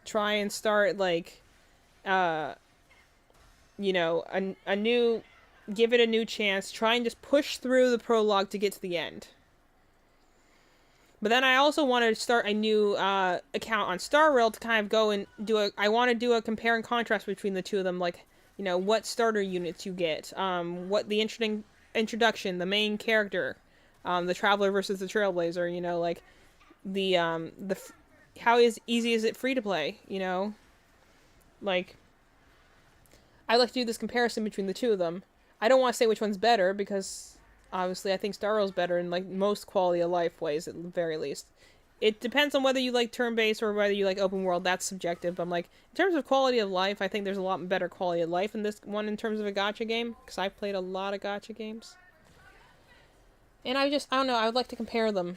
try and start like, you know, a new, give it a new chance, try and just push through the prologue to get to the end. But then I also want to start a new account on Star Rail to kind of go and I want to do a compare and contrast between the two of them, like, you know, what starter units you get, what the introduction, the main character, the Traveler versus the Trailblazer, you know, like, how easy is it free to play, you know? Like, I like to do this comparison between the two of them. I don't want to say which one's better because obviously I think Star Rail's better in like most quality of life ways at the very least. It depends on whether you like turn-based or whether you like open world. That's subjective. But I'm like, in terms of quality of life, I think there's a lot better quality of life in this one in terms of a gacha game. Because I've played a lot of gacha games. And I don't know, I would like to compare them.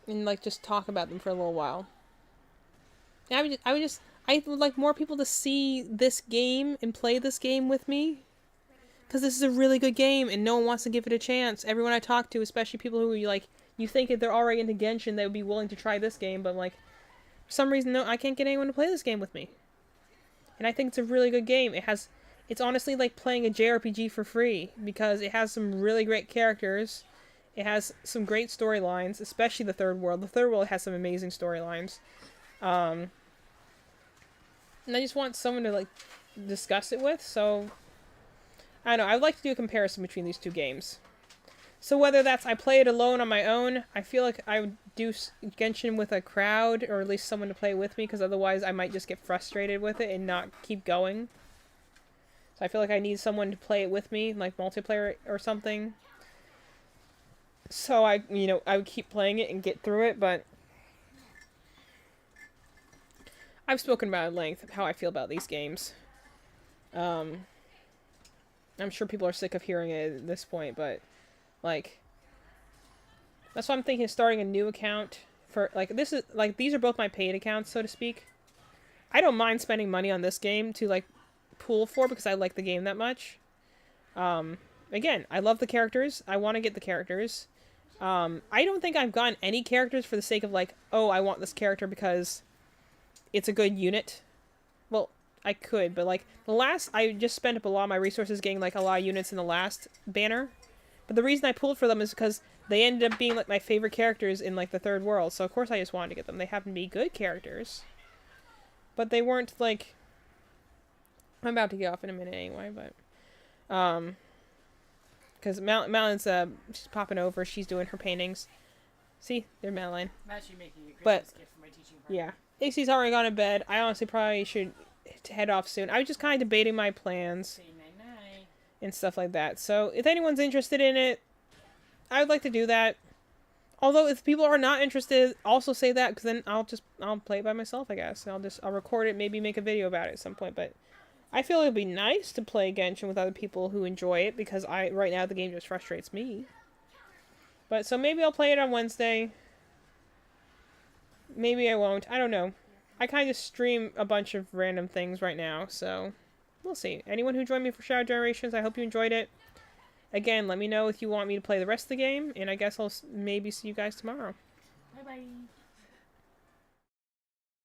And like just talk about them for a little while. And I would like more people to see this game and play this game with me. Because this is a really good game and no one wants to give it a chance. Everyone I talk to, especially people who like, you think if they're already into Genshin, they would be willing to try this game, but like, for some reason, no, I can't get anyone to play this game with me. And I think it's a really good game. It's honestly like playing a JRPG for free, because it has some really great characters. It has some great storylines, especially the third world. The third world has some amazing storylines. And I just want someone to like discuss it with, so I don't know, I'd like to do a comparison between these two games. So whether that's I play it alone on my own, I feel like I would do Genshin with a crowd, or at least someone to play with me, because otherwise I might just get frustrated with it and not keep going. So I feel like I need someone to play it with me, like multiplayer or something. So I would keep playing it and get through it, but I've spoken about at length how I feel about these games. I'm sure people are sick of hearing it at this point, but like, that's why I'm thinking of starting a new account for, like, these are both my paid accounts, so to speak. I don't mind spending money on this game to, like, pool for, because I like the game that much. Again, I love the characters. I want to get the characters. I don't think I've gotten any characters for the sake of, like, oh, I want this character because it's a good unit. Well, I could, but, like, I just spent up a lot of my resources getting, like, a lot of units in the last banner. But the reason I pulled for them is because they ended up being, like, my favorite characters in, like, the third world. So, of course, I just wanted to get them. They happen to be good characters. But they weren't, like... I'm about to get off in a minute anyway, but... Because Madeline's, she's popping over. She's doing her paintings. See? There's Madeline. I'm actually making a Christmas gift for my teaching partner. Yeah. Ixie's already gone to bed. I honestly probably should head off soon. I was just kind of debating my plans. Say night-night. And stuff like that. So, if anyone's interested in it, I would like to do that. Although, if people are not interested, also say that, because then I'll play it by myself, I guess. I'll record it, maybe make a video about it at some point, but I feel it would be nice to play Genshin with other people who enjoy it, because right now the game just frustrates me. But, so maybe I'll play it on Wednesday. Maybe I won't. I don't know. I kind of stream a bunch of random things right now, so we'll see. Anyone who joined me for Shadow Generations, I hope you enjoyed it. Again, let me know if you want me to play the rest of the game, and I guess I'll maybe see you guys tomorrow. Bye-bye.